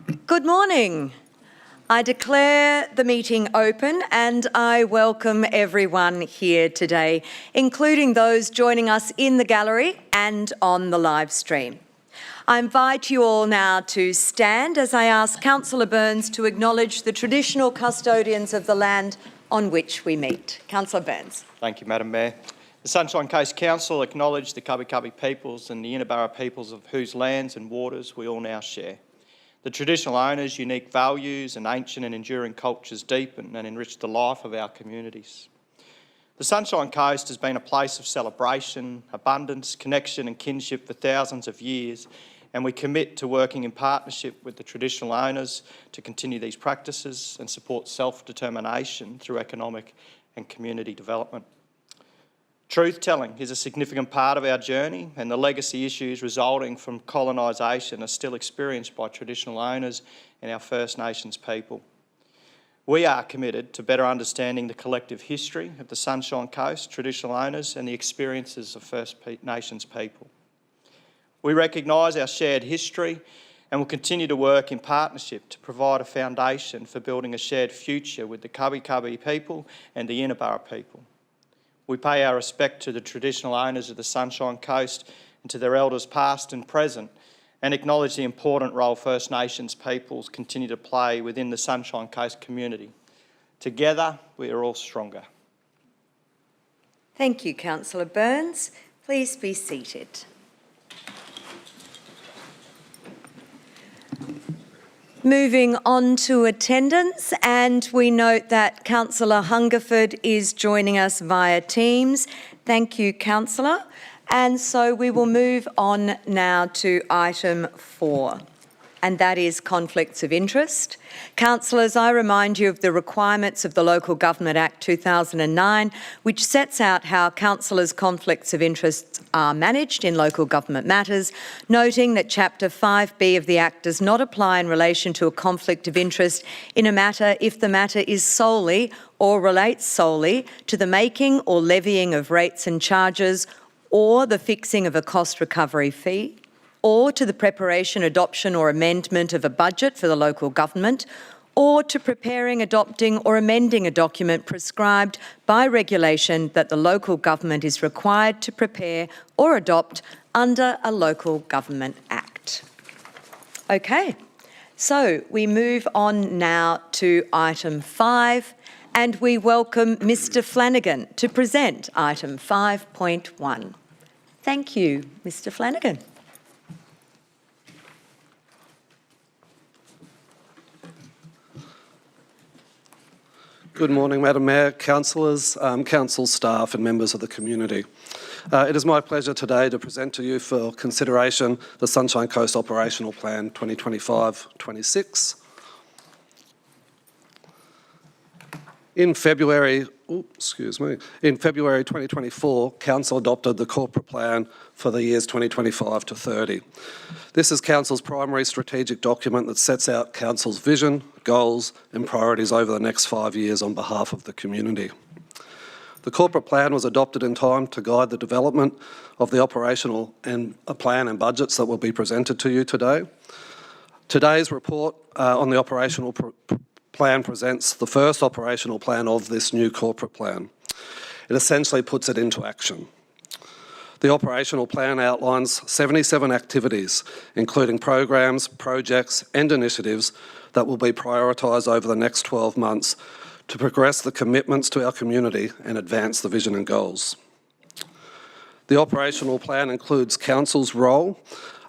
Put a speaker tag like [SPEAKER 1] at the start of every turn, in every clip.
[SPEAKER 1] Good morning. I declare the meeting open and I welcome everyone here today, including those joining us in the gallery and on the live stream. I invite you all now to stand as I ask Councillor Burns to acknowledge the traditional custodians of the land on which we meet. Councillor Burns.
[SPEAKER 2] Thank you, Madam Mayor. The Sunshine Coast Council acknowledge the Kabi Kabi peoples and the Inabara peoples of whose lands and waters we all now share. The traditional owners' unique values and ancient and enduring cultures deepen and enrich the life of our communities. The Sunshine Coast has been a place of celebration, abundance, connection and kinship for thousands of years, and we commit to working in partnership with the traditional owners to continue these practices and support self-determination through economic and community development. Truth-telling is a significant part of our journey, and the legacy issues resulting from colonisation are still experienced by traditional owners and our First Nations people. We are committed to better understanding the collective history of the Sunshine Coast, traditional owners and the experiences of First Nations people. We recognise our shared history and will continue to work in partnership to provide a foundation for building a shared future with the Kabi Kabi people and the Inabara people. We pay our respect to the traditional owners of the Sunshine Coast and to their elders past and present, and acknowledge the important role First Nations peoples continue to play within the Sunshine Coast community. Together, we are all stronger.
[SPEAKER 1] Thank you, Councillor Burns. Please be seated. Moving on to attendance, and we note that Councillor Hungerford is joining us via Teams. Thank you, Councillor. And so we will move on now to item 4, and that is conflicts of interest. Councillors, I remind you of the requirements of the Local Government Act 2009, which sets out how councillors' conflicts of interest are managed in local government matters, noting that Chapter 5B of the Act does not apply in relation to a conflict of interest in a matter if the matter is solely or relates solely to the making or levying of rates and charges, or the fixing of a cost recovery fee, or to the preparation, adoption or amendment of a budget for the local government, or to preparing, adopting or amending a document prescribed by regulation that the local government is required to prepare or adopt under a Local Government Act. Okay, so we move on now to item 5, and we welcome Mr Flanagan to present item 5.1. Thank you, Mr Flanagan.
[SPEAKER 3] Good morning, Madam Mayor, councillors, council staff and members of the community. It is my pleasure today to present to you for consideration the Sunshine Coast Operational Plan 2025-26. In February 2024, Council adopted the corporate plan for the years 2025 to 30. This is Council's primary strategic document that sets out Council's vision, goals and priorities over the next 5 years on behalf of the community. The corporate plan was adopted in time to guide the development of the operational and plan and budgets that will be presented to you today. Today's report on the operational plan presents the first operational plan of this new corporate plan. It essentially puts it into action. The operational plan outlines 77 activities, including programs, projects and initiatives that will be prioritised over the next 12 months to progress the commitments to our community and advance the vision and goals. The operational plan includes Council's role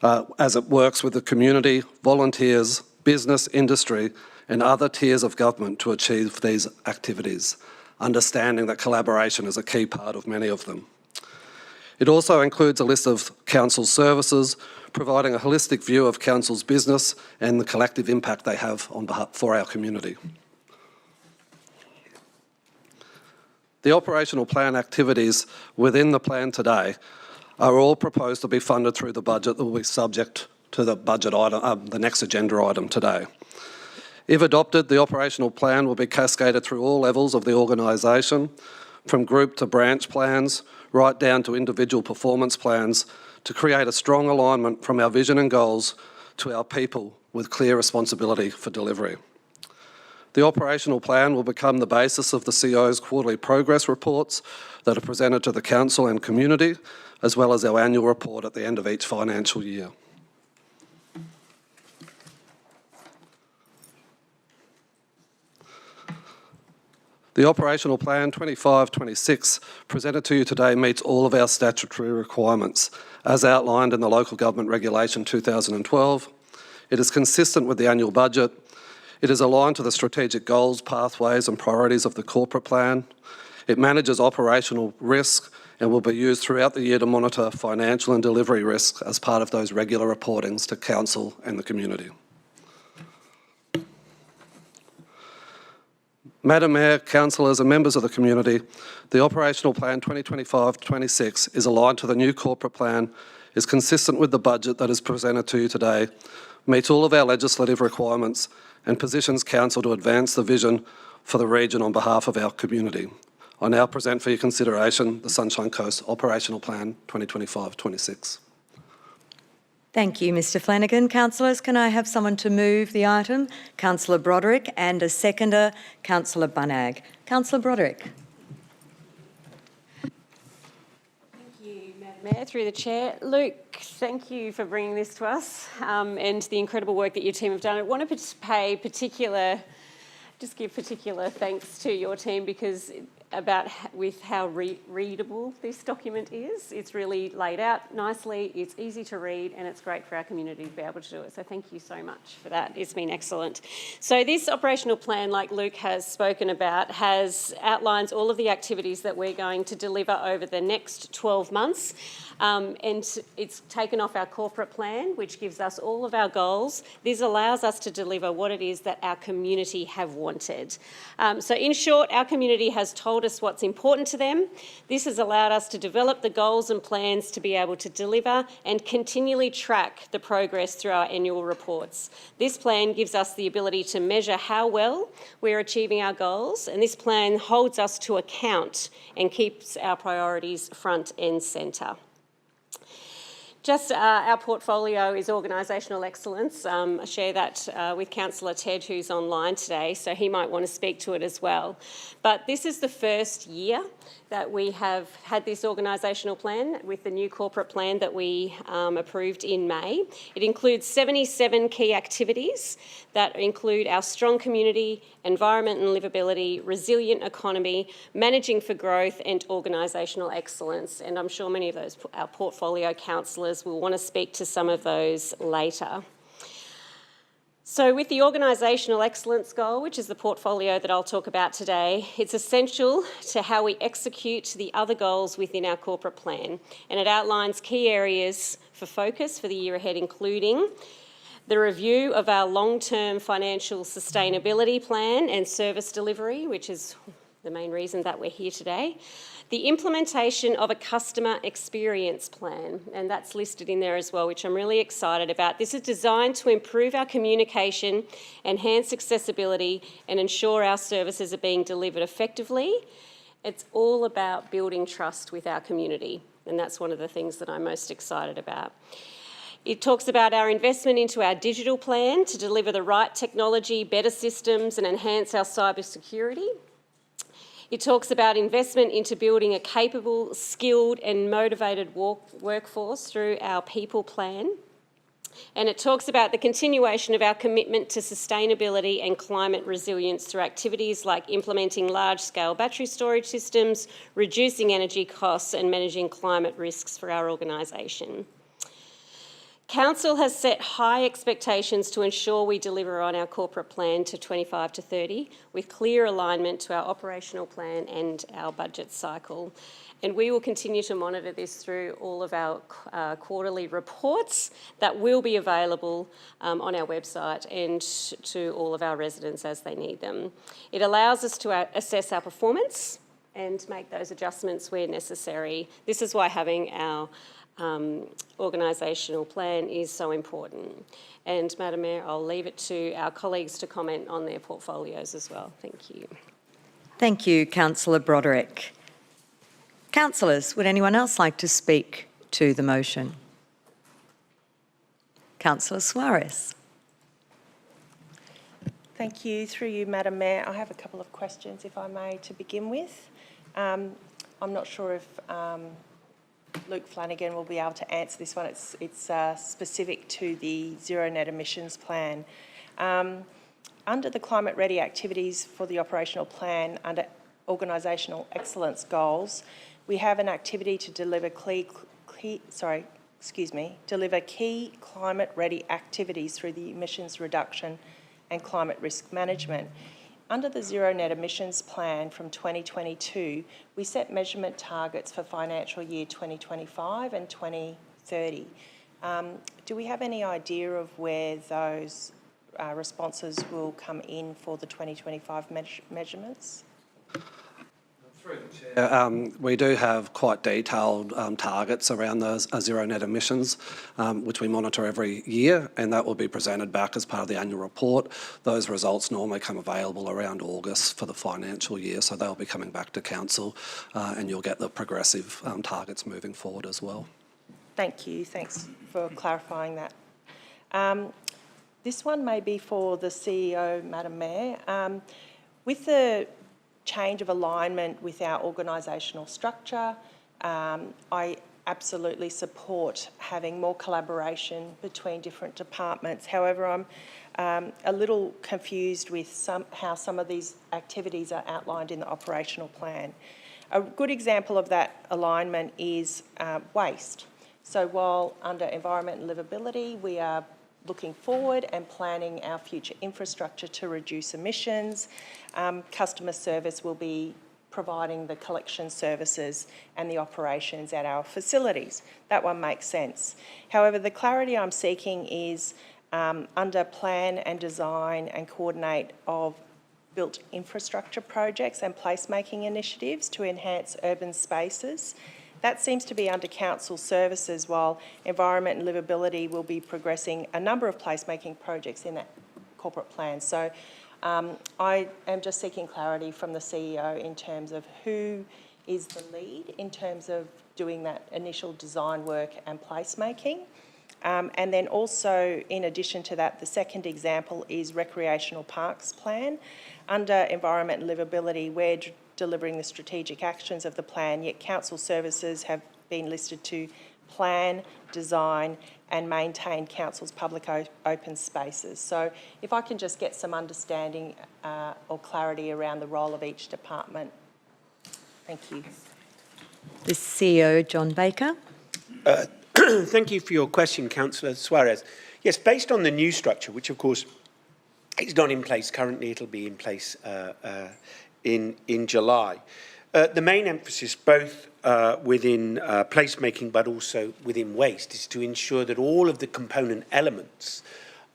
[SPEAKER 3] as it works with the community, volunteers, business, industry and other tiers of government to achieve these activities, understanding that collaboration is a key part of many of them. It also includes a list of Council's services, providing a holistic view of Council's business and the collective impact they have for our community. The operational plan activities within the plan today are all proposed to be funded through the budget that will be subject to the budget item, the next agenda item today. If adopted, the operational plan will be cascaded through all levels of the organisation, from group to branch plans, right down to individual performance plans, to create a strong alignment from our vision and goals to our people, with clear responsibility for delivery. The operational plan will become the basis of the CEO's quarterly progress reports that are presented to the Council and community, as well as our annual report at the end of each financial year. The Operational Plan 25-26 presented to you today meets all of our statutory requirements, as outlined in the Local Government Regulation 2012. It is consistent with the annual budget. It is aligned to the strategic goals, pathways and priorities of the corporate plan. It manages operational risk and will be used throughout the year to monitor financial and delivery risks as part of those regular reportings to Council and the community. Madam Mayor, councillors and members of the community, the Operational Plan 2025-26 is aligned to the new corporate plan, is consistent with the budget that is presented to you today, meets all of our legislative requirements and positions Council to advance the vision for the region on behalf of our community. I now present for your consideration the Sunshine Coast Operational Plan 2025-26.
[SPEAKER 1] Thank you, Mr Flanagan. Councillors, can I have someone to move the item? Councillor Broderick, and a seconder, Councillor Bunnag. Councillor Broderick.
[SPEAKER 4] Mayor, through the chair. Luke, thank you for bringing this to us and the incredible work that your team have done. I want to give particular thanks to your team because with how readable this document is. It's really laid out nicely, it's easy to read, and it's great for our community to be able to do it. So thank you so much for that. It's been excellent. So this operational plan, like Luke has spoken about, outlines all of the activities that we're going to deliver over the next 12 months. And it's taken off our corporate plan, which gives us all of our goals. This allows us to deliver what it is that our community have wanted. So in short, our community has told us what's important to them. This has allowed us to develop the goals and plans to be able to deliver and continually track the progress through our annual reports. This plan gives us the ability to measure how well we're achieving our goals, and this plan holds us to account and keeps our priorities front and centre. Just our portfolio is organisational excellence. I share that with Councillor Ted, who's online today, so he might want to speak to it as well. But this is the first year that we have had this organisational plan with the new corporate plan that we approved in May. It includes 77 key activities that include our strong community, environment and livability, resilient economy, managing for growth and organisational excellence. And I'm sure many of those, our portfolio councillors, will want to speak to some of those later. So with the organisational excellence goal, which is the portfolio that I'll talk about today, it's essential to how we execute the other goals within our corporate plan. And it outlines key areas for focus for the year ahead, including the review of our long-term financial sustainability plan and service delivery, which is the main reason that we're here today. The implementation of a customer experience plan, and that's listed in there as well, which I'm really excited about. This is designed to improve our communication, enhance accessibility, and ensure our services are being delivered effectively. It's all about building trust with our community, and that's one of the things that I'm most excited about. It talks about our investment into our digital plan to deliver the right technology, better systems, and enhance our cybersecurity. It talks about investment into building a capable, skilled and motivated workforce through our people plan. And it talks about the continuation of our commitment to sustainability and climate resilience through activities like implementing large-scale battery storage systems, reducing energy costs and managing climate risks for our organisation. Council has set high expectations to ensure we deliver on our corporate plan to 25 to 30 with clear alignment to our operational plan and our budget cycle. And we will continue to monitor this through all of our quarterly reports that will be available on our website and to all of our residents as they need them. It allows us to assess our performance and make those adjustments where necessary. This is why having our organisational plan is so important. And Madam Mayor, I'll leave it to our colleagues to comment on their portfolios as well. Thank you.
[SPEAKER 1] Thank you, Councillor Broderick. Councillors, would anyone else like to speak to the motion? Councillor Suarez.
[SPEAKER 5] Thank you. Through you, Madam Mayor, I have a couple of questions, if I may, to begin with. I'm not sure if Luke Flanagan will be able to answer this one. It's specific to the zero net emissions plan. Under the climate ready activities for the operational plan, under organisational excellence goals, we have an activity to deliver deliver key climate ready activities through the emissions reduction and climate risk management. Under the Zero Net Emissions Plan from 2022, we set measurement targets for financial year 2025 and 2030. Do we have any idea of where those responses will come in for the 2025 measurements?
[SPEAKER 3] We do have quite detailed targets around those zero net emissions, which we monitor every year, and that will be presented back as part of the annual report. Those results normally come available around August for the financial year, so they'll be coming back to Council, and you'll get the progressive targets moving forward as well.
[SPEAKER 5] Thank you. Thanks for clarifying that. This one may be for the CEO, Madam Mayor. With the change of alignment with our organisational structure, I absolutely support having more collaboration between different departments. However, I'm a little confused with how some of these activities are outlined in the operational plan. A good example of that alignment is waste. So while under environment and livability, we are looking forward and planning our future infrastructure to reduce emissions, customer service will be providing the collection services and the operations at our facilities. That one makes sense. However, the clarity I'm seeking is under plan and design and coordinate of built infrastructure projects and placemaking initiatives to enhance urban spaces. That seems to be under council services, while environment and livability will be progressing a number of placemaking projects in that corporate plan. So I am just seeking clarity from the CEO in terms of who is the lead in terms of doing that initial design work and placemaking. And then also, in addition to that, the second example is recreational parks plan. Under environment and livability, we're delivering the strategic actions of the plan, yet council services have been listed to plan, design and maintain council's public open spaces. So if I can just get some understanding or clarity around the role of each department. Thank you.
[SPEAKER 1] The CEO, John Baker.
[SPEAKER 6] Thank you for your question, Councillor Suarez. Yes, based on the new structure, which of course is not in place currently, it'll be in place in July. The main emphasis, both within placemaking but also within waste, is to ensure that all of the component elements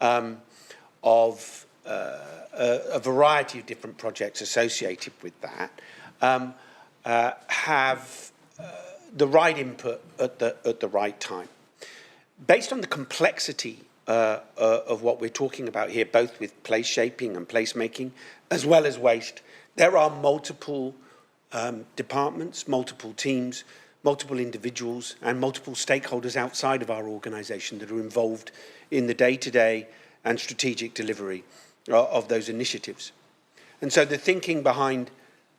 [SPEAKER 6] of a variety of different projects associated with that have the right input at the right time. Based on the complexity of what we're talking about here, both with place shaping and placemaking, as well as waste, there are multiple departments, multiple teams, multiple individuals and multiple stakeholders outside of our organisation that are involved in the day-to-day and strategic delivery of those initiatives. And so the thinking behind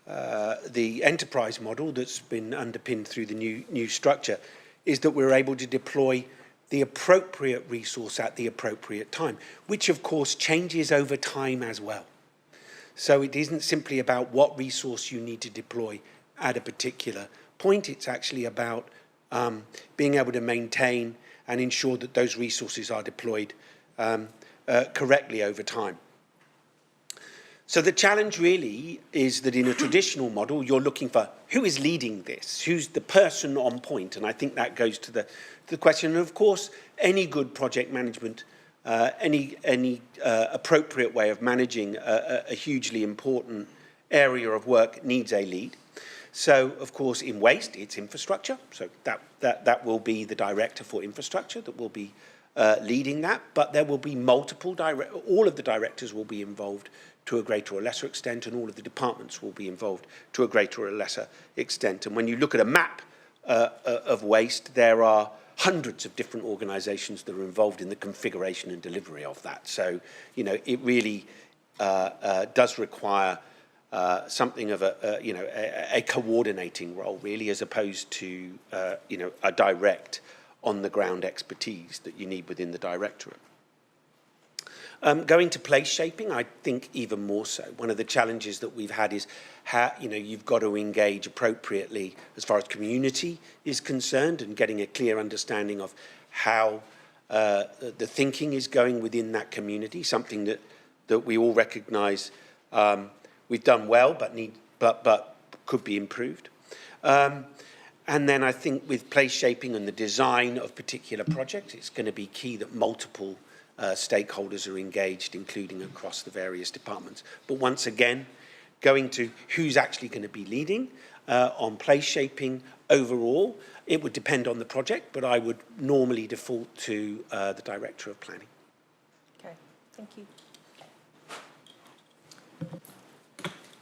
[SPEAKER 6] the enterprise model that's been underpinned through the new structure is that we're able to deploy the appropriate resource at the appropriate time, which of course changes over time as well. So it isn't simply about what resource you need to deploy at a particular point. It's actually about being able to maintain and ensure that those resources are deployed correctly over time. So the challenge really is that in a traditional model, you're looking for who is leading this, who's the person on point, and I think that goes to the question. And of course, any good project management, any appropriate way of managing a hugely important area of work needs a lead. So, of course, in waste, it's infrastructure. So that will be the director for infrastructure that will be leading that. But there will be multiple all of the directors will be involved to a greater or lesser extent, and all of the departments will be involved to a greater or lesser extent. And when you look at a map of waste, there are hundreds of different organisations that are involved in the configuration and delivery of that. So, you know, it really does require something of a coordinating role, really, as opposed to a direct on-the-ground expertise that you need within the directorate. Going to place shaping, I think even more so. One of the challenges that we've had is how you've got to engage appropriately as far as community is concerned, and getting a clear understanding of how the thinking is going within that community. Something that we all recognise we've done well, but could be improved. And then I think with place shaping and the design of particular projects, it's going to be key that multiple stakeholders are engaged, including across the various departments. But once again, going to who's actually going to be leading on place shaping overall, it would depend on the project, but I would normally default to the Director of Planning.
[SPEAKER 5] Okay, thank you.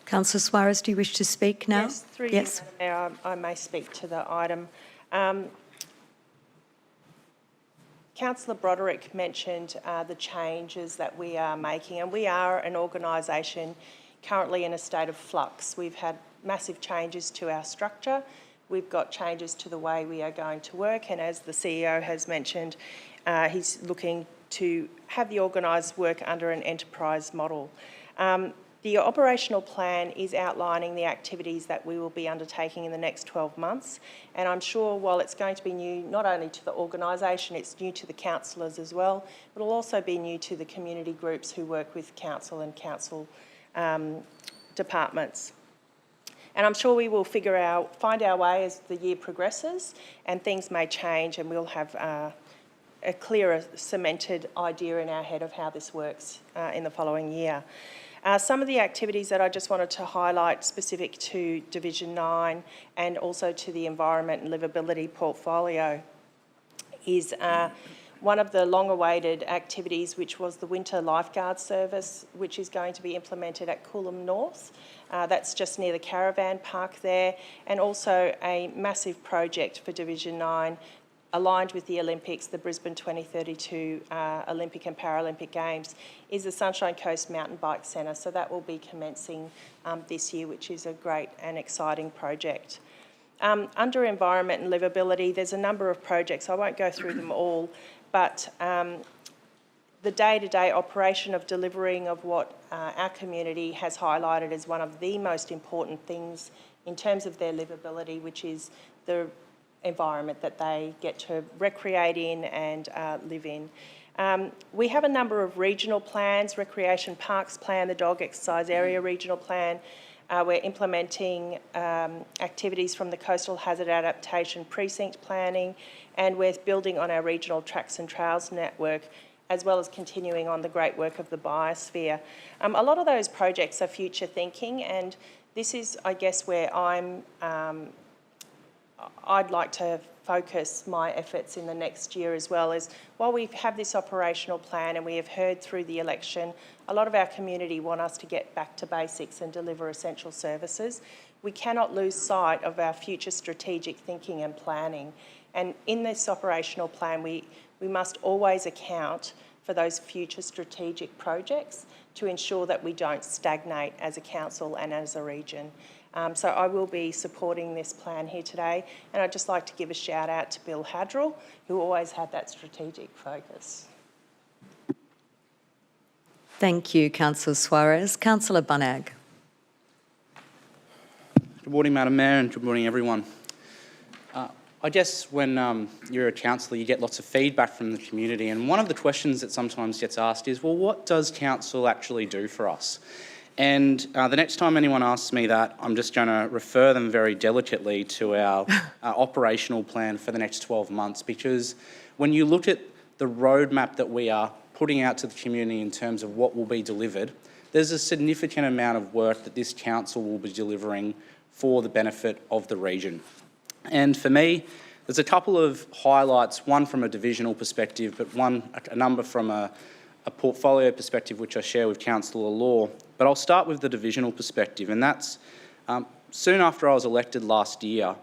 [SPEAKER 1] Councillor Suarez, do you wish to speak now?
[SPEAKER 5] Yes, through you, Madam Mayor, I may speak to the item. Councillor Broderick mentioned the changes that we are making, and we are an organisation currently in a state of flux. We've had massive changes to our structure. We've got changes to the way we are going to work, and as the CEO has mentioned, he's looking to have the organised work under an enterprise model. The operational plan is outlining the activities that we will be undertaking in the next 12 months, and I'm sure while it's going to be new not only to the organisation, it's new to the councillors as well, but it'll also be new to the community groups who work with council and council departments. And I'm sure we will find our way as the year progresses, and things may change, and we'll have a clearer, cemented idea in our head of how this works in the following year. Some of the activities that I just wanted to highlight specific to Division 9 and also to the Environment and Livability portfolio is one of the long-awaited activities, which was the Winter Lifeguard Service, which is going to be implemented at Coolum North. That's just near the caravan park there, and also a massive project for Division 9 aligned with the Olympics, the Brisbane 2032 Olympic and Paralympic Games, is the Sunshine Coast Mountain Bike Centre. So that will be commencing this year, which is a great and exciting project. Under Environment and Livability, there's a number of projects. I won't go through them all, but the day-to-day operation of delivering of what our community has highlighted as one of the most important things in terms of their livability, which is the environment that they get to recreate in and live in. We have a number of regional plans, Recreation Parks Plan, the Dog Exercise Area Regional Plan. We're implementing activities from the Coastal Hazard Adaptation Precinct Planning, and we're building on our regional tracks and trails network, as well as continuing on the great work of the biosphere. A lot of those projects are future thinking, and this is, I guess, where I'd like to focus my efforts in the next year as well, is while we have this operational plan and we have heard through the election, a lot of our community want us to get back to basics and deliver essential services. We cannot lose sight of our future strategic thinking and planning. And in this operational plan, we must always account for those future strategic projects to ensure that we don't stagnate as a council and as a region. So I will be supporting this plan here today, and I'd just like to give a shout out to Bill Hadrell, who always had that strategic focus.
[SPEAKER 1] Thank you, Councillor Suarez. Councillor Bunnag.
[SPEAKER 7] Good morning, Madam Mayor, and good morning, everyone. I guess when you're a councillor, you get lots of feedback from the community, and one of the questions that sometimes gets asked is, well, what does council actually do for us? And the next time anyone asks me that, I'm just going to refer them very delicately to our operational plan for the next 12 months, because when you look at the roadmap that we are putting out to the community in terms of what will be delivered, there's a significant amount of work that this council will be delivering for the benefit of the region. And for me, there's a couple of highlights, one from a divisional perspective, but a number from a portfolio perspective, which I share with Councillor Law. But I'll start with the divisional perspective, and that's soon after I was elected last year,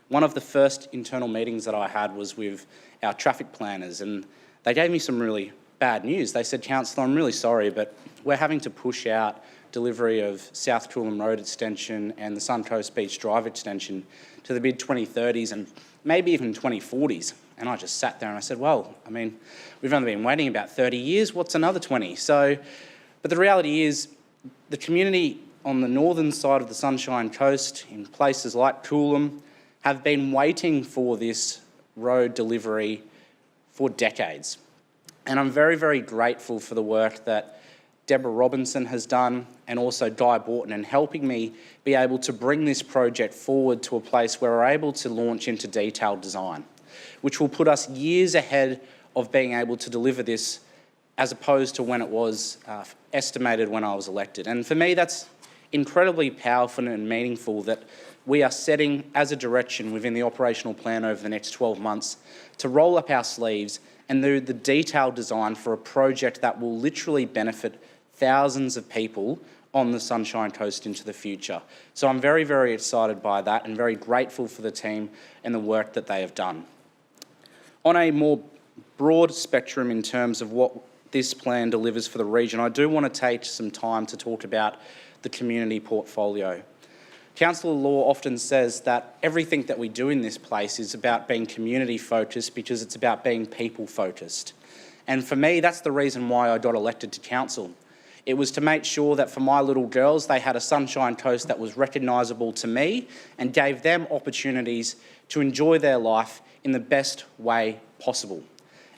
[SPEAKER 7] one of the first internal meetings that I had was with our traffic planners, and they gave me some really bad news. They said, "Councillor, I'm really sorry, but we're having to push out delivery of South Toowoomba Road extension and the Suncoast Beach Drive extension to the mid-2030s and maybe even 2040s. And I just sat there and I said, well, I mean, we've only been waiting about 30 years. What's another 20? But the reality is the community on the northern side of the Sunshine Coast, in places like Coolum, have been waiting for this road delivery for decades. And I'm very, very grateful for the work that Deborah Robinson has done and also Guy Borton in helping me be able to bring this project forward to a place where we're able to launch into detailed design, which will put us years ahead of being able to deliver this as opposed to when it was estimated when I was elected. And for me, that's incredibly powerful and meaningful that we are setting as a direction within the operational plan over the next 12 months to roll up our sleeves and do the detailed design for a project that will literally benefit thousands of people on the Sunshine Coast into the future. So I'm very, very excited by that and very grateful for the team and the work that they have done. On a more broad spectrum in terms of what this plan delivers for the region, I do want to take some time to talk about the community portfolio. Councillor Law often says that everything that we do in this place is about being community focused because it's about being people focused. And for me, that's the reason why I got elected to council. It was to make sure that for my little girls, they had a Sunshine Coast that was recognisable to me and gave them opportunities to enjoy their life in the best way possible.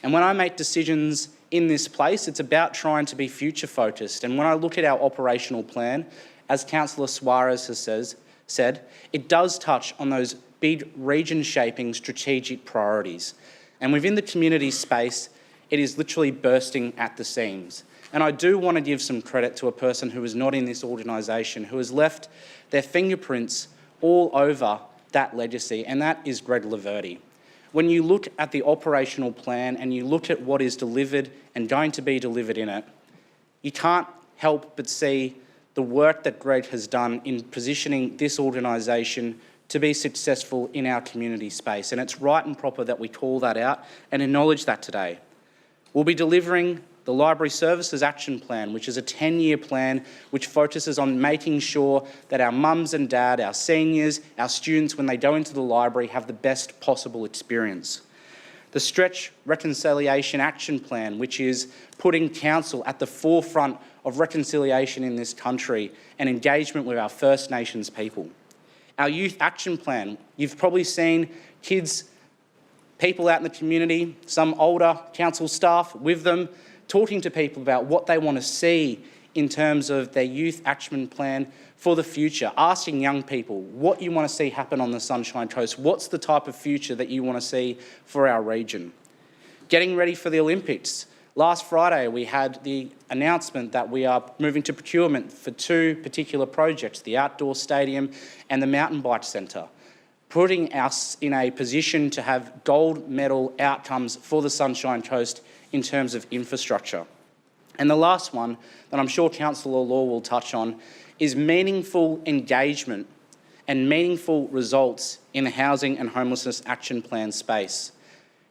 [SPEAKER 7] And when I make decisions in this place, it's about trying to be future focused. And when I look at our operational plan, as Councillor Suarez has said, it does touch on those big region shaping strategic priorities. And within the community space, it is literally bursting at the seams. And I do want to give some credit to a person who is not in this organisation, who has left their fingerprints all over that legacy, and that is Greg Laverty. When you look at the operational plan and you look at what is delivered and going to be delivered in it, you can't help but see the work that Greg has done in positioning this organisation to be successful in our community space. And it's right and proper that we call that out and acknowledge that today. We'll be delivering the Library Services Action Plan, which is a 10-year plan which focuses on making sure that our mums and dad, our seniors, our students, when they go into the library, have the best possible experience. The Stretch Reconciliation Action Plan, which is putting council at the forefront of reconciliation in this country and engagement with our First Nations people. Our Youth Action Plan, you've probably seen kids, people out in the community, some older council staff with them, talking to people about what they want to see in terms of their youth action plan for the future, asking young people what you want to see happen on the Sunshine Coast, what's the type of future that you want to see for our region. Getting ready for the Olympics. Last Friday, we had the announcement that we are moving to procurement for two particular projects, the outdoor stadium and the mountain bike centre, putting us in a position to have gold medal outcomes for the Sunshine Coast in terms of infrastructure. And the last one that I'm sure Councillor Law will touch on is meaningful engagement and meaningful results in the housing and homelessness action plan space.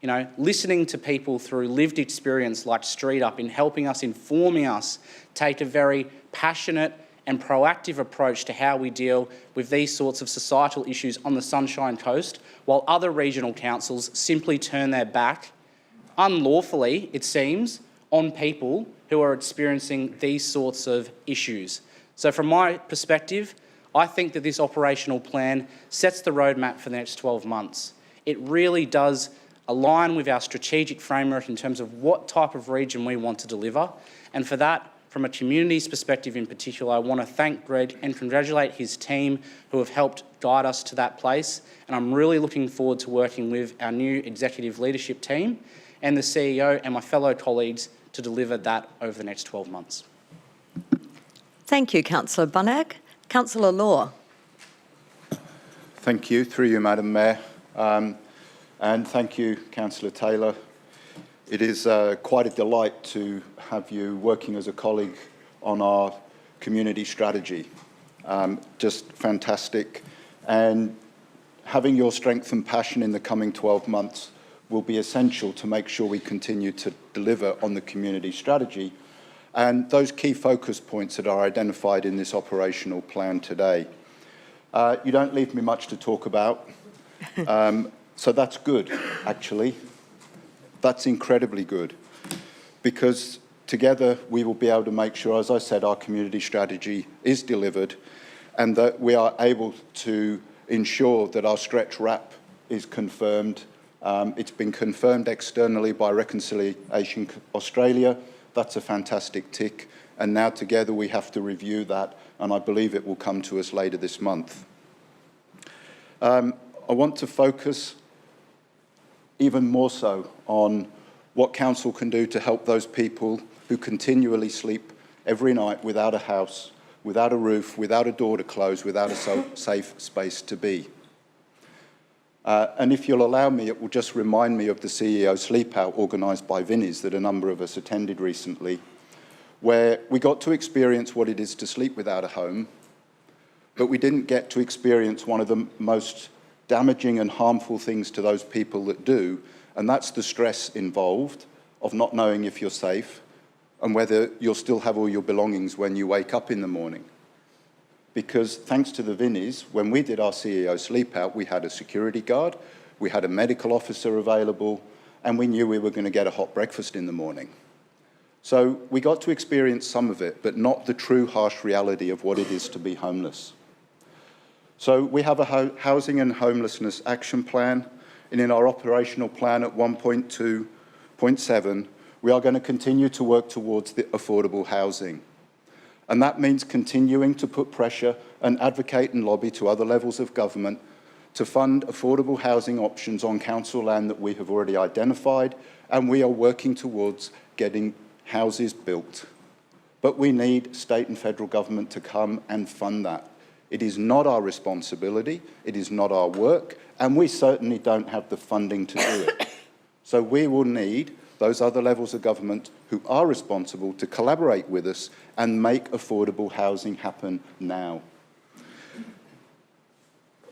[SPEAKER 7] You know, listening to people through lived experience like Street Up in helping us, informing us, take a very passionate and proactive approach to how we deal with these sorts of societal issues on the Sunshine Coast, while other regional councils simply turn their back, unlawfully, it seems, on people who are experiencing these sorts of issues. So from my perspective, I think that this operational plan sets the roadmap for the next 12 months. It really does align with our strategic framework in terms of what type of region we want to deliver. And for that, from a community's perspective in particular, I want to thank Greg and congratulate his team who have helped guide us to that place. And I'm really looking forward to working with our new executive leadership team and the CEO and my fellow colleagues to deliver that over the next 12 months.
[SPEAKER 1] Thank you, Councillor Bunag. Councillor Law.
[SPEAKER 8] Thank you, through you, Madam Mayor. And thank you, Councillor Taylor. It is quite a delight to have you working as a colleague on our community strategy. Just fantastic. And having your strength and passion in the coming 12 months will be essential to make sure we continue to deliver on the community strategy and those key focus points that are identified in this operational plan today. You don't leave me much to talk about, so that's good, actually. That's incredibly good, because together we will be able to make sure, as I said, our community strategy is delivered and that we are able to ensure that our stretch RAP is confirmed. It's been confirmed externally by Reconciliation Australia. That's a fantastic tick. And now together we have to review that, and I believe it will come to us later this month. I want to focus even more so on what Council can do to help those people who continually sleep every night without a house, without a roof, without a door to close, without a safe space to be. And if you'll allow me, it will just remind me of the CEO Sleep Out organised by Vinnie's that a number of us attended recently, where we got to experience what it is to sleep without a home, but we didn't get to experience one of the most damaging and harmful things to those people that do, and that's the stress involved of not knowing if you're safe and whether you'll still have all your belongings when you wake up in the morning. Because thanks to the Vinnies, when we did our CEO Sleep Out, we had a security guard, we had a medical officer available, and we knew we were going to get a hot breakfast in the morning. So we got to experience some of it, but not the true harsh reality of what it is to be homeless. So we have a housing and homelessness action plan, and in our operational plan at 1.2.7, we are going to continue to work towards the affordable housing. And that means continuing to put pressure and advocate and lobby to other levels of government to fund affordable housing options on council land that we have already identified, and we are working towards getting houses built. But we need state and federal government to come and fund that. It is not our responsibility, it is not our work, and we certainly don't have the funding to do it. So we will need those other levels of government who are responsible to collaborate with us and make affordable housing happen now.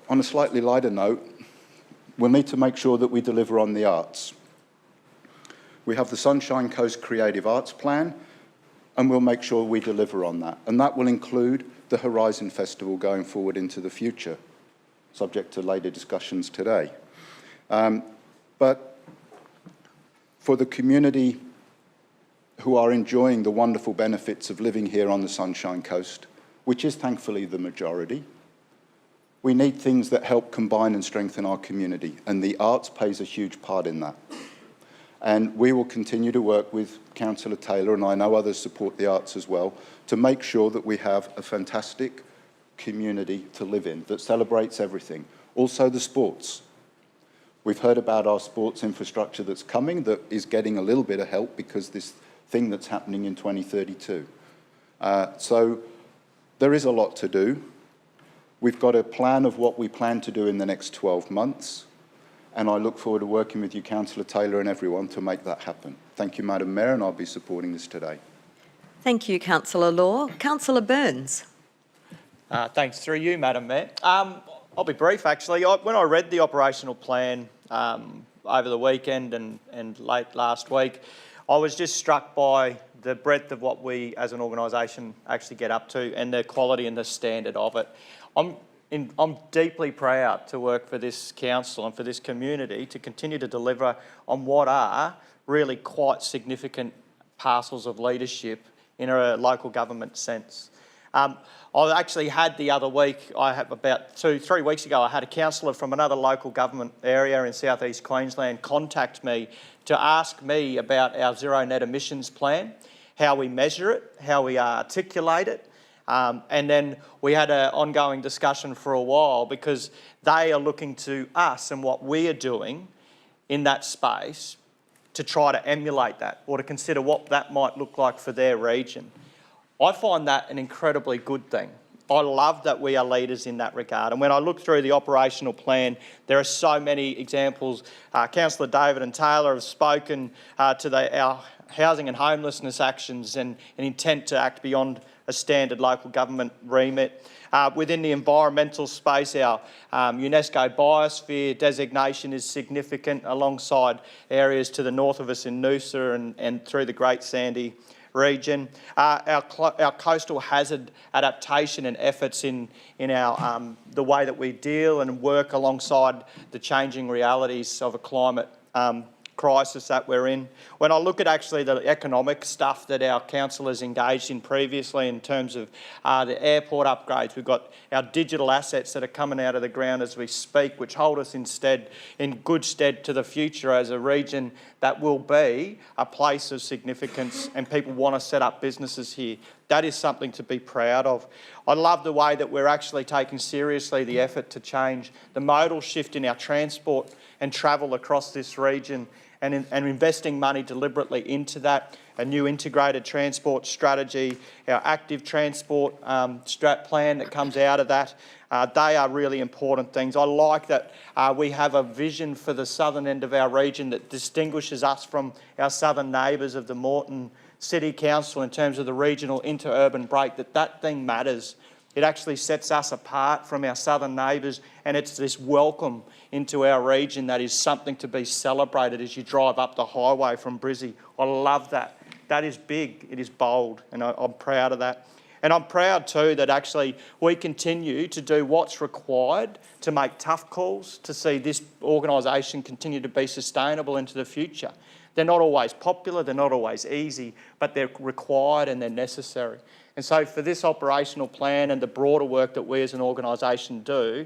[SPEAKER 8] On a slightly lighter note, we'll need to make sure that we deliver on the arts. We have the Sunshine Coast Creative Arts Plan, and we'll make sure we deliver on that. And that will include the Horizon Festival going forward into the future, subject to later discussions today. But for the community who are enjoying the wonderful benefits of living here on the Sunshine Coast, which is thankfully the majority, we need things that help combine and strengthen our community, and the arts plays a huge part in that. And we will continue to work with Councillor Taylor, and I know others support the arts as well, to make sure that we have a fantastic community to live in that celebrates everything. Also the sports. We've heard about our sports infrastructure that's coming that is getting a little bit of help because this thing that's happening in 2032. So there is a lot to do. We've got a plan of what we plan to do in the next 12 months, and I look forward to working with you, Councillor Taylor, and everyone to make that happen. Thank you, Madam Mayor, and I'll be supporting this today.
[SPEAKER 1] Thank you, Councillor Law. Councillor Burns.
[SPEAKER 2] Thanks. Through you, Madam Mayor. I'll be brief, actually. When I read the operational plan over the weekend and late last week, I was just struck by the breadth of what we as an organisation actually get up to and the quality and the standard of it. I'm deeply proud to work for this council and for this community to continue to deliver on what are really quite significant parcels of leadership in a local government sense. I actually had the other week, I have about 3 weeks ago, I had a councillor from another local government area in southeast Queensland contact me to ask me about our zero net emissions plan, how we measure it, how we articulate it, and then we had an ongoing discussion for a while because they are looking to us and what we are doing in that space to try to emulate that or to consider what that might look like for their region. I find that an incredibly good thing. I love that we are leaders in that regard. And when I look through the operational plan, there are so many examples. Councillor David and Taylor have spoken to our housing and homelessness actions and an intent to act beyond a standard local government remit. Within the environmental space, our UNESCO biosphere designation is significant alongside areas to the north of us in Noosa and through the Great Sandy region. Our coastal hazard adaptation and efforts in our the way that we deal and work alongside the changing realities of a climate crisis that we're in. When I look at actually the economic stuff that our council has engaged in previously in terms of the airport upgrades, we've got our digital assets that are coming out of the ground as we speak, which hold us in good stead to the future as a region that will be a place of significance and people want to set up businesses here. That is something to be proud of. I love the way that we're actually taking seriously the effort to change the modal shift in our transport and travel across this region and investing money deliberately into that, a new integrated transport strategy, our active transport strat plan that comes out of that. They are really important things. I like that we have a vision for the southern end of our region that distinguishes us from our southern neighbours of the Moreton City Council in terms of the regional interurban break, that thing matters. It actually sets us apart from our southern neighbours, and it's this welcome into our region that is something to be celebrated as you drive up the highway from Brizzy. I love that. That is big, it is bold, and I'm proud of that. And I'm proud too that actually we continue to do what's required to make tough calls to see this organisation continue to be sustainable into the future. They're not always popular, they're not always easy, but they're required and they're necessary. And so for this operational plan and the broader work that we as an organisation do,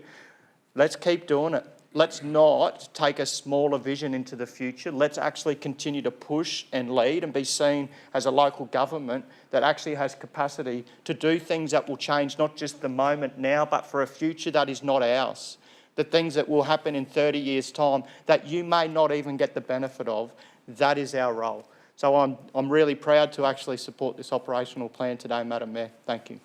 [SPEAKER 2] let's keep doing it. Let's not take a smaller vision into the future. Let's actually continue to push and lead and be seen as a local government that actually has capacity to do things that will change not just the moment now, but for a future that is not ours. The things that will happen in 30 years' time that you may not even get the benefit of, that is our role. So I'm really proud to actually support this operational plan today, Madam Mayor. Thank you.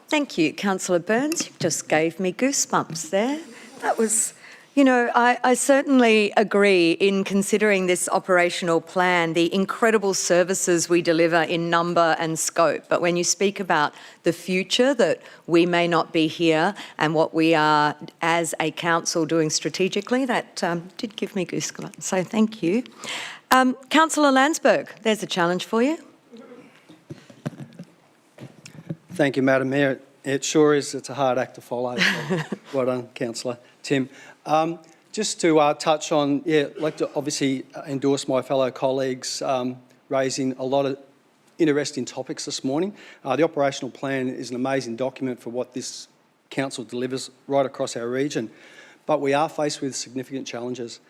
[SPEAKER 1] Thank you, Councillor Burns. You just gave me goosebumps there. That was, you know, I certainly agree in considering this operational plan, the incredible services we deliver in number and scope. But when you speak about the future, that we may not be here and what we are as a council doing strategically, that did give me goosebumps. So thank you. Councillor Landsberg, there's a challenge for you.
[SPEAKER 9] Thank you, Madam Mayor. It sure is. It's a hard act to follow. Well done, Councillor Tim. Just to touch on, I'd like to obviously endorse my fellow colleagues raising a lot of interesting topics this morning. The operational plan is an amazing document for what this council delivers right across our region, but we are faced with significant challenges.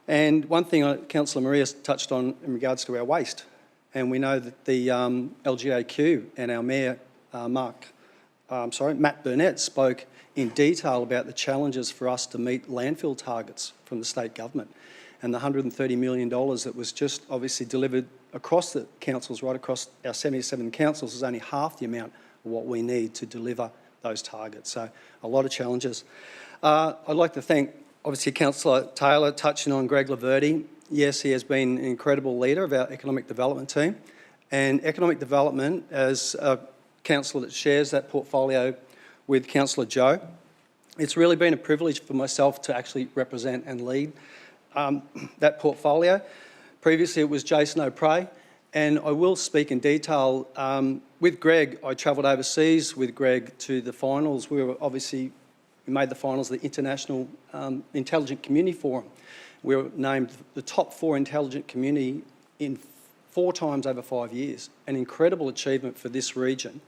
[SPEAKER 9] And one thing Councillor Maria's touched on in regards to our waste, and we know that the LGAQ and our Mayor, Matt Burnett, spoke in detail about the challenges for us to meet landfill targets from the state government, and the $130 million that was just obviously delivered across the councils, right across our 77 councils, is only half the amount of what we need to deliver those targets. So a lot of challenges. I'd like to thank obviously Councillor Taylor touching on Greg Laverty. Yes, he has been an incredible leader of our economic development team, and economic development, as a councillor that shares that portfolio with Councillor Joe, it's really been a privilege for myself to actually represent and lead that portfolio. Previously it was Jason O'Prey, and I will speak in detail. With Greg, I travelled overseas with Greg to the finals. We made the finals of the International Intelligent Community Forum. We were named the top 4 intelligent community in 4 times over 5 years. An incredible achievement for this region,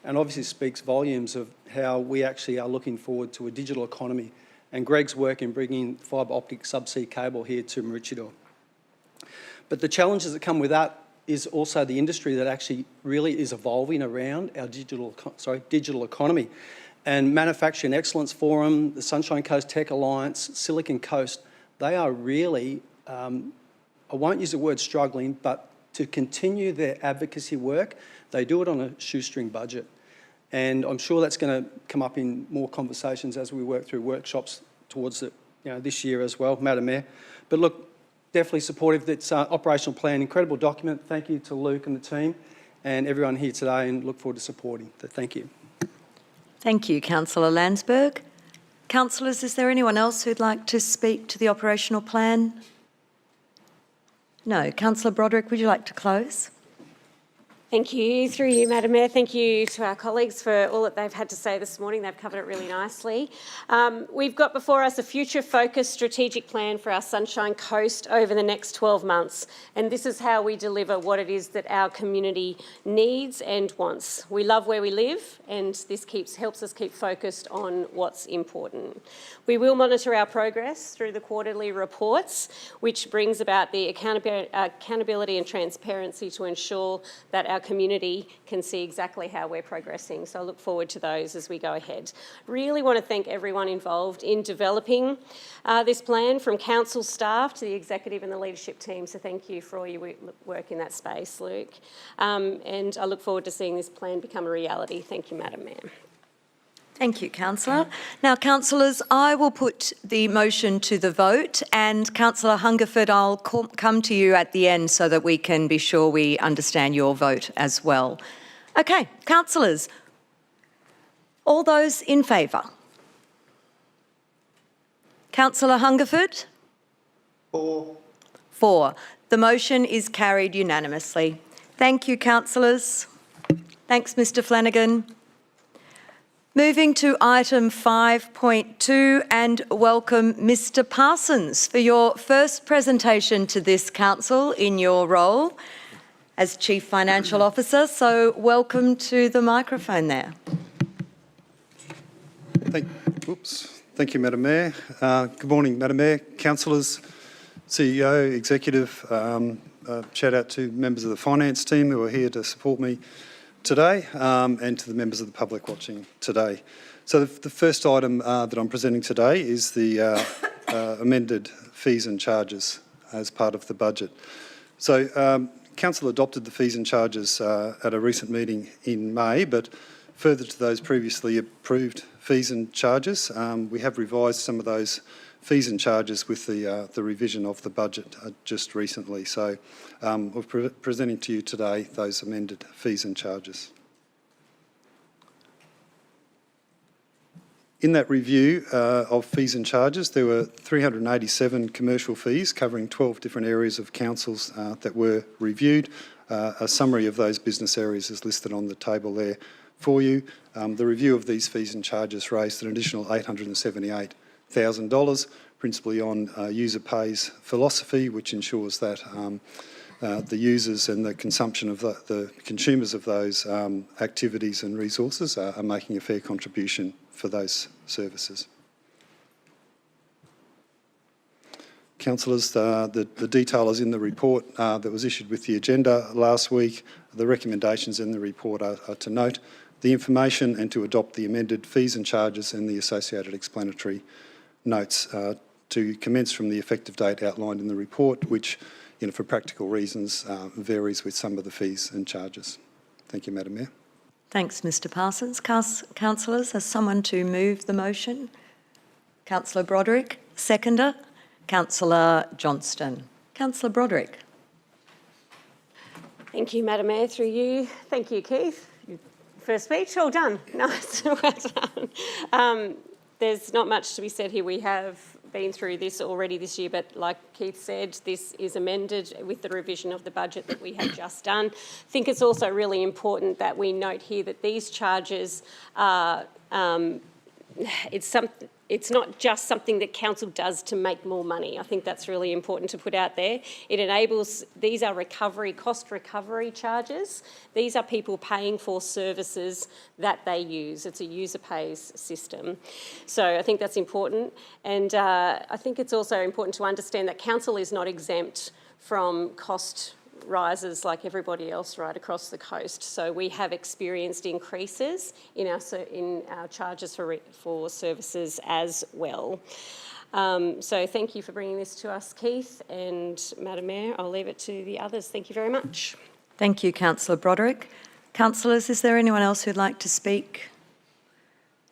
[SPEAKER 9] and obviously speaks volumes of how we actually are looking forward to a digital economy, and Greg's work in bringing fibre optic subsea cable here to Maroochydore. But the challenges that come with that is also the industry that actually really is evolving around our digital economy. And Manufacturing Excellence Forum, the Sunshine Coast Tech Alliance, Silicon Coast, they are really, I won't use the word struggling, but to continue their advocacy work, they do it on a shoestring budget. And I'm sure that's going to come up in more conversations as we work through workshops towards it, this year as well, Madam Mayor. But look, definitely supportive. That's operational plan, incredible document. Thank you to Luke and the team. and everyone here today, and look forward to supporting. Thank you.
[SPEAKER 1] Thank you, Councillor Landsberg. Councillors, is there anyone else who'd like to speak to the operational plan? No. Councillor Broderick, would you like to close?
[SPEAKER 4] Thank you. Through you, Madam Mayor, thank you to our colleagues for all that they've had to say this morning. They've covered it really nicely. We've got before us a future-focused strategic plan for our Sunshine Coast over the next 12 months, and this is how we deliver what it is that our community needs and wants. We love where we live, and this helps us keep focused on what's important. We will monitor our progress through the quarterly reports, which brings about the accountability and transparency to ensure that our community can see exactly how we're progressing. So I look forward to those as we go ahead. Really want to thank everyone involved in developing this plan, from council staff to the executive and the leadership team. So thank you for all your work in that space, Luke. And I look forward to seeing this plan become a reality. Thank you, Madam Mayor.
[SPEAKER 1] Thank you, Councillor. Now, councillors, I will put the motion to the vote, and Councillor Hungerford, I'll come to you at the end so that we can be sure we understand your vote as well. Okay, councillors, all those in favour? Councillor Hungerford? For. The motion is carried unanimously. Thank you, councillors. Thanks, Mr Flanagan. Moving to item 5.2, and welcome Mr Parsons for your first presentation to this council in your role as Chief Financial Officer. So welcome to the microphone there.
[SPEAKER 10] Thank you, Madam Mayor. Good morning, Madam Mayor, councillors, CEO, executive. Shout out to members of the finance team who are here to support me today, and to the members of the public watching today. So the first item that I'm presenting today is the amended fees and charges as part of the budget. So Council adopted the fees and charges at a recent meeting in May, but further to those previously approved fees and charges, we have revised some of those fees and charges with the revision of the budget just recently. So we're presenting to you today those amended fees and charges. In that review of fees and charges, there were 387 commercial fees covering 12 different areas of councils that were reviewed. A summary of those business areas is listed on the table there for you. The review of these fees and charges raised an additional $878,000, principally on user pays philosophy, which ensures that the users and the consumption of the consumers of those activities and resources are making a fair contribution for those services. Councillors, the detail is in the report that was issued with the agenda last week. The recommendations in the report are to note the information and to adopt the amended fees and charges and the associated explanatory notes to commence from the effective date outlined in the report, which, for practical reasons, varies with some of the fees and charges. Thank you, Madam Mayor.
[SPEAKER 1] Thanks, Mr Parsons. Councillors, has someone to move the motion? Councillor Broderick, seconder. Councillor Johnston. Councillor Broderick.
[SPEAKER 4] Thank you, Madam Mayor, through you. Thank you, Keith. First speech, all done. Nice, well done. There's not much to be said here. We have been through this already this year, but like Keith said, this is amended with the revision of the budget that we have just done. I think it's also really important that we note here that these charges are, it's not just something that council does to make more money. I think that's really important to put out there. It enables, these are cost recovery charges. These are people paying for services that they use. It's a user pays system. So I think that's important. And I think it's also important to understand that council is not exempt from cost rises like everybody else right across the coast. So we have experienced increases in our charges for services as well. So thank you for bringing this to us, Keith, and Madam Mayor, I'll leave it to the others. Thank you very much.
[SPEAKER 1] Thank you, Councillor Broderick. Councillors, is there anyone else who'd like to speak?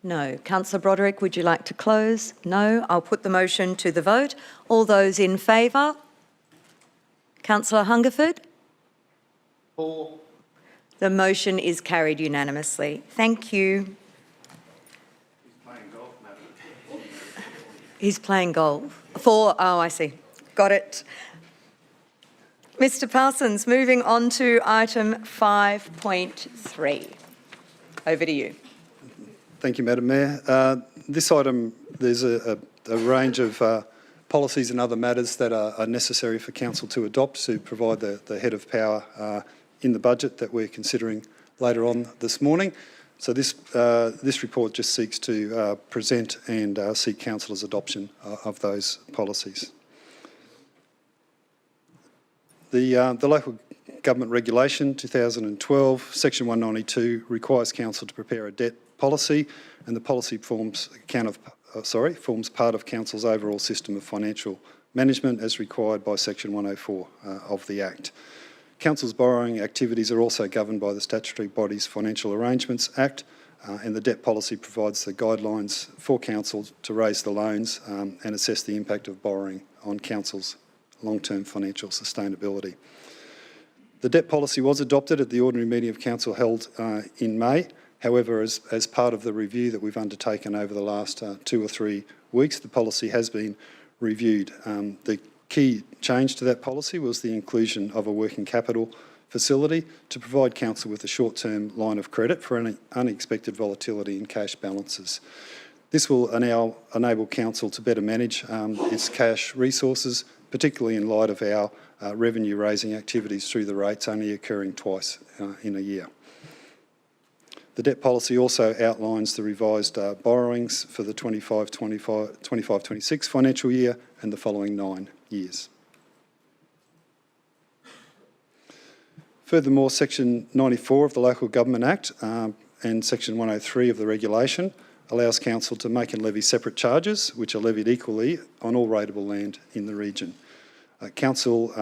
[SPEAKER 1] No. Councillor Broderick, would you like to close? No. I'll put the motion to the vote. All those in favour? Councillor Hungerford? For. The The motion is carried unanimously. Thank you. He's playing golf. Oh, I see. Got it. Mr. Parsons, moving on to item 5.3. Over to you.
[SPEAKER 10] Thank you, Madam Mayor. This item, there's a range of policies and other matters that are necessary for Council to adopt to provide the head of power in the budget that we're considering later on this morning. So this report just seeks to present and seek Council's adoption of those policies. The Local Government Regulation 2012, Section 192, requires Council to prepare a debt policy, and the policy forms part of Council's overall system of financial management as required by Section 104 of the Act. Council's borrowing activities are also governed by the Statutory Bodies Financial Arrangements Act, and the debt policy provides the guidelines for Council to raise the loans and assess the impact of borrowing on Council's long-term financial sustainability. The debt policy was adopted at the ordinary meeting of Council held in May. However, as part of the review that we've undertaken over the last 2 or 3 weeks, the policy has been reviewed. The key change to that policy was the inclusion of a working capital facility to provide Council with a short-term line of credit for any unexpected volatility in cash balances. This will now enable Council to better manage its cash resources, particularly in light of our revenue-raising activities through the rates only occurring twice in a year. The debt policy also outlines the revised borrowings for the 25-26 financial year and the following 9 years. Furthermore, Section 94 of the Local Government Act and Section 103 of the regulation allows Council to make and levy separate charges, which are levied equally on all rateable land in the region. Council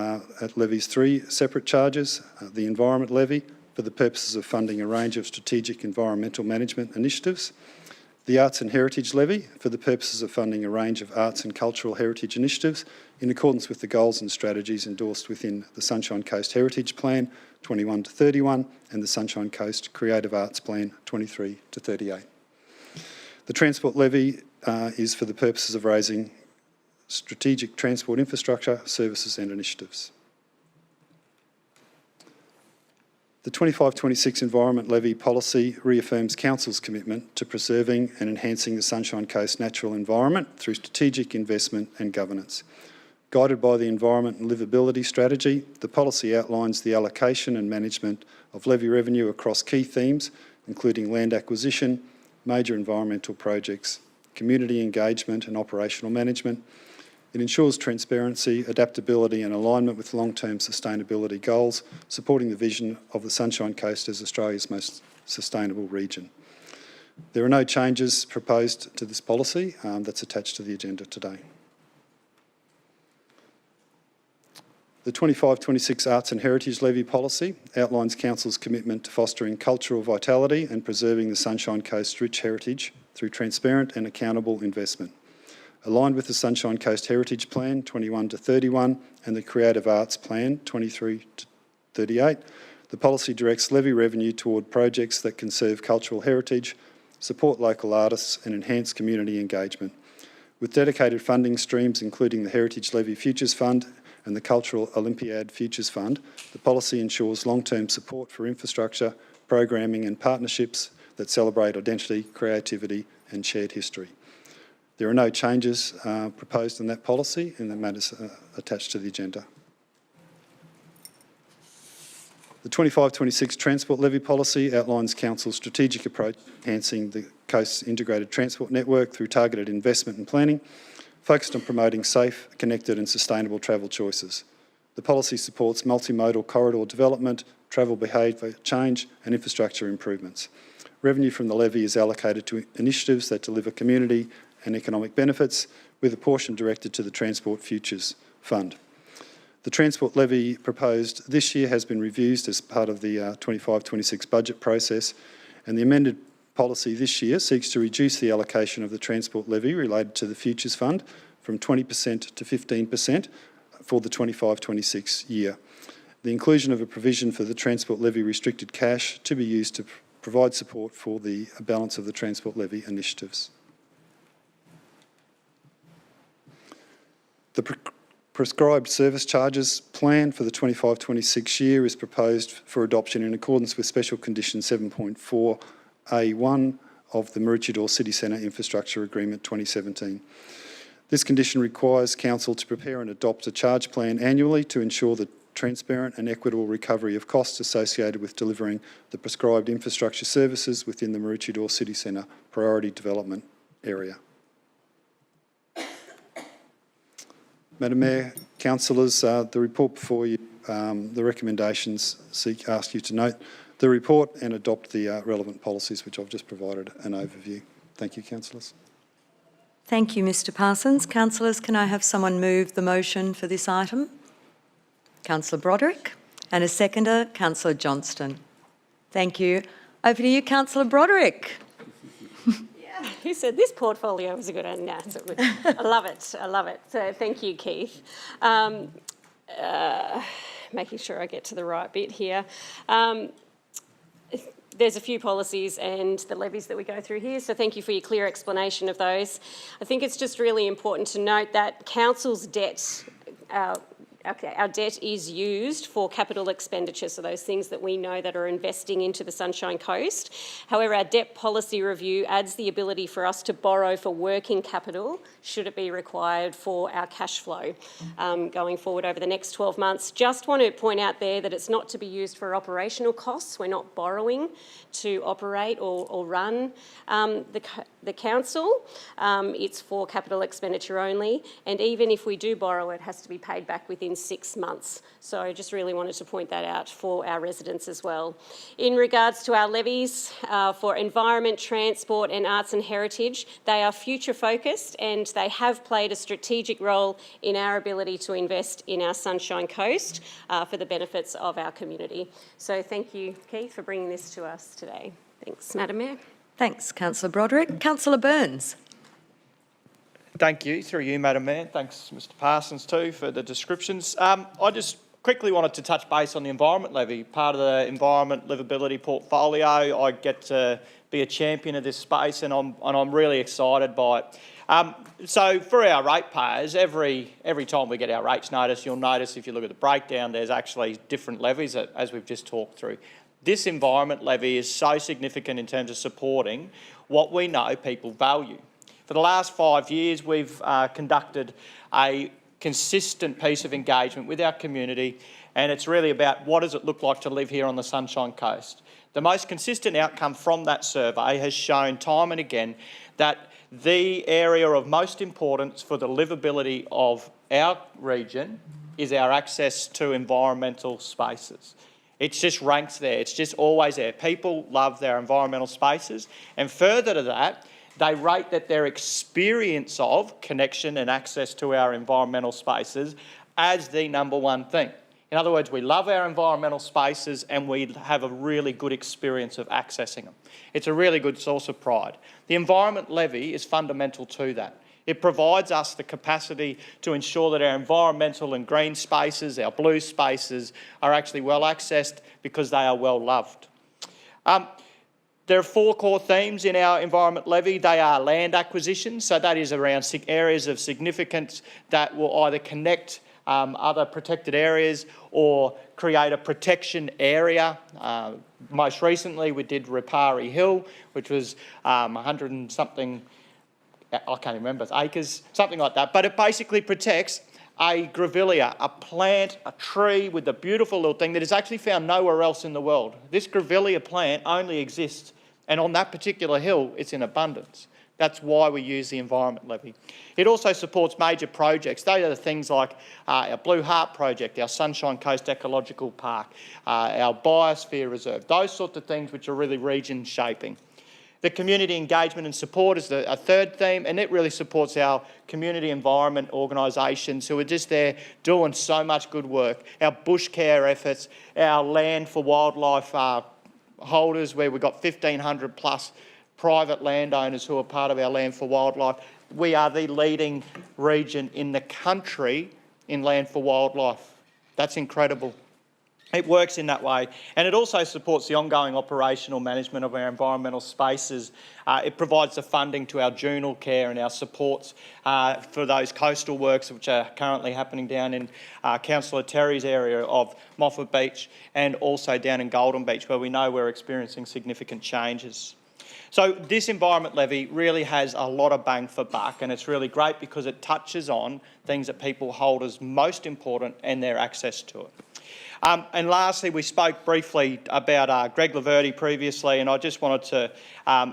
[SPEAKER 10] levies 3 separate charges: the Environment Levy for the purposes of funding a range of strategic environmental management initiatives, the Arts and Heritage Levy for the purposes of funding a range of arts and cultural heritage initiatives in accordance with the goals and strategies endorsed within the Sunshine Coast Heritage Plan 21 to 31 and the Sunshine Coast Creative Arts Plan 23 to 38. The Transport Levy is for the purposes of raising strategic transport infrastructure, services and initiatives. The 25-26 Environment Levy policy reaffirms Council's commitment to preserving and enhancing the Sunshine Coast natural environment through strategic investment and governance. Guided by the Environment and Livability Strategy, the policy outlines the allocation and management of levy revenue across key themes, including land acquisition, major environmental projects, community engagement and operational management. It ensures transparency, adaptability and alignment with long-term sustainability goals, supporting the vision of the Sunshine Coast as Australia's most sustainable region. There are no changes proposed to this policy that's attached to the agenda today. The 25-26 Arts and Heritage Levy policy outlines Council's commitment to fostering cultural vitality and preserving the Sunshine Coast's rich heritage through transparent and accountable investment. Aligned with the Sunshine Coast Heritage Plan 21 to 31 and the Creative Arts Plan 23 to 38, the policy directs levy revenue toward projects that conserve cultural heritage, support local artists and enhance community engagement. With dedicated funding streams including the Heritage Levy Futures Fund and the Cultural Olympiad Futures Fund, the policy ensures long-term support for infrastructure, programming and partnerships that celebrate identity, creativity and shared history. There are no changes proposed in that policy and the matters attached to the agenda. The 25-26 Transport Levy policy outlines Council's strategic approach to enhancing the coast's integrated transport network through targeted investment and planning, focused on promoting safe, connected and sustainable travel choices. The policy supports multimodal corridor development, travel behaviour change and infrastructure improvements. Revenue from the levy is allocated to initiatives that deliver community and economic benefits, with a portion directed to the Transport Futures Fund. The Transport Levy proposed this year has been reviewed as part of the 25-26 budget process, and the amended policy this year seeks to reduce the allocation of the Transport Levy related to the Futures Fund from 20% to 15% for the 25-26 year. the inclusion of a provision for the transport levy restricted cash to be used to provide support for the balance of the transport levy initiatives. The prescribed service charges plan for the 25-26 year is proposed for adoption in accordance with Special Condition 7.4A1 of the Maroochydore City Centre Infrastructure Agreement 2017. This condition requires Council to prepare and adopt a charge plan annually to ensure the transparent and equitable recovery of costs associated with delivering the prescribed infrastructure services within the Maroochydore City Centre priority development area. Madam Mayor, councillors, the report before you, the recommendations ask you to note the report and adopt the relevant policies, which I've just provided an overview. Thank you, councillors.
[SPEAKER 1] Thank you, Mr Parsons. Councillors, can I have someone move the motion for this item? Councillor Broderick, and a seconder, Councillor Johnston. Thank you. Over to you, Councillor Broderick.
[SPEAKER 4] Who said this portfolio was a good one? No, it's all good. I love it. I love it. So thank you, Keith. Making sure I get to the right bit here. There's a few policies and the levies that we go through here, so thank you for your clear explanation of those. I think it's just really important to note that council's debt, our debt is used for capital expenditure, so those things that we know that are investing into the Sunshine Coast. However, our debt policy review adds the ability for us to borrow for working capital should it be required for our cash flow going forward over the next 12 months. Just want to point out there that it's not to be used for operational costs. We're not borrowing to operate or run the council. It's for capital expenditure only, and even if we do borrow, it has to be paid back within 6 months. So I just really wanted to point that out for our residents as well. In regards to our levies for environment, transport and arts and heritage, they are future focused and they have played a strategic role in our ability to invest in our Sunshine Coast for the benefits of our community. So thank you, Keith, for bringing this to us today. Thanks, Madam Mayor.
[SPEAKER 1] Thanks, Councillor Broderick. Councillor Burns.
[SPEAKER 2] Thank you, through you, Madam Mayor. Thanks, Mr Parsons, too, for the descriptions. I just quickly wanted to touch base on the environment levy, part of the environment livability portfolio. I get to be a champion of this space, and I'm really excited by it. So for our ratepayers, every time we get our rates notice, you'll notice if you look at the breakdown, there's actually different levies as we've just talked through. This environment levy is so significant in terms of supporting what we know people value. For the last 5 years, we've conducted a consistent piece of engagement with our community, and it's really about what does it look like to live here on the Sunshine Coast. The most consistent outcome from that survey has shown time and again that the area of most importance for the livability of our region is our access to environmental spaces. It just ranks there. It's just always there. People love their environmental spaces, and further to that, they rate that their experience of connection and access to our environmental spaces as the number one thing. In other words, we love our environmental spaces and we have a really good experience of accessing them. It's a really good source of pride. The environment levy is fundamental to that. It provides us the capacity to ensure that our environmental and green spaces, our blue spaces, are actually well accessed because they are well loved. There are 4 core themes in our environment levy. They are land acquisition, so that is around areas of significance that will either connect other protected areas or create a protection area. Most recently we did Ripari Hill, which was 100 and something, I can't remember, acres, something like that. But it basically protects a grevillea, a plant, a tree with a beautiful little thing that is actually found nowhere else in the world. This grevillea plant only exists, and on that particular hill it's in abundance. That's why we use the environment levy. It also supports major projects. Those are the things like our Blue Heart project, our Sunshine Coast Ecological Park, our Biosphere Reserve, those sorts of things which are really region shaping. The community engagement and support is a third theme, and it really supports our community environment organisations who are just there doing so much good work. Our bush care efforts, our land for wildlife holders, where we've got 1,500 plus private landowners who are part of our land for wildlife. We are the leading region in the country in land for wildlife. That's incredible. It works in that way, and it also supports the ongoing operational management of our environmental spaces. It provides the funding to our journal care and our supports for those coastal works which are currently happening down in Councillor Terry's area of Moffat Beach and also down in Golden Beach, where we know we're experiencing significant changes. So this environment levy really has a lot of bang for buck, and it's really great because it touches on things that people hold as most important and their access to it. And lastly, we spoke briefly about Greg Laverty previously, and I just wanted to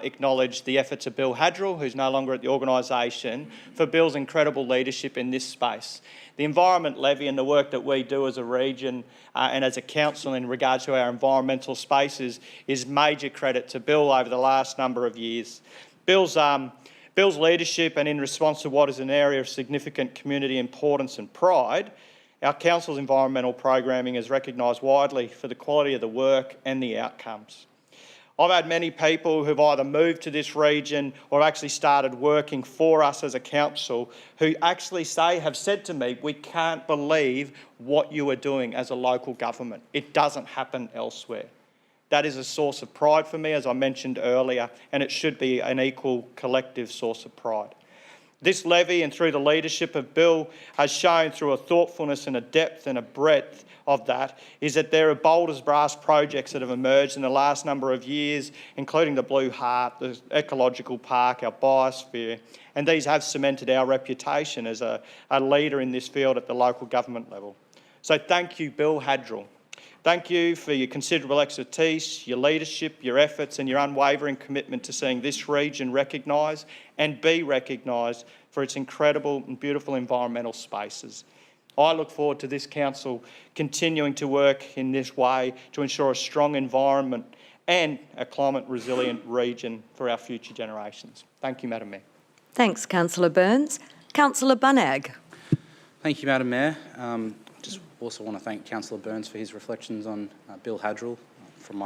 [SPEAKER 2] acknowledge the efforts of Bill Hadrill, who's no longer at the organisation, for Bill's incredible leadership in this space. The environment levy and the work that we do as a region and as a council in regard to our environmental spaces is major credit to Bill over the last number of years. Bill's leadership, and in response to what is an area of significant community importance and pride, our council's environmental programming is recognised widely for the quality of the work and the outcomes. I've had many people who've either moved to this region or actually started working for us as a council who actually have said to me, we can't believe what you are doing as a local government. It doesn't happen elsewhere. That is a source of pride for me, as I mentioned earlier, and it should be an equal collective source of pride. This levy, and through the leadership of Bill, has shown through a thoughtfulness and a depth and a breadth of that, is that there are bold as brass projects that have emerged in the last number of years, including the Blue Heart, the Ecological Park, our biosphere, and these have cemented our reputation as a leader in this field at the local government level. So thank you, Bill Hadrill. Thank you for your considerable expertise, your leadership, your efforts and your unwavering commitment to seeing this region recognised and be recognised for its incredible and beautiful environmental spaces. I look forward to this council continuing to work in this way to ensure a strong environment and a climate resilient region for our future generations. Thank you, Madam Mayor.
[SPEAKER 1] Thanks, Councillor Burns. Councillor Bunnag.
[SPEAKER 7] Thank you, Madam Mayor. Just also want to thank Councillor Burns for his reflections on Bill Hadrill. From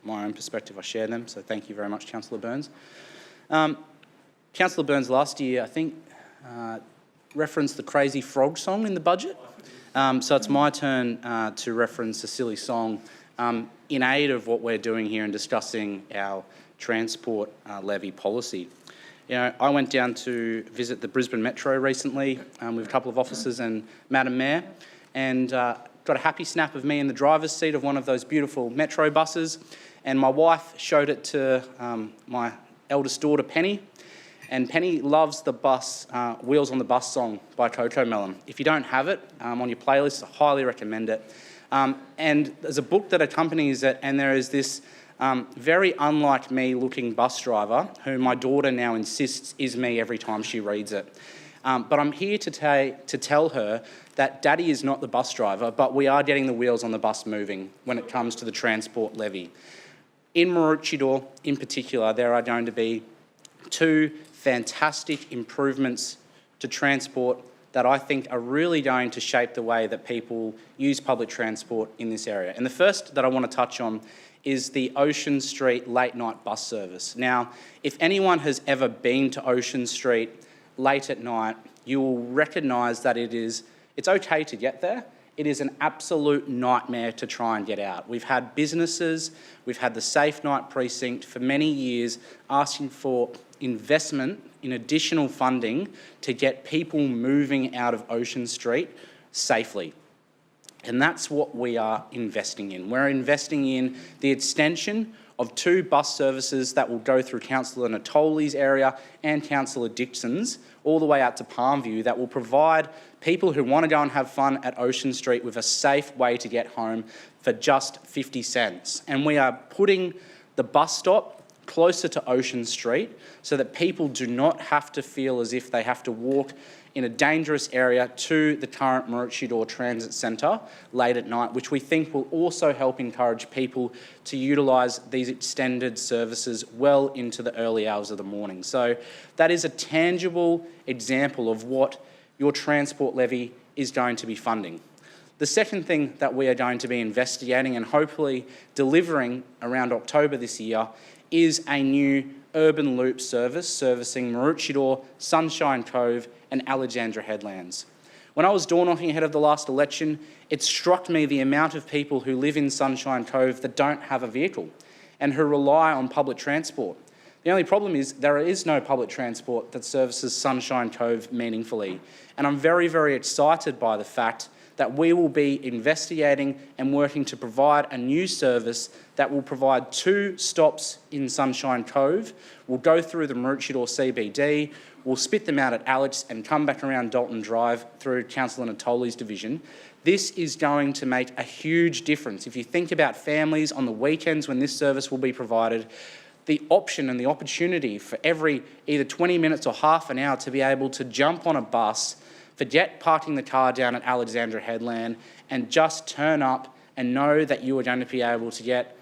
[SPEAKER 7] my own perspective, I share them, so thank you very much, Councillor Burns. Councillor Burns last year, I think, referenced the Crazy Frog song in the budget. So it's my turn to reference a silly song in aid of what we're doing here in discussing our transport levy policy. You know, I went down to visit the Brisbane Metro recently with a couple of officers and Madam Mayor, and got a happy snap of me in the driver's seat of one of those beautiful Metro buses, and my wife showed it to my eldest daughter, Penny, and Penny loves the bus, Wheels on the Bus song by Coco Melon. If you don't have it on your playlist, I highly recommend it. And there's a book that accompanies it, and there is this very unlike me looking bus driver who my daughter now insists is me every time she reads it. But I'm here to tell her that Daddy is not the bus driver, but we are getting the wheels on the bus moving when it comes to the transport levy. In Maroochydore, in particular, there are going to be 2 fantastic improvements to transport that I think are really going to shape the way that people use public transport in this area. And the first that I want to touch on is the Ocean Street late night bus service. Now, if anyone has ever been to Ocean Street late at night, you will recognise that it's okay to get there. It is an absolute nightmare to try and get out. We've had businesses, we've had the Safe Night Precinct for many years asking for investment in additional funding to get people moving out of Ocean Street safely. And that's what we are investing in. We're investing in the extension of 2 bus services that will go through Councillor Natoli's area and Councillor Dixon's, all the way out to Palmview, that will provide people who want to go and have fun at Ocean Street with a safe way to get home for just 50 cents. And we are putting the bus stop closer to Ocean Street so that people do not have to feel as if they have to walk in a dangerous area to the current Maroochydore Transit Centre late at night, which we think will also help encourage people to utilise these extended services well into the early hours of the morning. So that is a tangible example of what your transport levy is going to be funding. The second thing that we are going to be investigating and hopefully delivering around October this year is a new urban loop service servicing Maroochydore, Sunshine Cove and Alexandra Headlands. When I was door knocking ahead of the last election, it struck me the amount of people who live in Sunshine Cove that don't have a vehicle and who rely on public transport. The only problem is there is no public transport that services Sunshine Cove meaningfully. And I'm very, very excited by the fact that we will be investigating and working to provide a new service that will provide 2 stops in Sunshine Cove. We'll go through the Maroochydore CBD, we'll spit them out at Alex and come back around Dalton Drive through Councillor Natoli's division. This is going to make a huge difference. If you think about families on the weekends when this service will be provided, the option and the opportunity for every either 20 minutes or half an hour to be able to jump on a bus, forget parking the car down at Alexandra Headland and just turn up and know that you are going to be able to get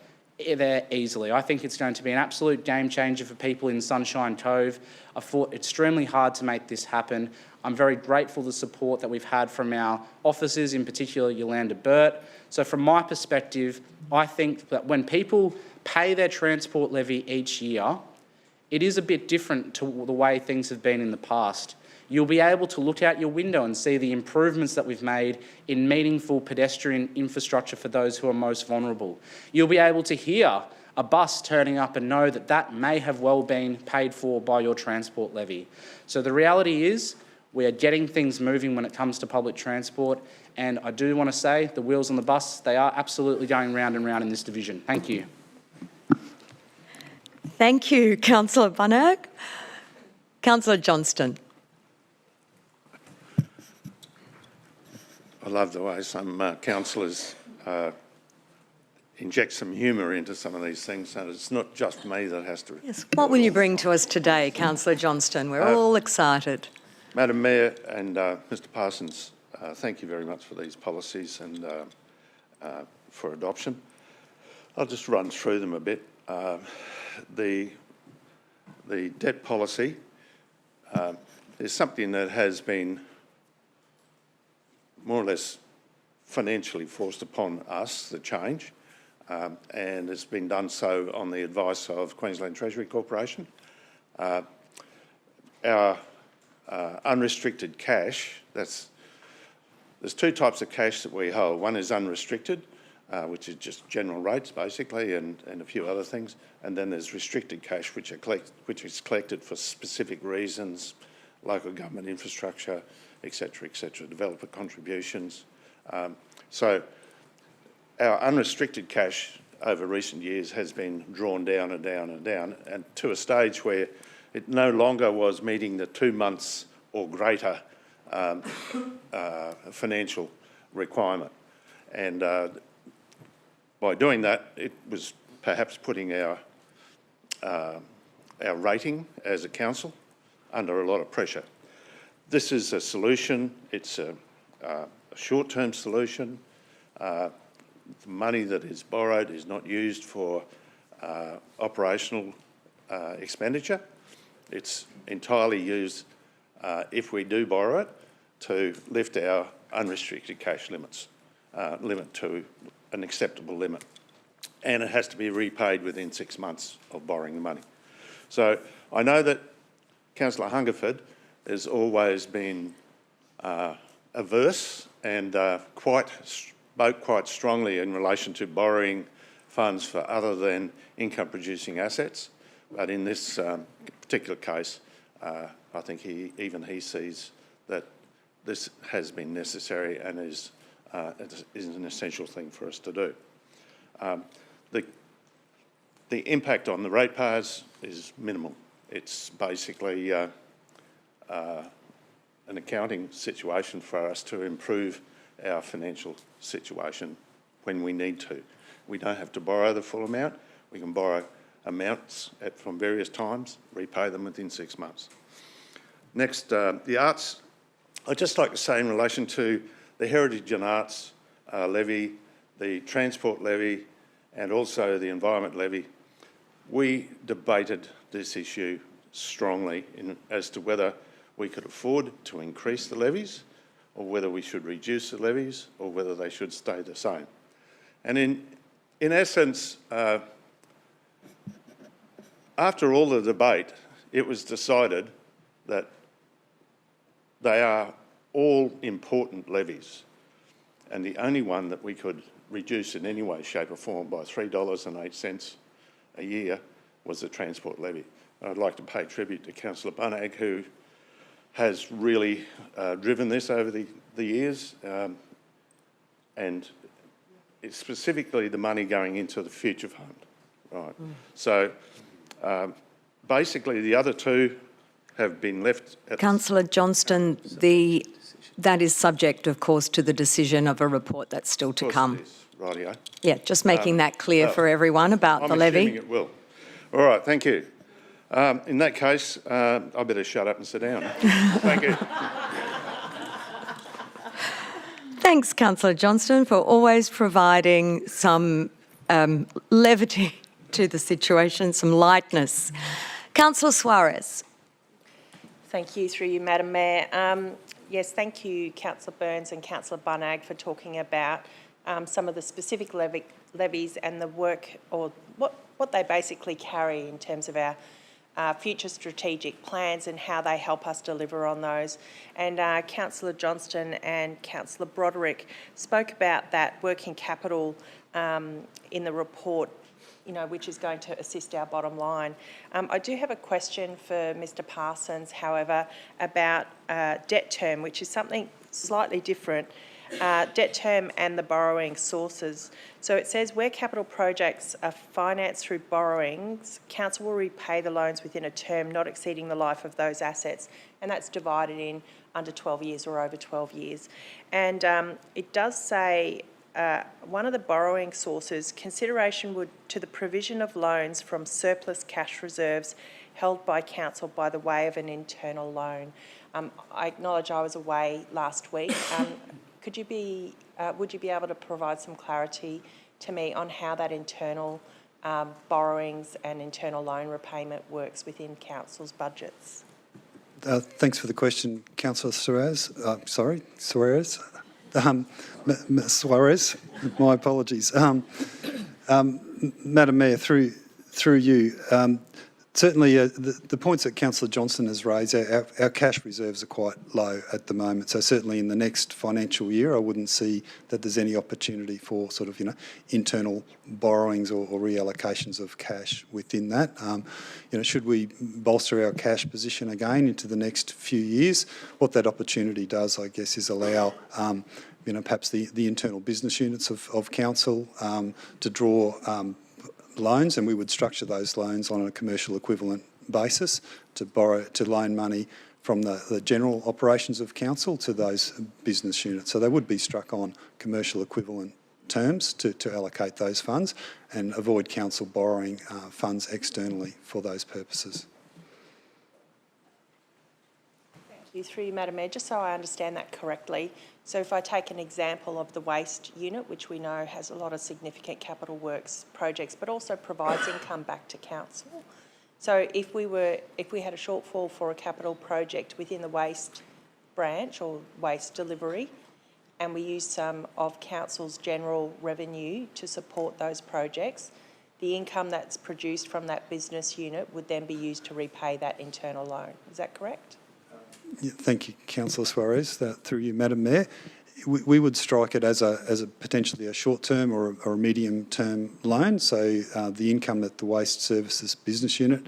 [SPEAKER 7] there easily. I think it's going to be an absolute game changer for people in Sunshine Cove. I've fought extremely hard to make this happen. I'm very grateful for the support that we've had from our officers, in particular Yolanda Burt. So from my perspective, I think that when people pay their transport levy each year, it is a bit different to the way things have been in the past. You'll be able to look out your window and see the improvements that we've made in meaningful pedestrian infrastructure for those who are most vulnerable. You'll be able to hear a bus turning up and know that that may have well been paid for by your transport levy. So the reality is we are getting things moving when it comes to public transport, and I do want to say the wheels on the bus, they are absolutely going round and round in this division. Thank you.
[SPEAKER 1] Thank you, Councillor Bunnock. Councillor Johnston.
[SPEAKER 11] I love the way some councillors inject some humour into some of these things, so it's not just me that has to...
[SPEAKER 1] Yes. What will you bring to us today, Councillor Johnston? We're all excited.
[SPEAKER 11] Madam Mayor and Mr Parsons, thank you very much for these policies and for adoption. I'll just run through them a bit. The debt policy is something that has been more or less financially forced upon us, the change, and it's been done so on the advice of Queensland Treasury Corporation. Our unrestricted cash, there's 2 types of cash that we hold. One is unrestricted, which is just general rates basically, and a few other things. And then there's restricted cash, which is collected for specific reasons, local government infrastructure, etc., developer contributions. So our unrestricted cash over recent years has been drawn down and down and down, and to a stage where it no longer was meeting the 2 months or greater financial requirement. And by doing that, it was perhaps putting our rating as a council under a lot of pressure. This is a solution. It's a short-term solution. The money that is borrowed is not used for operational expenditure. It's entirely used, if we do borrow it, to lift our unrestricted cash limit to an acceptable limit. And it has to be repaid within 6 months of borrowing the money. So I know that Councillor Hungerford has always been averse and spoke quite strongly in relation to borrowing funds for other than income-producing assets. But in this particular case, I think he sees that this has been necessary and is an essential thing for us to do. The impact on the ratepayers is minimal. It's basically an accounting situation for us to improve our financial situation when we need to. We don't have to borrow the full amount. We can borrow amounts from various times, repay them within 6 months. Next, the arts. I'd just like to say in relation to the Heritage and Arts levy, the Transport levy, and also the Environment levy, we debated this issue strongly as to whether we could afford to increase the levies or whether we should reduce the levies or whether they should stay the same. And in essence, after all the debate, it was decided that they are all important levies, and the only one that we could reduce in any way, shape or form by $3.08 a year was the transport levy. I'd like to pay tribute to Councillor Bunag, who has really driven this over the years, and it's specifically the money going into the future fund. Right. So basically the other two have been left at...
[SPEAKER 1] Councillor Johnston, that is subject, of course, to the decision of a report that's still to come.
[SPEAKER 11] Of course it is, rightio.
[SPEAKER 1] Yeah, just making that clear for everyone about the levy.
[SPEAKER 11] I'm assuming it will. All right, thank you. In that case, I better shut up and sit down. Thank you.
[SPEAKER 1] Thanks, Councillor Johnston, for always providing some levity to the situation, some lightness. Councillor Suarez.
[SPEAKER 5] Thank you, through you, Madam Mayor. Yes, thank you, Councillor Burns and Councillor Bunag, for talking about some of the specific levies and the work, or what they basically carry in terms of our future strategic plans and how they help us deliver on those. And Councillor Johnston and Councillor Broderick spoke about that working capital in the report, you know, which is going to assist our bottom line. I do have a question for Mr Parsons, however, about debt term, which is something slightly different. Debt term and the borrowing sources. So it says where capital projects are financed through borrowings, council will repay the loans within a term not exceeding the life of those assets, and that's divided in under 12 years or over 12 years. And it does say one of the borrowing sources, consideration would to the provision of loans from surplus cash reserves held by council by the way of an internal loan. I acknowledge I was away last week. Would you be able to provide some clarity to me on how that internal borrowings and internal loan repayment works within council's budgets?
[SPEAKER 10] Thanks for the question, Councillor Suarez. Suarez. Suarez. My apologies. Madam Mayor, through you, certainly the points that Councillor Johnston has raised, our cash reserves are quite low at the moment. So certainly in the next financial year, I wouldn't see that there's any opportunity for sort of, you know, internal borrowings or reallocations of cash within that. You know, should we bolster our cash position again into the next few years, what that opportunity does, I guess, is allow you know, perhaps the internal business units of council to draw loans, and we would structure those loans on a commercial equivalent basis to loan money from the general operations of council to those business units. So they would be struck on commercial equivalent terms to allocate those funds and avoid council borrowing funds externally for those purposes.
[SPEAKER 5] Thank you. Through you, Madam Mayor, just so I understand that correctly, so if I take an example of the waste unit, which we know has a lot of significant capital works projects, but also provides income back to council. So if we had a shortfall for a capital project within the waste branch or waste delivery, and we used some of council's general revenue to support those projects, the income that's produced from that business unit would then be used to repay that internal loan. Is that correct?
[SPEAKER 10] Yeah, thank you, Councillor Suarez. Through you, Madam Mayor, we would strike it as a potentially a short-term or a medium-term loan. So the income that the Waste Services business unit,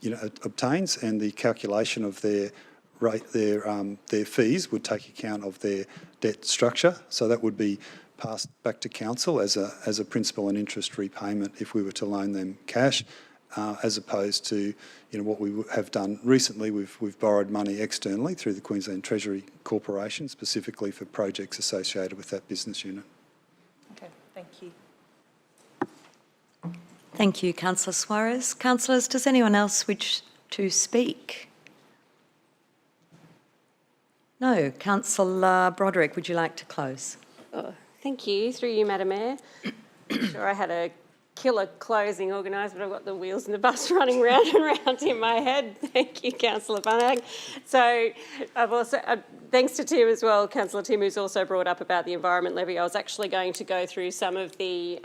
[SPEAKER 10] you know, obtains, and the calculation of their rate, their fees would take account of their debt structure. So that would be passed back to council as a principal and interest repayment if we were to loan them cash. As opposed to, you know, what we have done recently, we've borrowed money externally through the Queensland Treasury Corporation, specifically for projects associated with that business unit.
[SPEAKER 5] Okay, thank you.
[SPEAKER 1] Thank you, Councillor Suarez. Councillors, does anyone else wish to speak? No. Councillor Broderick, would you like to close?
[SPEAKER 4] Oh, thank you. Through you, Madam Mayor. I'm sure I had a killer closing organised, but I've got the wheels in the bus running round and round in my head. Thank you, Councillor Bunag. So I've also thanks to Tim as well, Councillor Tim, who's also brought up about the environment levy. I was actually going to go through some of the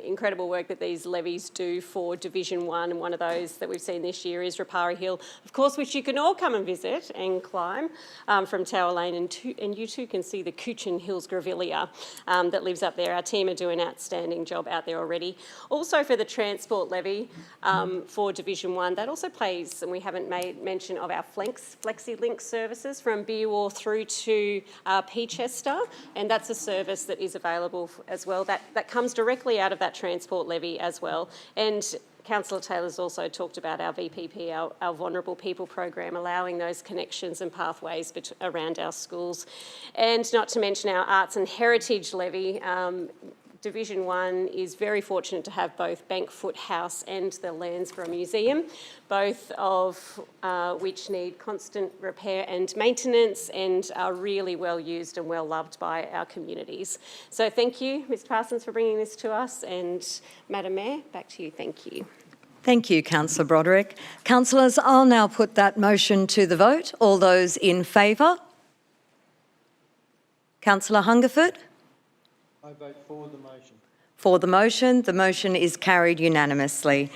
[SPEAKER 4] incredible work that these levies do for Division 1, and one of those that we've seen this year is Rapari Hill, of course, which you can all come and visit and climb from Tower Lane, and you too can see the Coochin Hills Grevillea that lives up there. Our team are doing an outstanding job out there already. Also for the transport levy for Division 1, that also plays, and we haven't made mention of our FlexiLink services from Beerwar through to Peachester, and that's a service that is available as well. That comes directly out of that transport levy as well. And Councillor Taylor's also talked about our VPP, our Vulnerable People program, allowing those connections and pathways around our schools. And not to mention our Arts and Heritage levy. Division 1 is very fortunate to have both Bankfoot House and the Landsborough Museum, both of which need constant repair and maintenance and are really well used and well loved by our communities. So thank you, Mr Parsons, for bringing this to us, and Madam Mayor, back to you. Thank you.
[SPEAKER 1] Thank you, Councillor Broderick. Councillors, I'll now put that motion to the vote. All those in favour? Councillor Hungerford?
[SPEAKER 12] I vote for the motion.
[SPEAKER 1] For the motion. The motion is carried unanimously.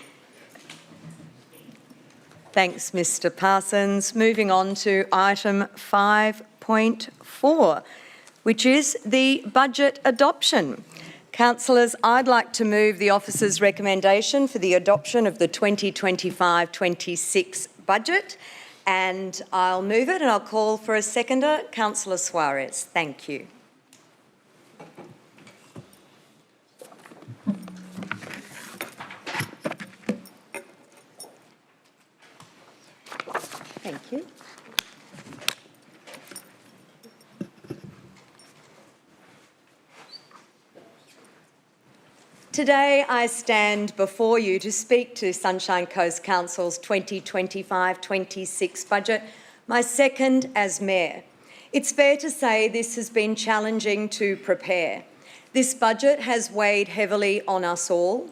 [SPEAKER 1] Thanks, Mr Parsons. Moving on to item 5.4, which is the budget adoption. Councillors, I'd like to move the officer's recommendation for the adoption of the 2025-26 budget, and I'll move it and I'll call for a seconder. Councillor Suarez, thank you. Thank you. Today I stand before you to speak to Sunshine Coast Council's 2025-26 budget, my second as Mayor. It's fair to say this has been challenging to prepare. This budget has weighed heavily on us all.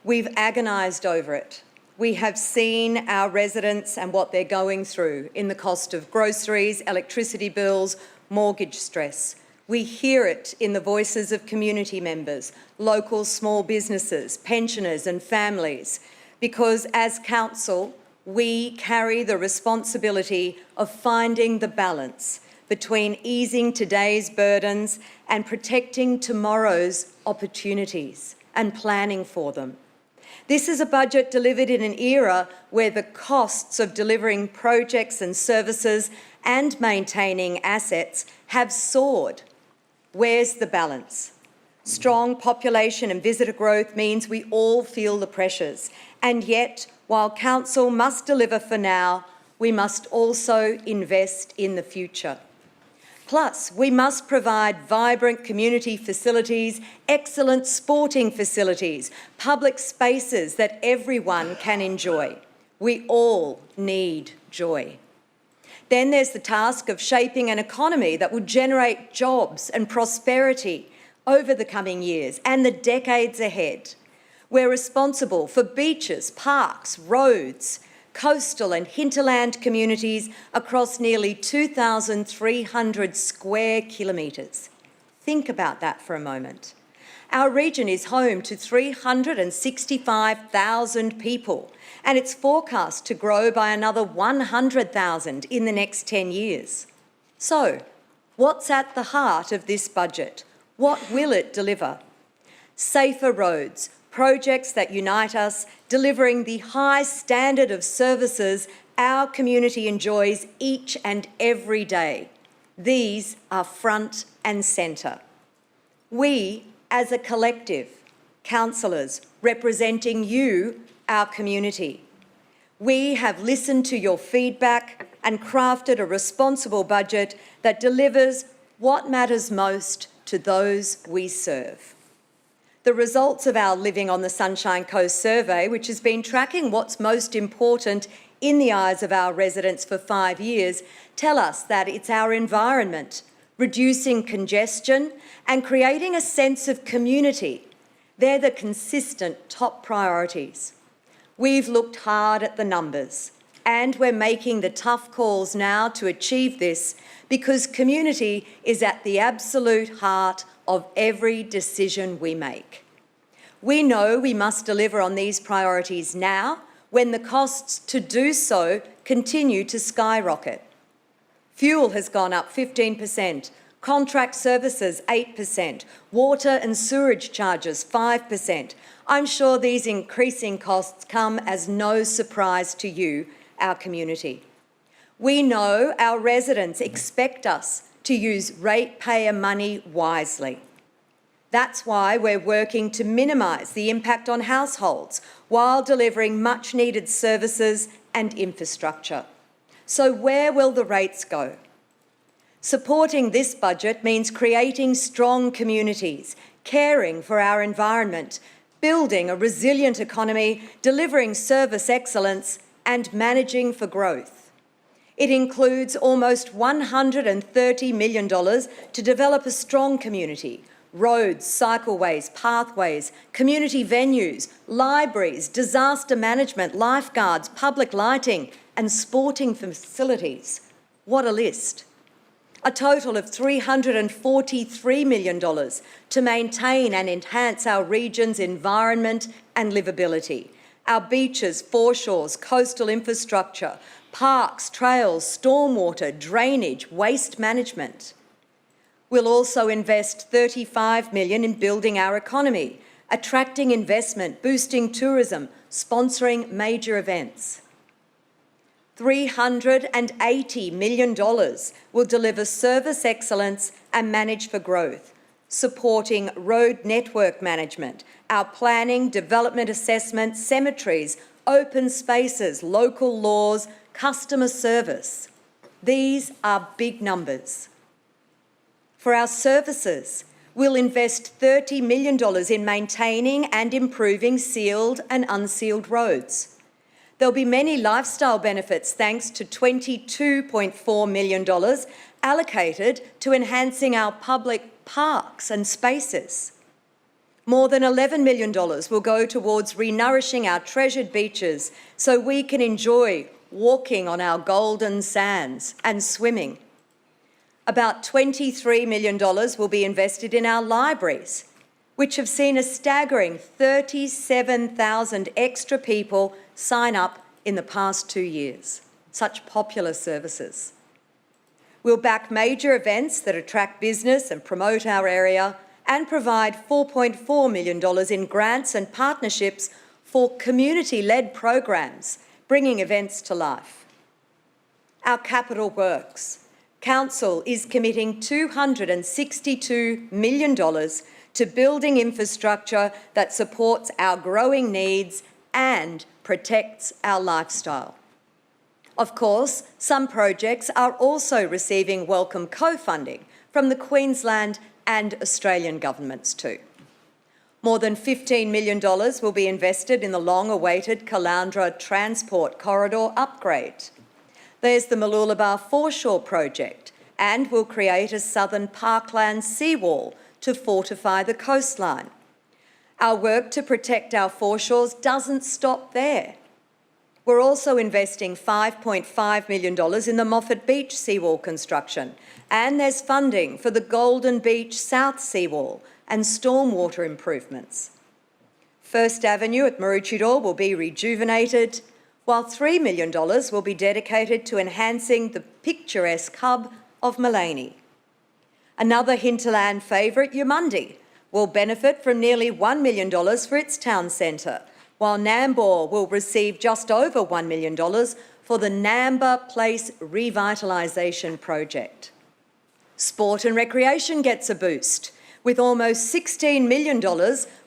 [SPEAKER 1] We've agonised over it. We have seen our residents and what they're going through in the cost of groceries, electricity bills, mortgage stress. We hear it in the voices of community members, local small businesses, pensioners and families, because as council, we carry the responsibility of finding the balance between easing today's burdens and protecting tomorrow's opportunities and planning for them. This is a budget delivered in an era where the costs of delivering projects and services and maintaining assets have soared. Where's the balance? Strong population and visitor growth means we all feel the pressures, and yet, while council must deliver for now, we must also invest in the future. Plus, we must provide vibrant community facilities, excellent sporting facilities, public spaces that everyone can enjoy. We all need joy. Then there's the task of shaping an economy that will generate jobs and prosperity over the coming years and the decades ahead. We're responsible for beaches, parks, roads, coastal and hinterland communities across nearly 2,300 square kilometres. Think about that for a moment. Our region is home to 365,000 people, and it's forecast to grow by another 100,000 in the next 10 years. So, what's at the heart of this budget? What will it deliver? Safer roads, projects that unite us, delivering the high standard of services our community enjoys each and every day. These are front and centre. We, as a collective, councillors representing you, our community, we have listened to your feedback and crafted a responsible budget that delivers what matters most to those we serve. The results of our Living on the Sunshine Coast survey, which has been tracking what's most important in the eyes of our residents for 5 years, tell us that it's our environment, reducing congestion and creating a sense of community. They're the consistent top priorities. We've looked hard at the numbers And we're making the tough calls now to achieve this because community is at the absolute heart of every decision we make. We know we must deliver on these priorities now when the costs to do so continue to skyrocket. Fuel has gone up 15%, contract services 8%, water and sewerage charges 5%. I'm sure these increasing costs come as no surprise to you, our community. We know our residents expect us to use ratepayer money wisely. That's why we're working to minimise the impact on households while delivering much-needed services and infrastructure. So where will the rates go? Supporting this budget means creating strong communities, caring for our environment, building a resilient economy, delivering service excellence, and managing for growth. It includes almost $130 million to develop a strong community, roads, cycleways, pathways, community venues, libraries, disaster management, lifeguards, public lighting, and sporting facilities. What a list. A total of $343 million to maintain and enhance our region's environment and livability. Our beaches, foreshores, coastal infrastructure, parks, trails, stormwater, drainage, waste management. We'll also invest $35 million in building our economy, attracting investment, boosting tourism, sponsoring major events. $380 million will deliver service excellence and manage for growth, supporting road network management, our planning, development assessment, cemeteries, open spaces, local laws, customer service. These are big numbers. For our services, we'll invest $30 million in maintaining and improving sealed and unsealed roads. There'll be many lifestyle benefits thanks to $22.4 million allocated to enhancing our public parks and spaces. More than $11 million will go towards re-nourishing our treasured beaches so we can enjoy walking on our golden sands and swimming. About $23 million will be invested in our libraries, which have seen a staggering 37,000 extra people sign up in the past 2 years. Such popular services. We'll back major events that attract business and promote our area and provide $4.4 million in grants and partnerships for community-led programs, bringing events to life. Our capital works. Council is committing $262 million to building infrastructure that supports our growing needs and protects our lifestyle. Of course, some projects are also receiving welcome co-funding from the Queensland and Australian governments too. More than $15 million will be invested in the long-awaited Caloundra Transport Corridor upgrade. There's the Mooloolaba Foreshore project, and we'll create a southern parkland seawall to fortify the coastline. Our work to protect our foreshores doesn't stop there. We're also investing $5.5 million in the Moffat Beach seawall construction, and there's funding for the Golden Beach South seawall and stormwater improvements. First Avenue at Maroochydore will be rejuvenated, while $3 million will be dedicated to enhancing the picturesque hub of Mullaney. Another hinterland favourite, Yamundi, will benefit from nearly $1 million for its town centre, while Nambour will receive just over $1 million for the Namba Place Revitalisation Project. Sport and recreation gets a boost, with almost $16 million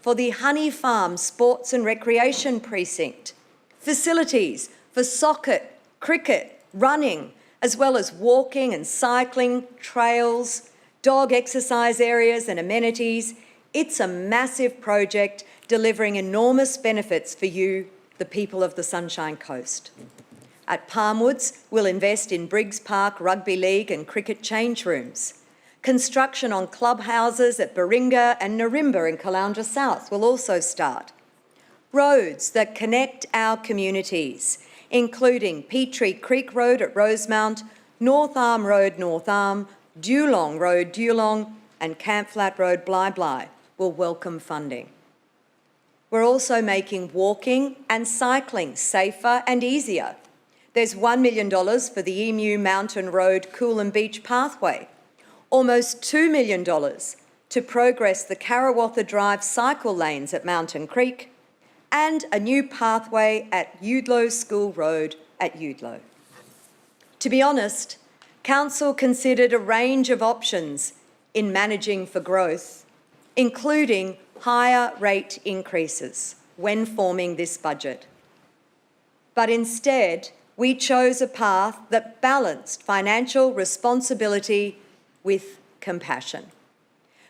[SPEAKER 1] for the Honey Farm Sports and Recreation Precinct, facilities for soccer, cricket, running, as well as walking and cycling, trails, dog exercise areas and amenities. It's a massive project delivering enormous benefits for you, the people of the Sunshine Coast. At Palmwoods, we'll invest in Briggs Park Rugby League and cricket change rooms. Construction on clubhouses at Baringa and Narimba in Caloundra South will also start. Roads that connect our communities, including Petrie Creek Road at Rosemount, North Arm Road, North Arm, Dulong Road, Dulong, and Camp Flat Road, Bly Bly, will welcome funding. We're also making walking and cycling safer and easier. There's $1 million for the Emu Mountain Road Coolum Beach Pathway, almost $2 million to progress the Karawatha Drive cycle lanes at Mountain Creek, and a new pathway at Udlow School Road at Udlow. To be honest, Council considered a range of options in managing for growth, including higher rate increases when forming this budget. But instead, we chose a path that balanced financial responsibility with compassion.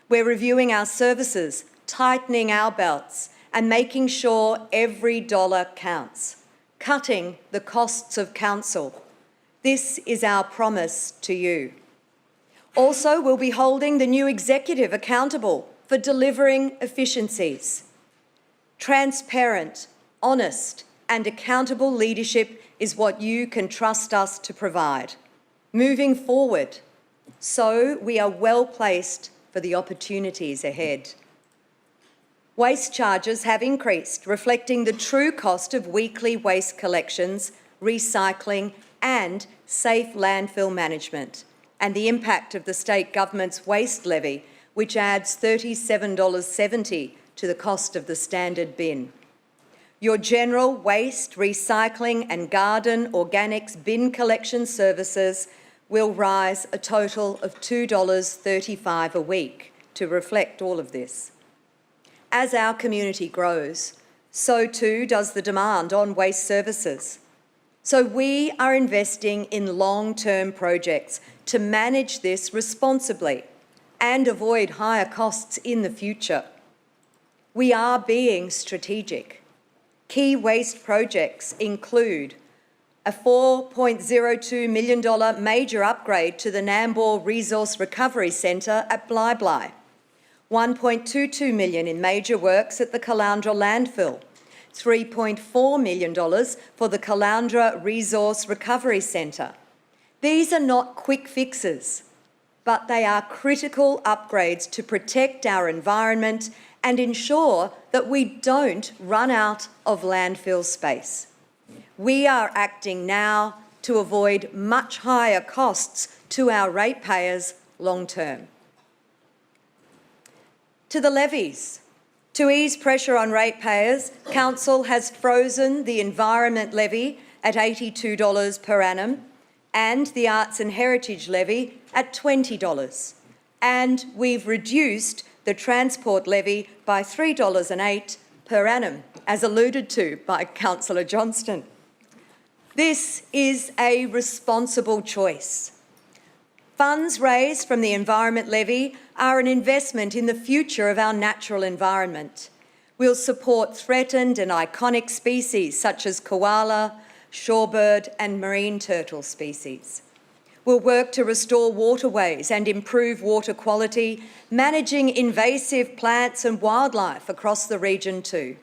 [SPEAKER 1] We're reviewing our services, tightening our belts, and making sure every dollar counts, cutting the costs of council. This is our promise to you. Also, we'll be holding the new executive accountable for delivering efficiencies. Transparent, honest, and accountable leadership is what you can trust us to provide. Moving forward, so we are well placed for the opportunities ahead. Waste charges have increased, reflecting the true cost of weekly waste collections, recycling, and safe landfill management, and the impact of the state government's waste levy, which adds $37.70 to the cost of the standard bin. Your general waste, recycling, and garden organics bin collection services will rise a total of $2.35 a week to reflect all of this. As our community grows, so too does the demand on waste services. So we are investing in long-term projects to manage this responsibly and avoid higher costs in the future. We are being strategic. Key waste projects include a $4.02 million major upgrade to the Nambour Resource Recovery Centre at Bly Bly, $1.22 million in major works at the Caloundra landfill, $3.4 million for the Caloundra Resource Recovery Centre. These are not quick fixes, but they are critical upgrades to protect our environment and ensure that we don't run out of landfill space. We are acting now to avoid much higher costs to our ratepayers long term. To the levies. To ease pressure on ratepayers, Council has frozen the Environment Levy at $82 per annum and the Arts and Heritage Levy at $20. And we've reduced the Transport Levy by $3.08 per annum, as alluded to by Councillor Johnston. This is a responsible choice. Funds raised from the Environment Levy are an investment in the future of our natural environment. We'll support threatened and iconic species such as koala, shorebird and marine turtle species. We'll work to restore waterways and improve water quality, managing invasive plants and wildlife across the region too.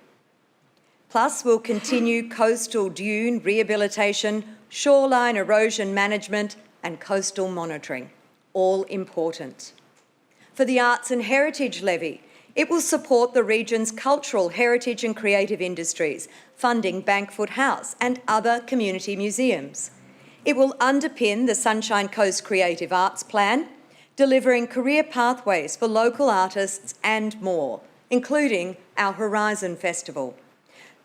[SPEAKER 1] Plus, we'll continue coastal dune rehabilitation, shoreline erosion management and coastal monitoring, all important. For the Arts and Heritage Levy, it will support the region's cultural heritage and creative industries, funding Bankfoot House and other community museums. It will underpin the Sunshine Coast Creative Arts Plan, delivering career pathways for local artists and more, including our Horizon Festival.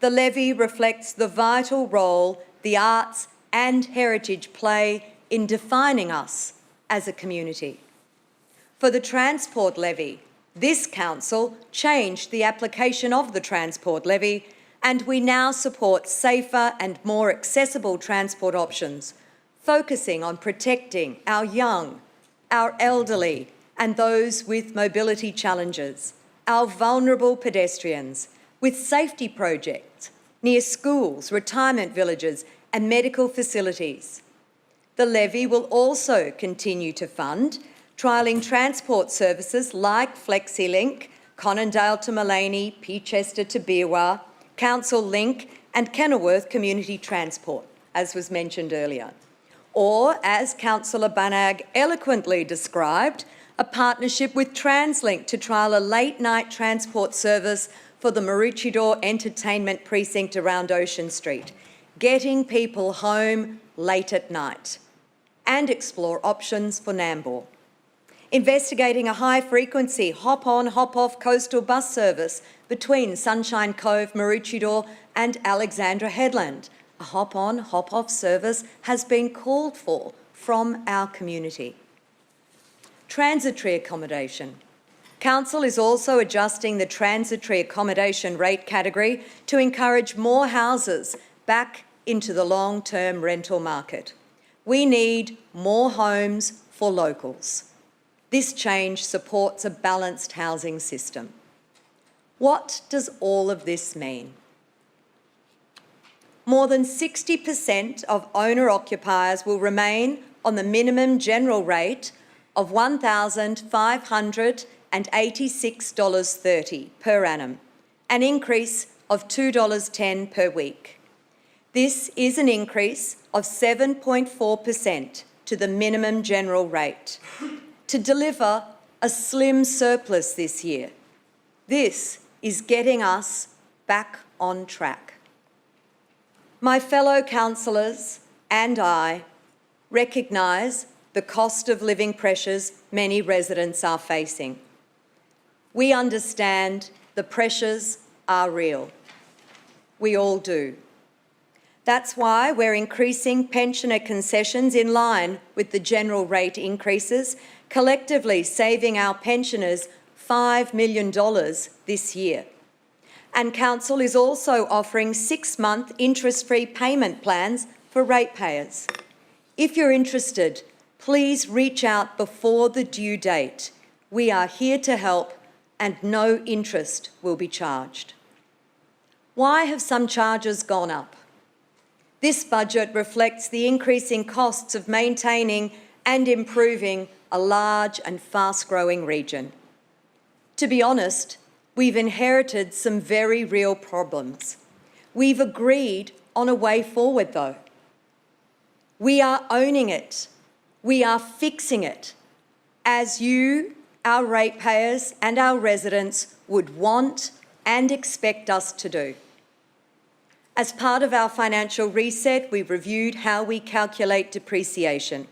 [SPEAKER 1] The levy reflects the vital role the arts and heritage play in defining us as a community. For the Transport Levy, this Council changed the application of the Transport Levy, and we now support safer and more accessible transport options, focusing on protecting our young, our elderly, and those with mobility challenges, our vulnerable pedestrians, with safety projects near schools, retirement villages, and medical facilities. The levy will also continue to fund trialling transport services like FlexiLink, Conondale to Mullaney, Peachester to Beerwah, Council Link and Kenilworth Community Transport, as was mentioned earlier. Or, as Councillor Banag eloquently described, a partnership with TransLink to trial a late-night transport service for the Maroochydore Entertainment Precinct around Ocean Street, getting people home late at night, and explore options for Nambour. Investigating a high-frequency hop-on, hop-off coastal bus service between Sunshine Cove, Maroochydore and Alexandra Headland. A hop-on, hop-off service has been called for from our community. Transitory accommodation. Council is also adjusting the transitory accommodation rate category to encourage more houses back into the long-term rental market. We need more homes for locals. This change supports a balanced housing system. What does all of this mean? More than 60% of owner-occupiers will remain on the minimum general rate of $1,586.30 per annum, an increase of $2.10 per week. This is an increase of 7.4% to the minimum general rate, to deliver a slim surplus this year. This is getting us back on track. My fellow councillors and I recognise the cost of living pressures many residents are facing. We understand the pressures are real. We all do. That's why we're increasing pensioner concessions in line with the general rate increases, collectively saving our pensioners $5 million this year. And Council is also offering 6-month interest-free payment plans for ratepayers. If you're interested, please reach out before the due date. We are here to help and no interest will be charged. Why have some charges gone up? This budget reflects the increasing costs of maintaining and improving a large and fast-growing region. To be honest, we've inherited some very real problems. We've agreed on a way forward, though. We are owning it. We are fixing it, as you, our ratepayers and our residents would want and expect us to do. As part of our financial reset, we reviewed how we calculate depreciation.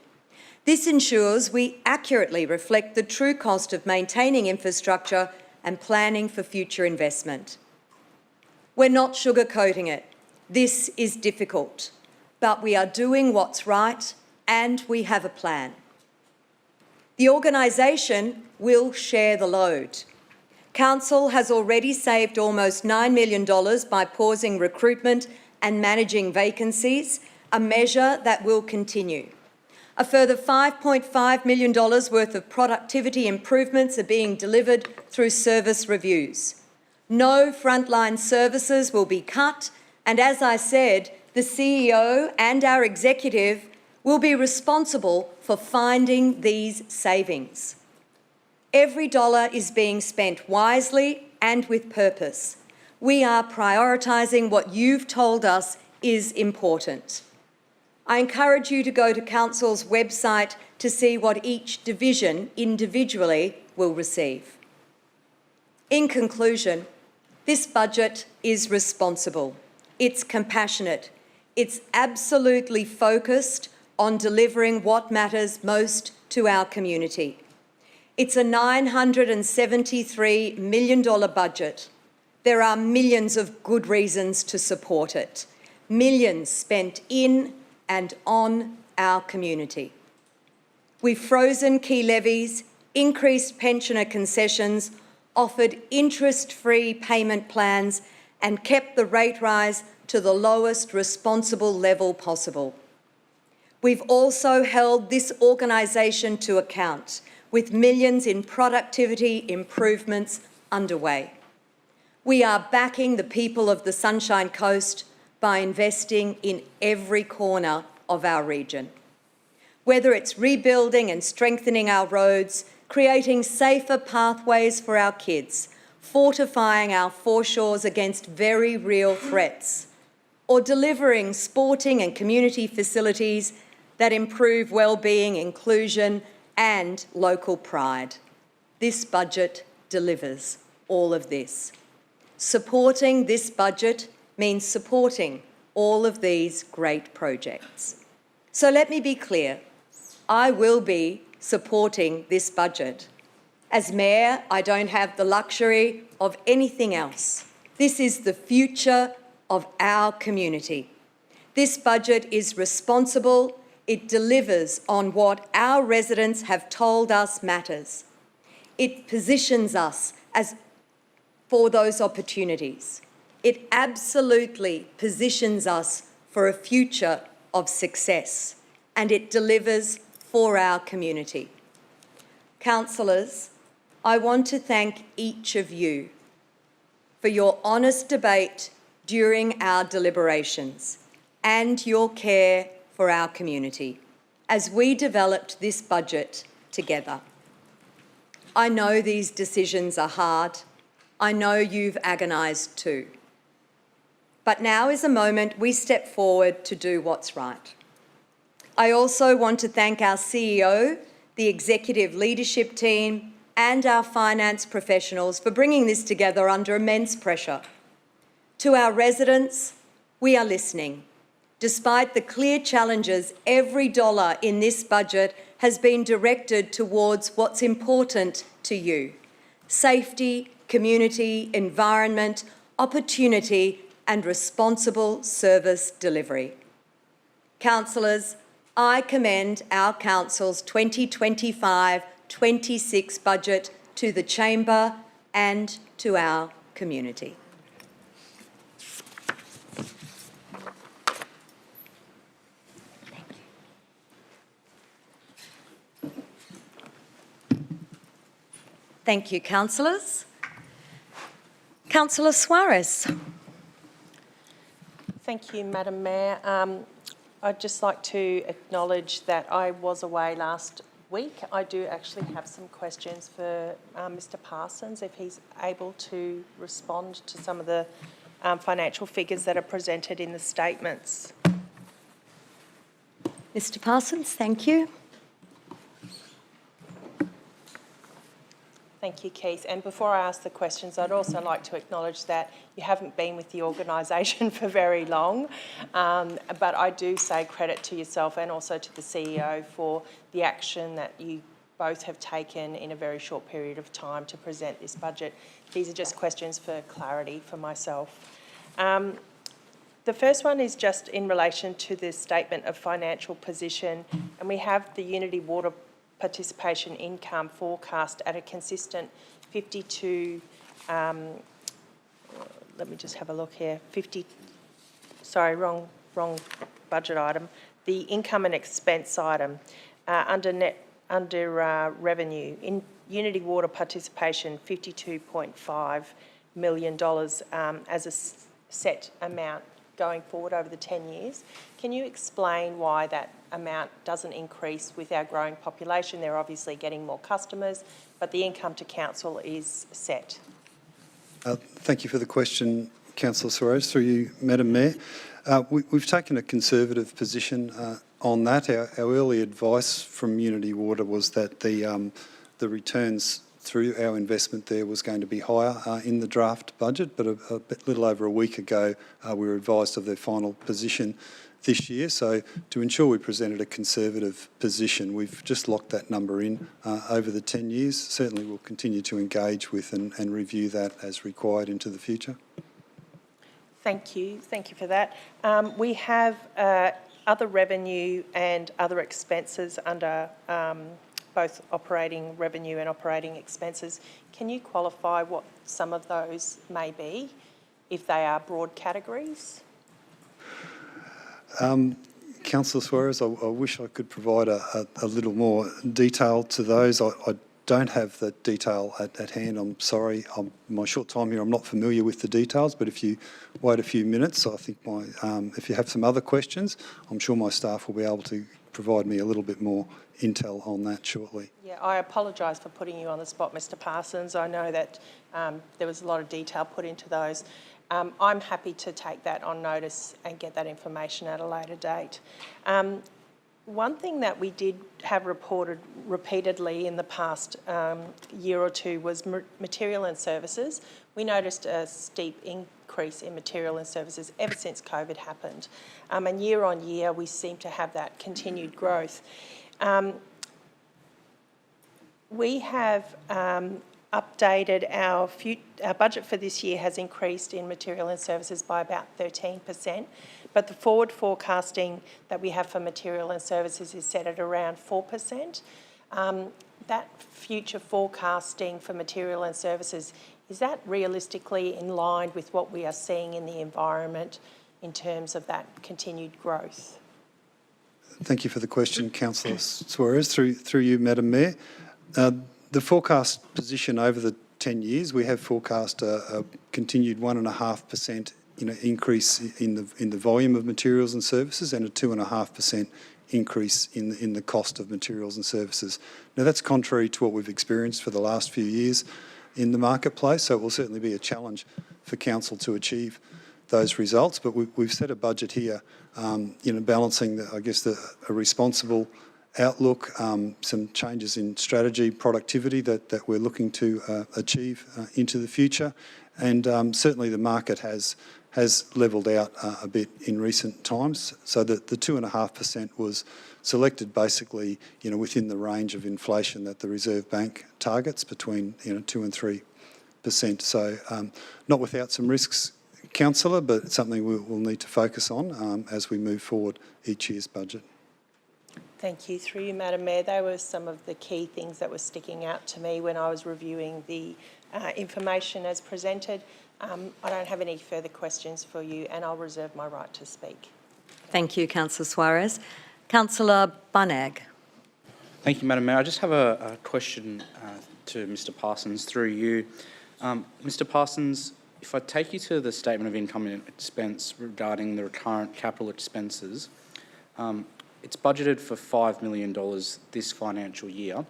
[SPEAKER 1] This ensures we accurately reflect the true cost of maintaining infrastructure and planning for future investment. We're not sugarcoating it. This is difficult, but we are doing what's right and we have a plan. The organisation will share the load. Council has already saved almost $9 million by pausing recruitment and managing vacancies, a measure that will continue. A further $5.5 million worth of productivity improvements are being delivered through service reviews. No frontline services will be cut, and as I said, the CEO and our executive will be responsible for finding these savings. Every dollar is being spent wisely and with purpose. We are prioritising what you've told us is important. I encourage you to go to Council's website to see what each division individually will receive. In conclusion, this budget is responsible. It's compassionate. It's absolutely focused on delivering what matters most to our community. It's a $973 million budget. There are millions of good reasons to support it. Millions spent in and on our community. We've frozen key levies, increased pensioner concessions, offered interest-free payment plans and kept the rate rise to the lowest responsible level possible. We've also held this organisation to account, with millions in productivity improvements underway. We are backing the people of the Sunshine Coast by investing in every corner of our region. Whether it's rebuilding and strengthening our roads, creating safer pathways for our kids, fortifying our foreshores against very real threats, or delivering sporting and community facilities that improve wellbeing, inclusion and local pride. This budget delivers all of this. Supporting this budget means supporting all of these great projects. So let me be clear, I will be supporting this budget. As Mayor, I don't have the luxury of anything else. This is the future of our community. This budget is responsible. It delivers on what our residents have told us matters. It positions us for those opportunities. It absolutely positions us for a future of success, and it delivers for our community. Councillors, I want to thank each of you for your honest debate during our deliberations and your care for our community as we developed this budget together. I know these decisions are hard. I know you've agonised too. But now is a moment we step forward to do what's right. I also want to thank our CEO, the executive leadership team, and our finance professionals for bringing this together under immense pressure. To our residents, we are listening. Despite the clear challenges, every dollar in this budget has been directed towards what's important to you: safety, community, environment, opportunity, and responsible service delivery. Councillors, I commend our Council's 2025-26 budget to the Chamber and to our community. Thank you, councillors. Councillor Suarez.
[SPEAKER 5] Thank you, Madam Mayor. I'd just like to acknowledge that I was away last week. I do actually have some questions for Mr Parsons, if he's able to respond to some of the financial figures that are presented in the statements.
[SPEAKER 1] Mr Parsons, thank you.
[SPEAKER 5] Thank you, Keith. And before I ask the questions, I'd also like to acknowledge that you haven't been with the organisation for very long, but I do say credit to yourself and also to the CEO for the action that you both have taken in a very short period of time to present this budget. These are just questions for clarity for myself. The first one is just in relation to the statement of financial position, and we have the Unity Water participation income forecast at a consistent 52, let me just have a look here, wrong budget item, the income and expense item under revenue. In Unity Water participation, $52.5 million as a set amount going forward over the 10 years. Can you explain why that amount doesn't increase with our growing population? They're obviously getting more customers, but the income to council is set.
[SPEAKER 10] Thank you for the question, Councillor Suarez. Through you, Madam Mayor. We've taken a conservative position on that. Our early advice from Unity Water was that the returns through our investment there was going to be higher in the draft budget, but a little over a week ago we were advised of their final position this year. So to ensure we presented a conservative position, we've just locked that number in over the 10 years. Certainly we'll continue to engage with and review that as required into the future.
[SPEAKER 5] Thank you for that. We have other revenue and other expenses under both operating revenue and operating expenses. Can you qualify what some of those may be, if they are broad categories?
[SPEAKER 10] Councillor Suarez, I wish I could provide a little more detail to those. I don't have the detail at hand. I'm sorry. My short time here, I'm not familiar with the details, but if you wait a few minutes, I think if you have some other questions, I'm sure my staff will be able to provide me a little bit more intel on that shortly.
[SPEAKER 5] Yeah, I apologise for putting you on the spot, Mr Parsons. I know that there was a lot of detail put into those. I'm happy to take that on notice and get that information at a later date. One thing that we did have reported repeatedly in the past year or two was material and services. We noticed a steep increase in material and services ever since COVID happened. And year on year, we seem to have that continued growth. We have updated our budget for this year has increased in material and services by about 13%, but the forward forecasting that we have for material and services is set at around 4%. That future forecasting for material and services, is that realistically in line with what we are seeing in the environment in terms of that continued growth?
[SPEAKER 10] Thank you for the question, Councillor Suarez. Through you, Madam Mayor. The forecast position over the 10 years, we have forecast a continued 1.5% increase in the volume of materials and services and a 2.5% increase in the cost of materials and services. Now, that's contrary to what we've experienced for the last few years in the marketplace, so it will certainly be a challenge for Council to achieve those results. But we've set a budget here, balancing, a responsible outlook, some changes in strategy, productivity that we're looking to achieve into the future, and certainly the market has levelled out a bit in recent times, so that the 2.5% was selected basically, within the range of inflation that the Reserve Bank targets between 2 and 3%. So not without some risks, Councillor, but it's something we'll need to focus on as we move forward each year's budget.
[SPEAKER 5] Thank you. Through you, Madam Mayor, they were some of the key things that were sticking out to me when I was reviewing the information as presented. I don't have any further questions for you, and I'll reserve my right to speak.
[SPEAKER 1] Thank you, Councillor Suarez. Councillor Bunag.
[SPEAKER 7] Thank you, Madam Mayor. I just have a question to Mr Parsons through you. Mr Parsons, if I take you to the Statement of Income and Expense regarding the recurrent capital expenses, it's budgeted for $5 million this financial year.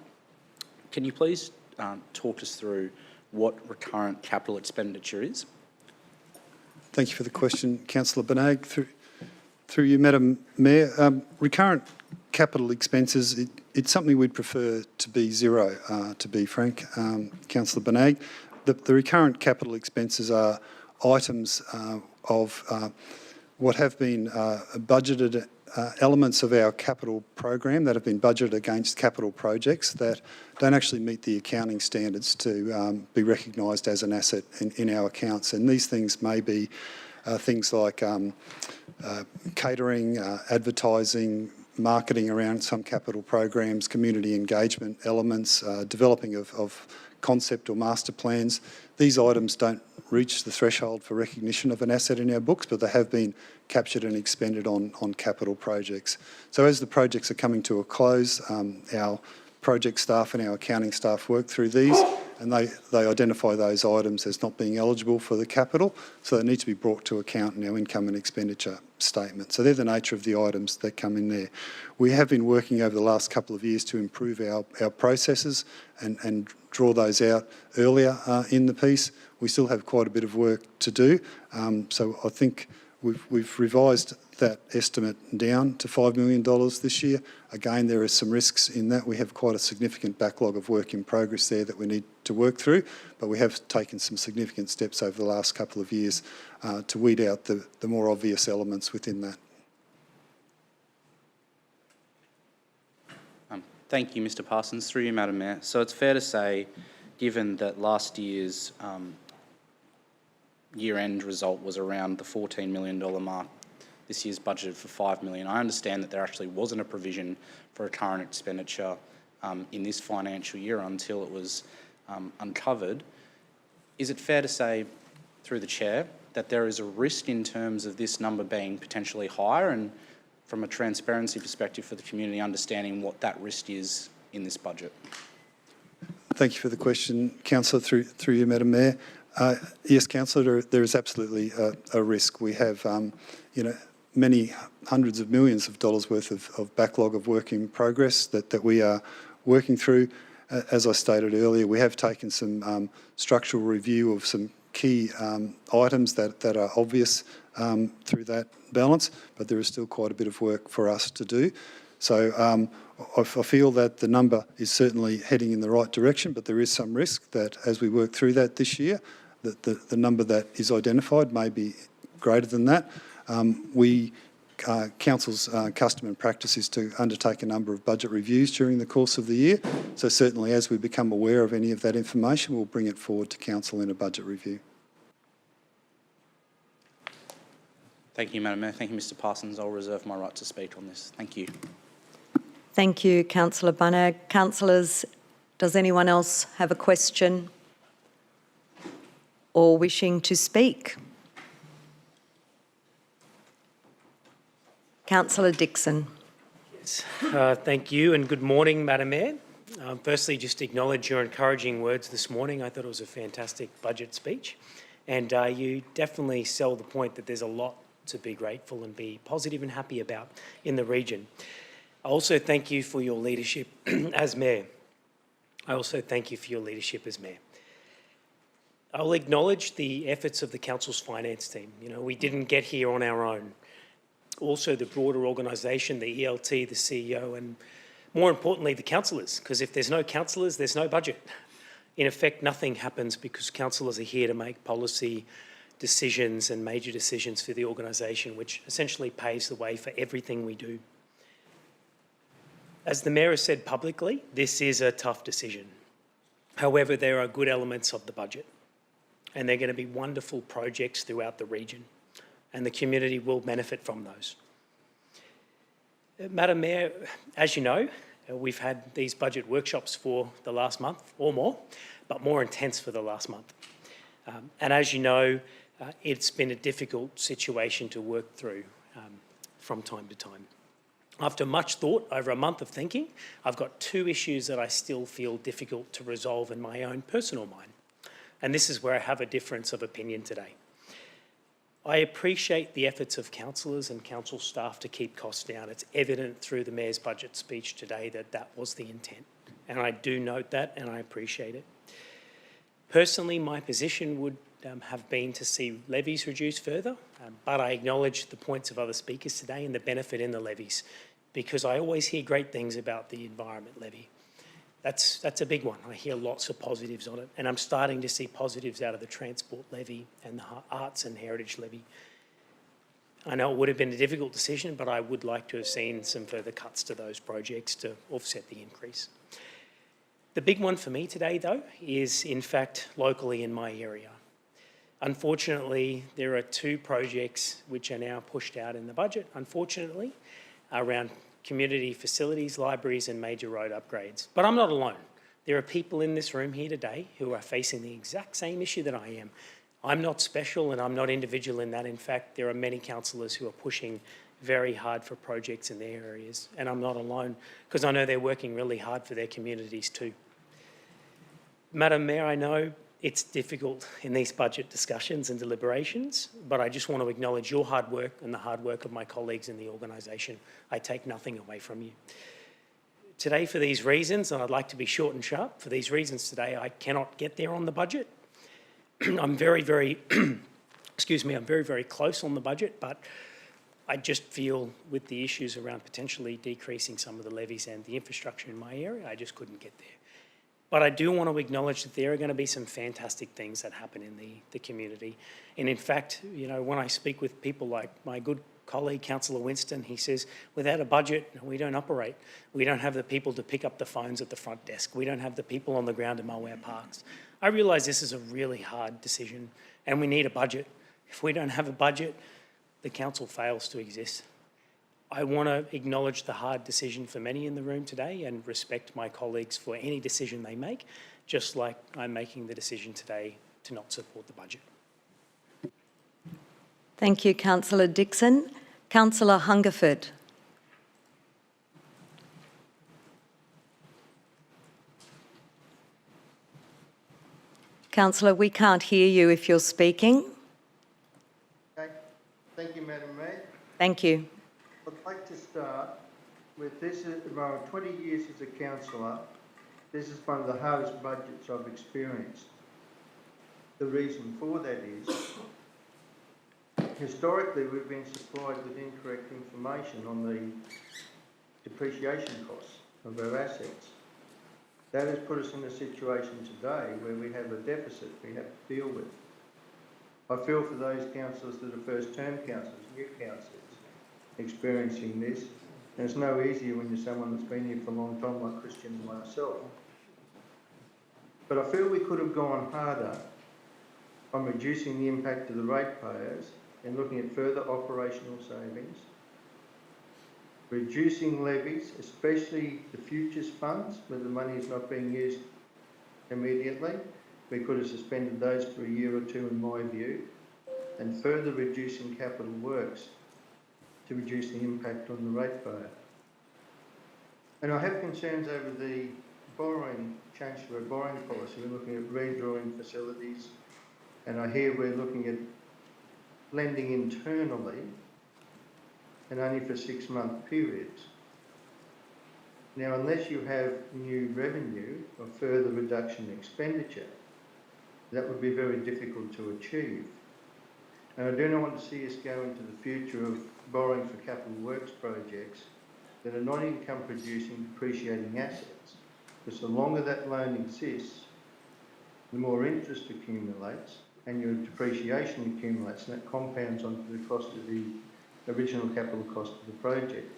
[SPEAKER 7] Can you please talk us through what recurrent capital expenditure is?
[SPEAKER 10] Thank you for the question, Councillor Bunag. Through you, Madam Mayor. Recurrent capital expenses, it's something we'd prefer to be zero, to be frank, Councillor Bunag. The recurrent capital expenses are items of what have been budgeted elements of our capital program that have been budgeted against capital projects that don't actually meet the accounting standards to be recognised as an asset in our accounts. And these things may be things like catering, advertising, marketing around some capital programs, community engagement elements, developing of concept or master plans. These items don't reach the threshold for recognition of an asset in our books, but they have been captured and expended on capital projects. So as the projects are coming to a close, our project staff and our accounting staff work through these, and they identify those items as not being eligible for the capital, so they need to be brought to account in our income and expenditure statement. So they're the nature of the items that come in there. We have been working over the last couple of years to improve our processes and draw those out earlier in the piece. We still have quite a bit of work to do, so I think we've revised that estimate down to $5 million this year. Again, there are some risks in that. We have quite a significant backlog of work in progress there that we need to work through, but we have taken some significant steps over the last couple of years to weed out the more obvious elements within that.
[SPEAKER 7] Thank you, Mr Parsons. Through you, Madam Mayor. So it's fair to say, given that last year's year-end result was around the $14 million mark, this year's budgeted for $5 million. I understand that there actually wasn't a provision for a current expenditure in this financial year until it was uncovered. Is it fair to say, through the chair, that there is a risk in terms of this number being potentially higher, and from a transparency perspective for the community, understanding what that risk is in this budget?
[SPEAKER 10] Thank you for the question, Councillor. Through you, Madam Mayor. Yes, Councillor, there is absolutely a risk. We have, many hundreds of millions of dollars worth of backlog of work in progress that we are working through. As I stated earlier, we have taken some structural review of some key items that are obvious through that balance, but there is still quite a bit of work for us to do. So I feel that the number is certainly heading in the right direction, but there is some risk that as we work through that this year, that the number that is identified may be greater than that. Council's custom and practice is to undertake a number of budget reviews during the course of the year. So certainly as we become aware of any of that information, we'll bring it forward to Council in a budget review.
[SPEAKER 7] Thank you, Madam Mayor. Thank you, Mr Parsons. I'll reserve my right to speak on this. Thank you.
[SPEAKER 1] Thank you, Councillor Bunner. Councillors, does anyone else have a question or wishing to speak? Councillor Dixon.
[SPEAKER 13] Yes. Thank you and good morning, Madam Mayor. Firstly, just acknowledge your encouraging words this morning. I thought it was a fantastic budget speech, and you definitely sell the point that there's a lot to be grateful and be positive and happy about in the region. I also thank you for your leadership as Mayor. I also thank you for your leadership as Mayor. I'll acknowledge the efforts of the Council's finance team. You know, we didn't get here on our own. Also the broader organisation, the ELT, the CEO, and more importantly, the councillors, because if there's no councillors, there's no budget. In effect, nothing happens because councillors are here to make policy decisions and major decisions for the organisation, which essentially paves the way for everything we do. As the Mayor has said publicly, this is a tough decision. However, there are good elements of the budget, and they're going to be wonderful projects throughout the region, and the community will benefit from those. Madam Mayor, as you know, we've had these budget workshops for the last month or more, but more intense for the last month. And as you know, it's been a difficult situation to work through from time to time. After much thought, over a month of thinking, I've got two issues that I still feel difficult to resolve in my own personal mind. And this is where I have a difference of opinion today. I appreciate the efforts of councillors and council staff to keep costs down. It's evident through the Mayor's budget speech today that that was the intent. And I do note that and I appreciate it. Personally, my position would have been to see levies reduced further, but I acknowledge the points of other speakers today and the benefit in the levies, because I always hear great things about the environment levy. That's a big one. I hear lots of positives on it, and I'm starting to see positives out of the transport levy and the arts and heritage levy. I know it would have been a difficult decision, but I would like to have seen some further cuts to those projects to offset the increase. The big one for me today, though, is in fact locally in my area. Unfortunately, there are two projects which are now pushed out in the budget, unfortunately, around community facilities, libraries and major road upgrades. But I'm not alone. There are people in this room here today who are facing the exact same issue that I am. I'm not special and I'm not individual in that. In fact, there are many councillors who are pushing very hard for projects in their areas, and I'm not alone because I know they're working really hard for their communities too. Madam Mayor, I know it's difficult in these budget discussions and deliberations, but I just want to acknowledge your hard work and the hard work of my colleagues in the organisation. I take nothing away from you. Today, for these reasons, and I'd like to be short and sharp, for these reasons today, I cannot get there on the budget. I'm very, very, excuse me, I'm very, very close on the budget, but I just feel with the issues around potentially decreasing some of the levies and the infrastructure in my area, I just couldn't get there. But I do want to acknowledge that there are going to be some fantastic things that happen in the community. And in fact, you know, when I speak with people like my good colleague, Councillor Winston, he says, without a budget, we don't operate. We don't have the people to pick up the phones at the front desk. We don't have the people on the ground to mow our parks. I realise this is a really hard decision and we need a budget. If we don't have a budget, the council fails to exist. I want to acknowledge the hard decision for many in the room today and respect my colleagues for any decision they make, just like I'm making the decision today to not support the budget.
[SPEAKER 1] Thank you, Councillor Dixon. Councillor Hungerford. Councillor, we can't hear you if you're speaking.
[SPEAKER 12] Okay. Thank you, Madam Mayor.
[SPEAKER 1] Thank you.
[SPEAKER 12] I'd like to start with this. Around 20 years as a councillor, this is one of the hardest budgets I've experienced. the reason for that is, historically we've been supplied with incorrect information on the depreciation costs of our assets. That has put us in a situation today where we have a deficit we have to deal with. I feel for those councillors that are first-term councillors, new councillors, experiencing this. And it's no easier when you're someone that's been here for a long time, like Christian and myself. But I feel we could have gone harder on reducing the impact of the ratepayers and looking at further operational savings, reducing levies, especially the futures funds, where the money is not being used immediately. We could have suspended those for a year or two, in my view, and further reducing capital works to reduce the impact on the ratepayer. And I have concerns over the change to our borrowing policy. We're looking at redrawing facilities, and I hear we're looking at lending internally and only for 6-month periods. Now, unless you have new revenue or further reduction in expenditure, that would be very difficult to achieve. And I do not want to see us go into the future of borrowing for capital works projects that are not income producing, depreciating assets. Because the longer that loan exists, the more interest accumulates and your depreciation accumulates, and that compounds onto the cost of the original capital cost of the project.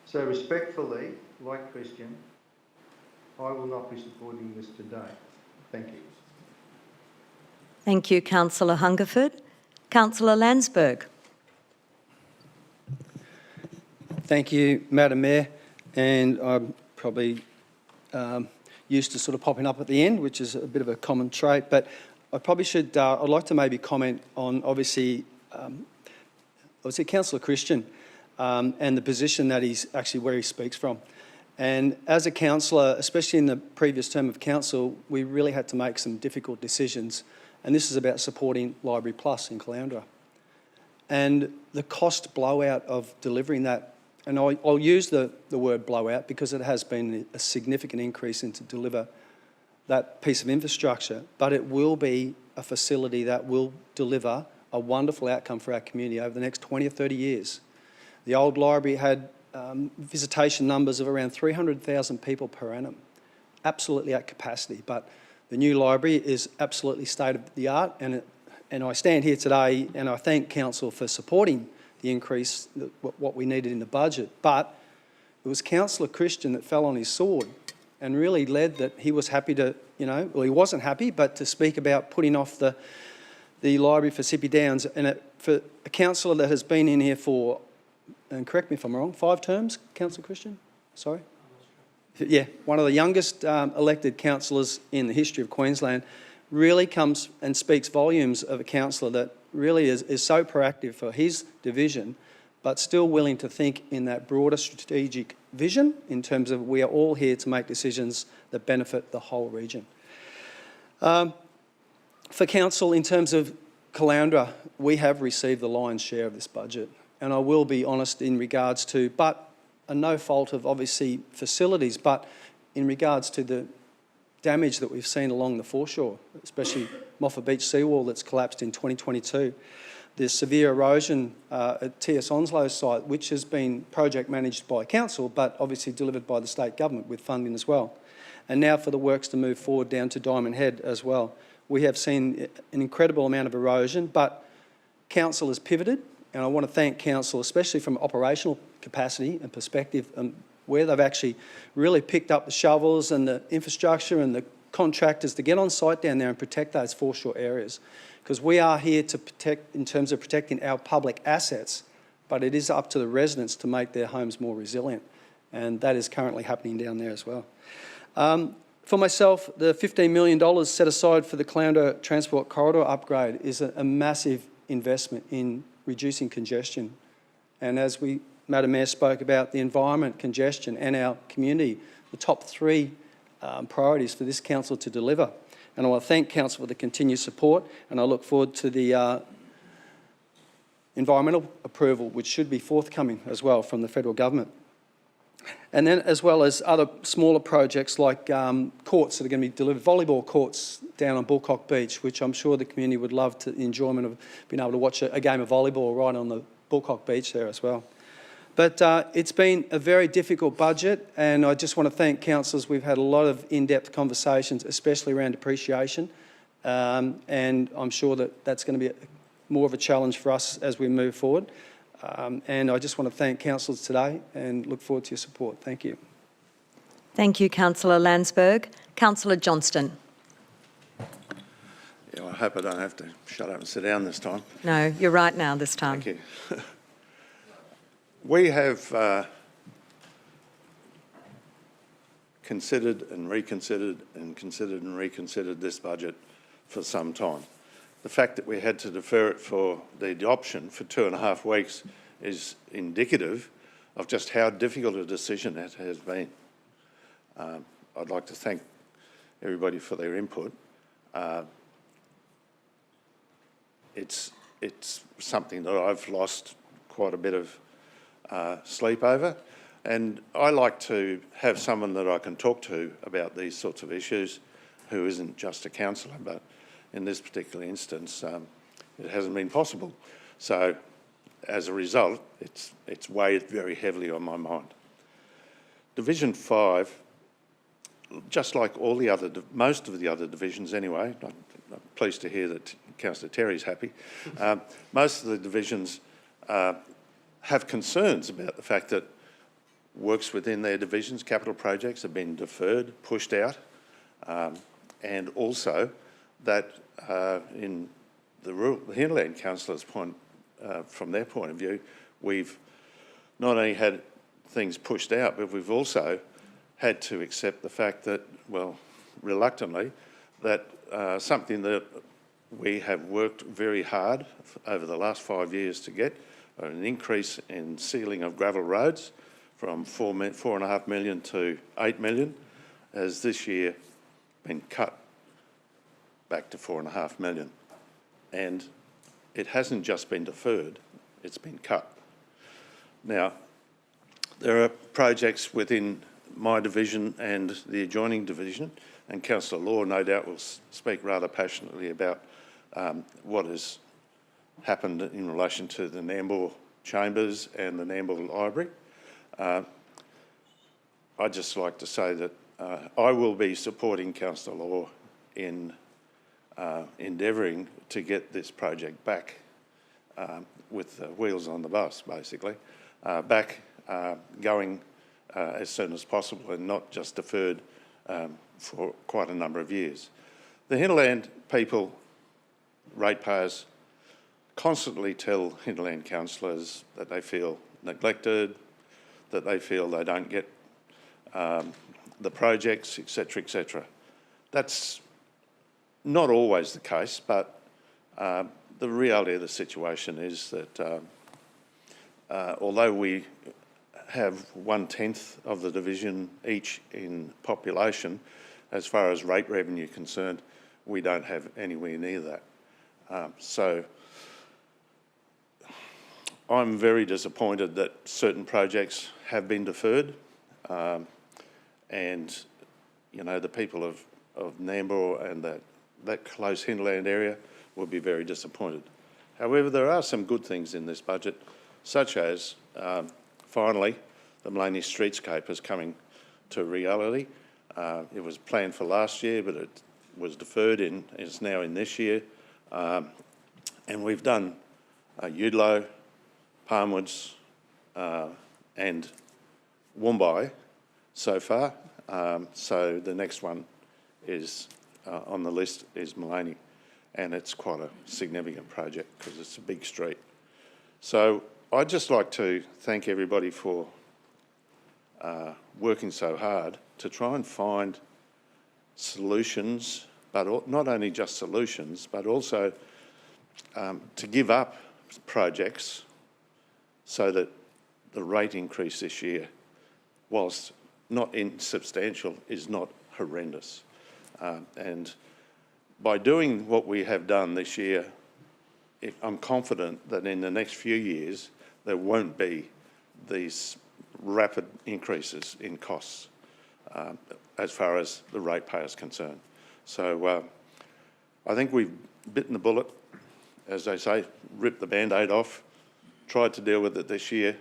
[SPEAKER 12] So respectfully, like Christian, I will not be supporting this today. Thank you.
[SPEAKER 1] Thank you, Councillor Hungerford. Councillor Landsberg.
[SPEAKER 9] Thank you, Madam Mayor. And I'm probably used to sort of popping up at the end, which is a bit of a common trait. But I probably should, I'd like to maybe comment on, obviously Councillor Christian and the position that he's actually where he speaks from. And as a councillor, especially in the previous term of council, we really had to make some difficult decisions. And this is about supporting Library Plus in Caloundra. And the cost blowout of delivering that, and I'll use the word blowout because it has been a significant increase in to deliver that piece of infrastructure, but it will be a facility that will deliver a wonderful outcome for our community over the next 20 or 30 years. The old library had visitation numbers of around 300,000 people per annum, absolutely at capacity, but the new library is absolutely state-of-the-art, and I stand here today and I thank Council for supporting the increase, what we needed in the budget, but it was Councillor Christian that fell on his sword and really led that he was happy to, well, he wasn't happy, but to speak about putting off the library for Sippy Downs. And for a councillor that has been in here for, and correct me if I'm wrong, 5 terms, Councillor Christian? Sorry? Yeah, one of the youngest elected councillors in the history of Queensland, really comes and speaks volumes of a councillor that really is so proactive for his division, but still willing to think in that broader strategic vision in terms of we are all here to make decisions that benefit the whole region. For council, in terms of Caloundra, we have received the lion's share of this budget, and I will be honest in regards to, but a no fault of obviously facilities, but in regards to the damage that we've seen along the foreshore, especially Moffat Beach seawall that's collapsed in 2022, the severe erosion at T.S. Onslow's site, which has been project managed by council, but obviously delivered by the state government with funding as well. And now for the works to move forward down to Diamond Head as well. We have seen an incredible amount of erosion, but council has pivoted, and I want to thank council, especially from operational capacity and perspective, where they've actually really picked up the shovels and the infrastructure and the contractors to get on site down there and protect those foreshore areas. Because we are here to protect, in terms of protecting our public assets, but it is up to the residents to make their homes more resilient. And that is currently happening down there as well. For myself, the $15 million set aside for the Caloundra Transport Corridor upgrade is a massive investment in reducing congestion. And as Madam Mayor spoke about the environment, congestion and our community, the top 3 priorities for this council to deliver. And I want to thank council for the continued support, and I look forward to the environmental approval, which should be forthcoming as well from the federal government. And then as well as other smaller projects like courts that are going to be delivered, volleyball courts down on Bullcock Beach, which I'm sure the community would love the enjoyment of being able to watch a game of volleyball right on the Bullcock Beach there as well. But it's been a very difficult budget, and I just want to thank councillors. We've had a lot of in-depth conversations, especially around depreciation, and I'm sure that that's going to be more of a challenge for us as we move forward. And I just want to thank councillors today and look forward to your support. Thank you.
[SPEAKER 1] Thank you, Councillor Landsberg. Councillor Johnston.
[SPEAKER 11] Yeah, I hope I don't have to shut up and sit down this time.
[SPEAKER 1] No, you're right now this time.
[SPEAKER 11] Thank you. We have considered and reconsidered and considered and reconsidered this budget for some time. The fact that we had to defer it for the adoption for 2.5 weeks is indicative of just how difficult a decision that has been. I'd like to thank everybody for their input. It's something that I've lost quite a bit of sleep over, and I like to have someone that I can talk to about these sorts of issues who isn't just a councillor, but in this particular instance it hasn't been possible. So as a result, it's weighed very heavily on my mind. Division 5, just like all the other, most of the other divisions anyway, I'm pleased to hear that Councillor Terry's happy, most of the divisions have concerns about the fact that works within their divisions, capital projects, have been deferred, pushed out, and also that in the Hinterland Councillors' point, from their point of view, we've not only had things pushed out, but we've also had to accept the fact that, well, reluctantly, that something that we have worked very hard over the last 5 years to get, an increase in sealing of gravel roads from 4.5 million to 8 million, has this year been cut back to 4.5 million. And it hasn't just been deferred, it's been cut. Now, there are projects within my division and the adjoining division, and Councillor Law no doubt will speak rather passionately about what has happened in relation to the Nambour Chambers and the Nambour Library. I'd just like to say that I will be supporting Councillor Law in endeavouring to get this project back with the wheels on the bus, basically, back going as soon as possible and not just deferred for quite a number of years. The Hinterland people, ratepayers, constantly tell Hinterland councillors that they feel neglected, that they feel they don't get the projects, etc., etc. That's not always the case, but the reality of the situation is that although we have 1/10 of the division each in population, as far as rate revenue concerned, we don't have anywhere near that. So I'm very disappointed that certain projects have been deferred, and you know, the people of Nambour and that close hinterland area will be very disappointed. However, there are some good things in this budget, such as finally the Maloney Streetscape is coming to reality. It was planned for last year, but it was deferred and is now in this year. And we've done Udlow, Palmwoods and Woombye so far. So the next one is on the list is Maloney, and it's quite a significant project because it's a big street. So I'd just like to thank everybody for working so hard to try and find solutions, but not only just solutions, but also to give up projects so that the rate increase this year, whilst not insubstantial, is not horrendous. And by doing what we have done this year, I'm confident that in the next few years there won't be these rapid increases in costs as far as the ratepayer is concerned. So I think we've bitten the bullet, as they say, ripped the Band-Aid off, tried to deal with it this year,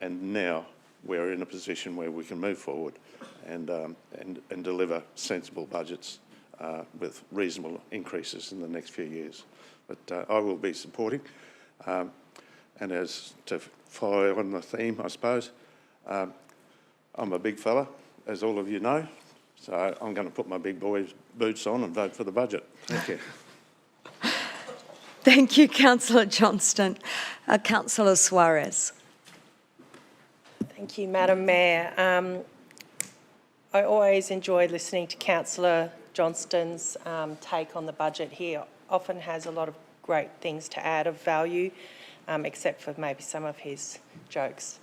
[SPEAKER 11] and now we're in a position where we can move forward and deliver sensible budgets with reasonable increases in the next few years. But I will be supporting. And as to follow on the theme, I suppose, I'm a big fella, as all of you know, so I'm going to put my big boy boots on and vote for the budget. Thank you.
[SPEAKER 1] Thank you, Councillor Johnston. Councillor Suarez.
[SPEAKER 5] Thank you, Madam Mayor. I always enjoy listening to Councillor Johnston's take on the budget. He often has a lot of great things to add of value, except for maybe some of his jokes.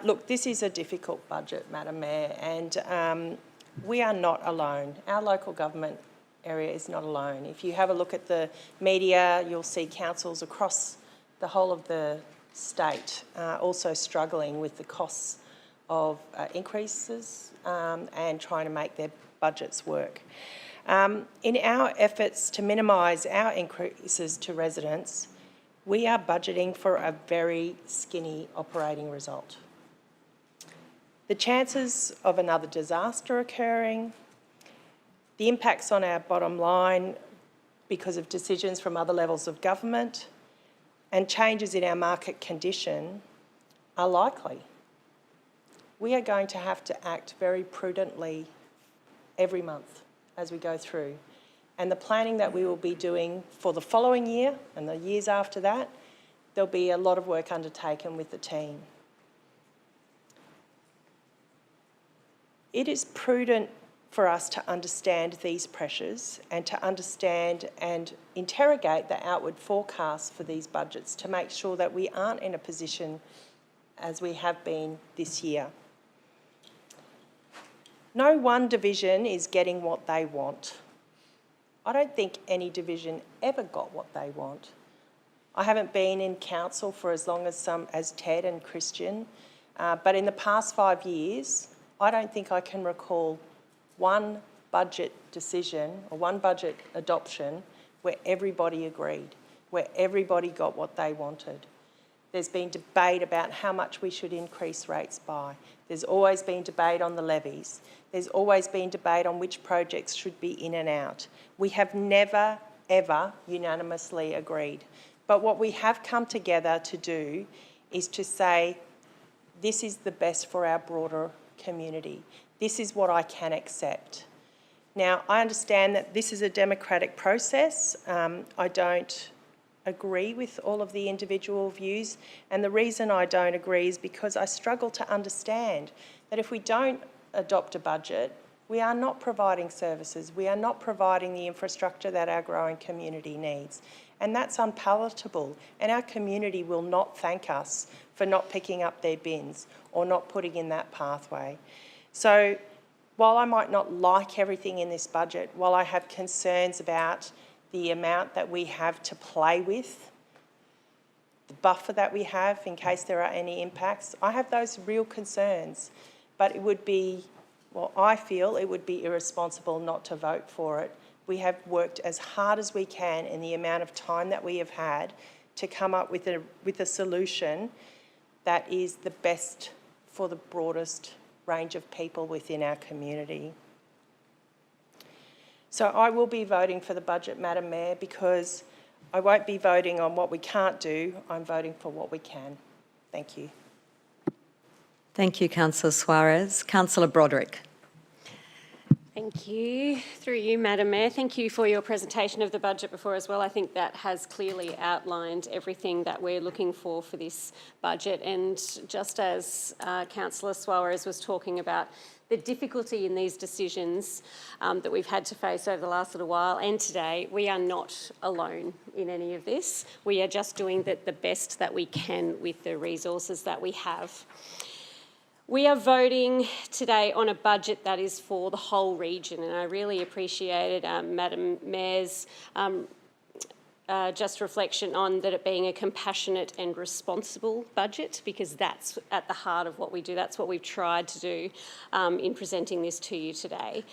[SPEAKER 5] Look, this is a difficult budget, Madam Mayor, and we are not alone. Our local government area is not alone. If you have a look at the media, you'll see councils across the whole of the state also struggling with the costs of increases and trying to make their budgets work. In our efforts to minimise our increases to residents, we are budgeting for a very skinny operating result. The chances of another disaster occurring, the impacts on our bottom line because of decisions from other levels of government, and changes in our market condition are likely. We are going to have to act very prudently every month as we go through. And the planning that we will be doing for the following year and the years after that, there'll be a lot of work undertaken with the team. It is prudent for us to understand these pressures and to understand and interrogate the outward forecasts for these budgets to make sure that we aren't in a position as we have been this year. No one division is getting what they want. I don't think any division ever got what they want. I haven't been in council for as long as Ted and Christian, but in the past 5 years, I don't think I can recall one budget decision or one budget adoption where everybody agreed, where everybody got what they wanted. There's been debate about how much we should increase rates by. There's always been debate on the levies. There's always been debate on which projects should be in and out. We have never, ever unanimously agreed. But what we have come together to do is to say, this is the best for our broader community. This is what I can accept. Now, I understand that this is a democratic process. I don't agree with all of the individual views, and the reason I don't agree is because I struggle to understand that if we don't adopt a budget, we are not providing services, we are not providing the infrastructure that our growing community needs. And that's unpalatable, and our community will not thank us for not picking up their bins or not putting in that pathway. So while I might not like everything in this budget, while I have concerns about the amount that we have to play with, the buffer that we have in case there are any impacts, I have those real concerns. But it would be, well, I feel it would be irresponsible not to vote for it. We have worked as hard as we can in the amount of time that we have had to come up with a solution that is the best for the broadest range of people within our community. So I will be voting for the budget, Madam Mayor, because I won't be voting on what we can't do, I'm voting for what we can. Thank you.
[SPEAKER 1] Thank you, Councillor Suarez. Councillor Broderick.
[SPEAKER 4] Thank you. Through you, Madam Mayor, thank you for your presentation of the budget before as well. I think that has clearly outlined everything that we're looking for this budget. And just as Councillor Suarez was talking about the difficulty in these decisions that we've had to face over the last little while and today, we are not alone in any of this. We are just doing the best that we can with the resources that we have. We are voting today on a budget that is for the whole region, and I really appreciated Madam Mayor's just reflection on that it being a compassionate and responsible budget, because that's at the heart of what we do. That's what we've tried to do in presenting this to you today.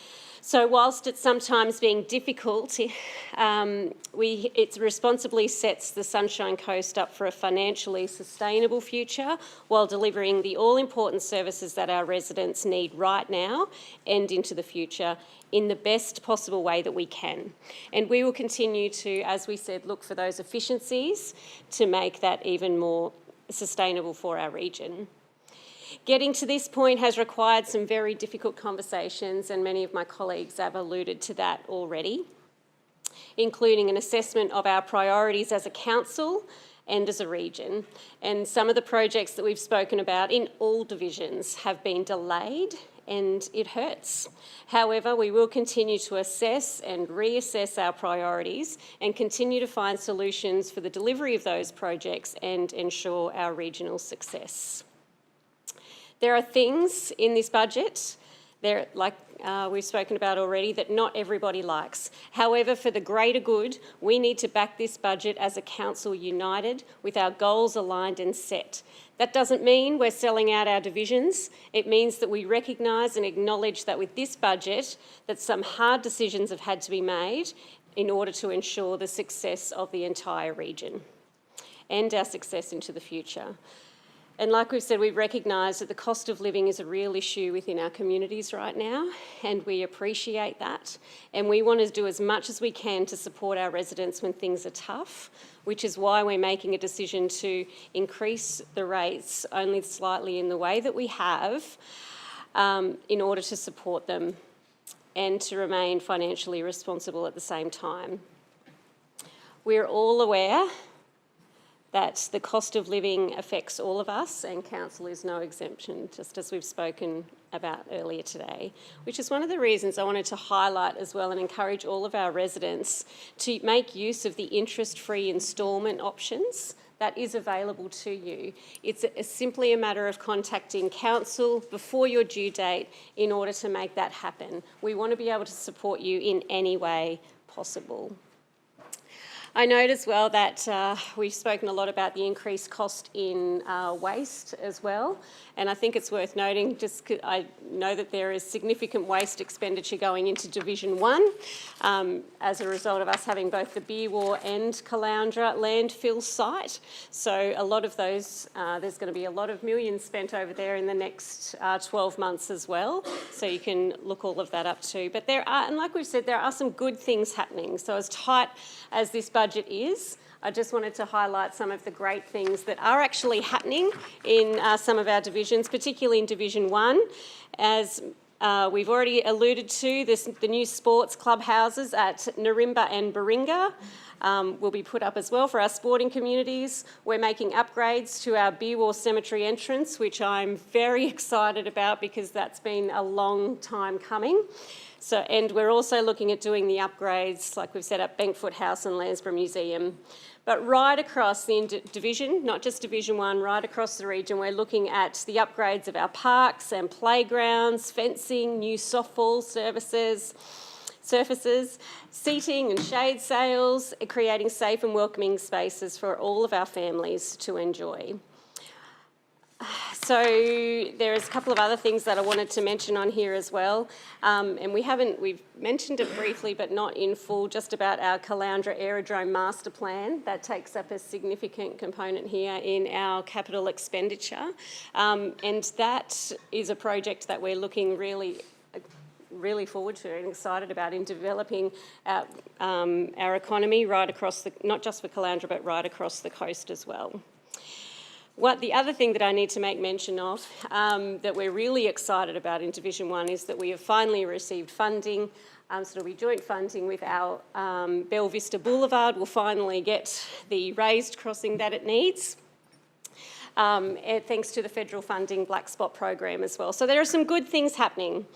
[SPEAKER 4] So whilst it's sometimes being difficult, it responsibly sets the Sunshine Coast up for a financially sustainable future while delivering the all-important services that our residents need right now and into the future in the best possible way that we can. And we will continue to, as we said, look for those efficiencies to make that even more sustainable for our region. Getting to this point has required some very difficult conversations, and many of my colleagues have alluded to that already, including an assessment of our priorities as a council and as a region. And some of the projects that we've spoken about in all divisions have been delayed, and it hurts. However, we will continue to assess and reassess our priorities and continue to find solutions for the delivery of those projects and ensure our regional success. There are things in this budget, like we've spoken about already, that not everybody likes. However, for the greater good, we need to back this budget as a council united with our goals aligned and set. That doesn't mean we're selling out our divisions. It means that we recognise and acknowledge that with this budget, that some hard decisions have had to be made in order to ensure the success of the entire region and our success into the future. And like we've said, we recognise that the cost of living is a real issue within our communities right now, and we appreciate that. And we want to do as much as we can to support our residents when things are tough, which is why we're making a decision to increase the rates only slightly in the way that we have in order to support them and to remain financially responsible at the same time. We're all aware that the cost of living affects all of us, and council is no exemption, just as we've spoken about earlier today, which is one of the reasons I wanted to highlight as well and encourage all of our residents to make use of the interest-free instalment options that is available to you. It's simply a matter of contacting council before your due date in order to make that happen. We want to be able to support you in any way possible. I note as well that we've spoken a lot about the increased cost in waste as well, and I think it's worth noting, just 'cause I know that there is significant waste expenditure going into Division 1 as a result of us having both the Beerwar and Caloundra landfill site. So a lot of those, there's going to be a lot of millions spent over there in the next 12 months as well, so you can look all of that up too. But there are, and like we've said, there are some good things happening. So as tight as this budget is, I just wanted to highlight some of the great things that are actually happening in some of our divisions, particularly in Division 1. As we've already alluded to, the new sports clubhouses at Narimba and Baringa will be put up as well for our sporting communities. We're making upgrades to our Beerwar Cemetery entrance, which I'm very excited about because that's been a long time coming. So, and we're also looking at doing the upgrades, like we've set up Bankfoot House and Landsborough Museum. But right across the division, not just Division 1, right across the region, we're looking at the upgrades of our parks and playgrounds, fencing, new softball surfaces, seating and shade sails, creating safe and welcoming spaces for all of our families to enjoy. So there's a couple of other things that I wanted to mention on here as well. And we've mentioned it briefly, but not in full, just about our Caloundra Aerodrome Master Plan. That takes up a significant component here in our capital expenditure. And that is a project that we're looking really forward to and excited about in developing our economy right across not just for Caloundra, but right across the coast as well. The other thing that I need to make mention of that we're really excited about in Division 1 is that we have finally received funding. So it'll be joint funding with our Belle Vista Boulevard. We'll finally get the raised crossing that it needs. Thanks to the federal funding Black Spot program as well. So there are some good things happening.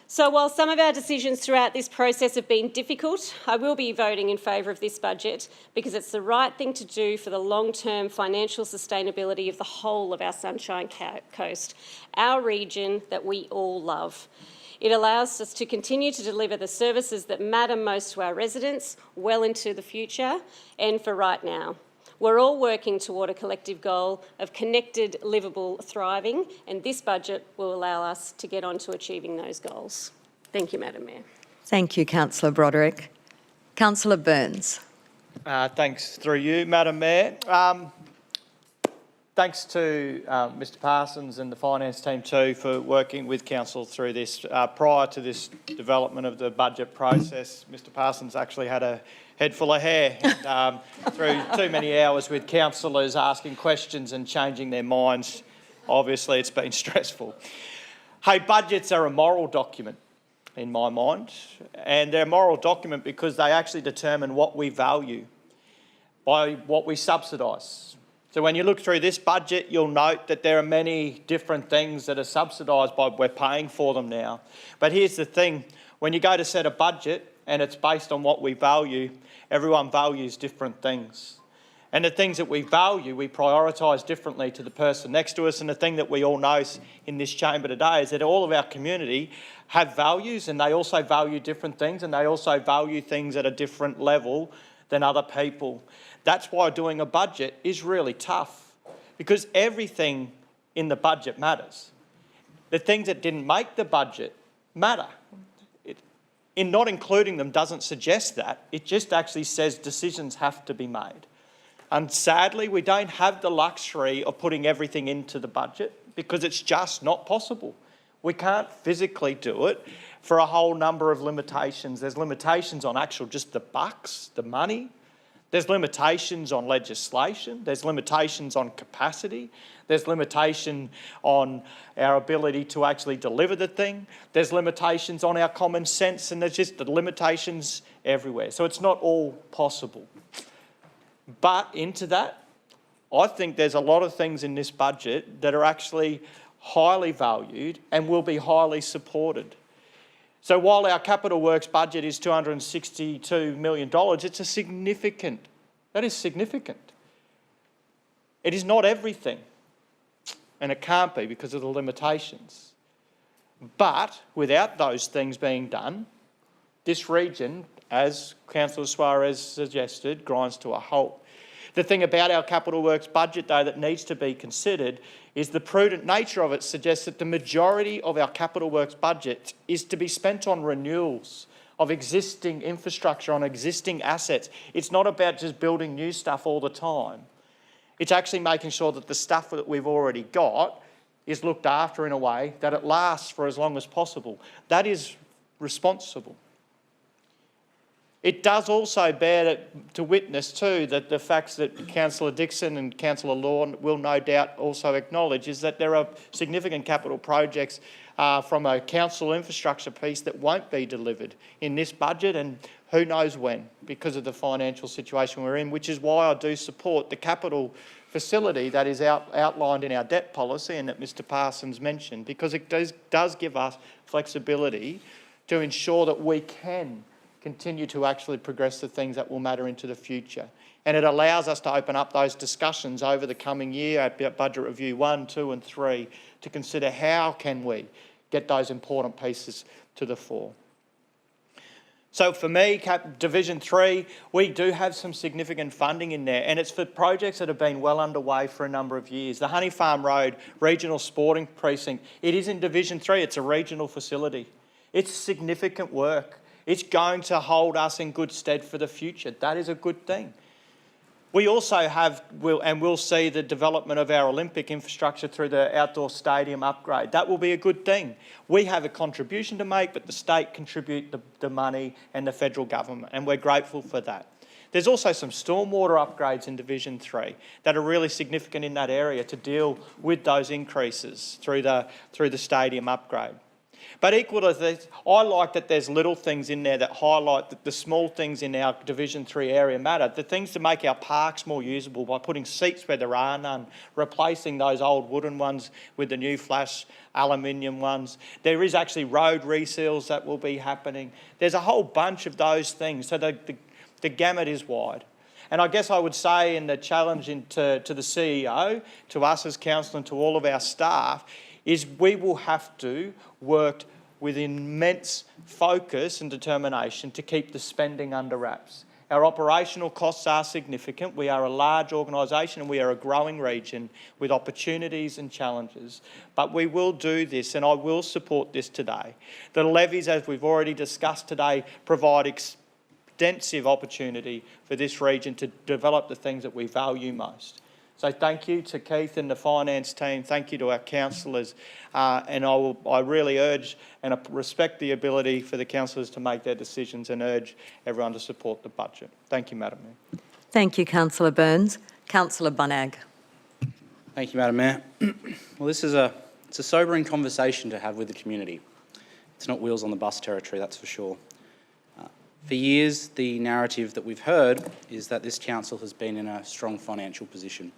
[SPEAKER 4] So while some of our decisions throughout this process have been difficult, I will be voting in favour of this budget because it's the right thing to do for the long-term financial sustainability of the whole of our Sunshine Coast, our region that we all love. It allows us to continue to deliver the services that matter most to our residents well into the future and for right now. We're all working toward a collective goal of connected, livable, thriving, and this budget will allow us to get on to achieving those goals. Thank you, Madam Mayor.
[SPEAKER 1] Thank you, Councillor Broderick. Councillor Burns.
[SPEAKER 2] Thanks through you, Madam Mayor. Thanks to Mr Parsons and the finance team too for working with council through this. Prior to this development of the budget process, Mr Parsons actually had a head full of hair and, through too many hours with councillors asking questions and changing their minds. Obviously, it's been stressful. Hey, budgets are a moral document in my mind, and they're a moral document because they actually determine what we value by what we subsidise. So when you look through this budget, you'll note that there are many different things that are subsidised by we're paying for them now. But here's the thing, when you go to set a budget and it's based on what we value, everyone values different things. And the things that we value, we prioritise differently to the person next to us. And the thing that we all know in this chamber today is that all of our community have values, and they also value different things, and they also value things at a different level than other people. That's why doing a budget is really tough, because everything in the budget matters. The things that didn't make the budget matter. In not including them doesn't suggest that. It just actually says decisions have to be made. And sadly, we don't have the luxury of putting everything into the budget because it's just not possible. We can't physically do it for a whole number of limitations. There's limitations on actual just the bucks, the money. There's limitations on legislation. There's limitations on capacity. There's limitation on our ability to actually deliver the thing. There's limitations on our common sense, and there's just the limitations everywhere. So it's not all possible. But into that, I think there's a lot of things in this budget that are actually highly valued and will be highly supported. So while our capital works budget is $262 million, it's a significant, that is significant. It is not everything, and it can't be because of the limitations. But without those things being done, this region, as Councillor Suarez suggested, grinds to a halt. The thing about our capital works budget, though, that needs to be considered is the prudent nature of it suggests that the majority of our capital works budget is to be spent on renewals of existing infrastructure, on existing assets. It's not about just building new stuff all the time. It's actually making sure that the stuff that we've already got is looked after in a way that it lasts for as long as possible. That is responsible. It does also bear to witness too that the facts that Councillor Dixon and Councillor Law will no doubt also acknowledge is that there are significant capital projects from a council infrastructure piece that won't be delivered in this budget, and who knows when, because of the financial situation we're in, which is why I do support the capital facility that is outlined in our debt policy and that Mr Parsons mentioned, because it does give us flexibility to ensure that we can continue to actually progress the things that will matter into the future. And it allows us to open up those discussions over the coming year at Budget Review 1, 2 and 3 to consider how can we get those important pieces to the fore. So for me, Division 3, we do have some significant funding in there, and it's for projects that have been well underway for a number of years. The Honey Farm Road Regional Sporting Precinct, it is in Division 3, it's a regional facility. It's significant work. It's going to hold us in good stead for the future. That is a good thing. We also will see the development of our Olympic infrastructure through the outdoor stadium upgrade. That will be a good thing. We have a contribution to make, but the state contribute the money and the federal government, and we're grateful for that. There's also some stormwater upgrades in Division 3 that are really significant in that area to deal with those increases through the stadium upgrade. But equal to this, I like that there's little things in there that highlight that the small things in our Division 3 area matter. The things to make our parks more usable by putting seats where there are none, replacing those old wooden ones with the new flash aluminium ones. There is actually road reseals that will be happening. There's a whole bunch of those things. So the gamut is wide. And I guess I would say in the challenge to the CEO, to us as council and to all of our staff, is we will have to work with immense focus and determination to keep the spending under wraps. Our operational costs are significant. We are a large organisation and we are a growing region with opportunities and challenges. But we will do this, and I will support this today. The levies, as we've already discussed today, provide extensive opportunity for this region to develop the things that we value most. So thank you to Keith and the finance team. Thank you to our councillors. And I really urge and respect the ability for the councillors to make their decisions and urge everyone to support the budget. Thank you, Madam Mayor.
[SPEAKER 1] Thank you, Councillor Burns. Councillor Bunnag.
[SPEAKER 7] Thank you, Madam Mayor. Well, it's a sobering conversation to have with the community. It's not wheels on the bus territory, that's for sure. For years, the narrative that we've heard is that this council has been in a strong financial position.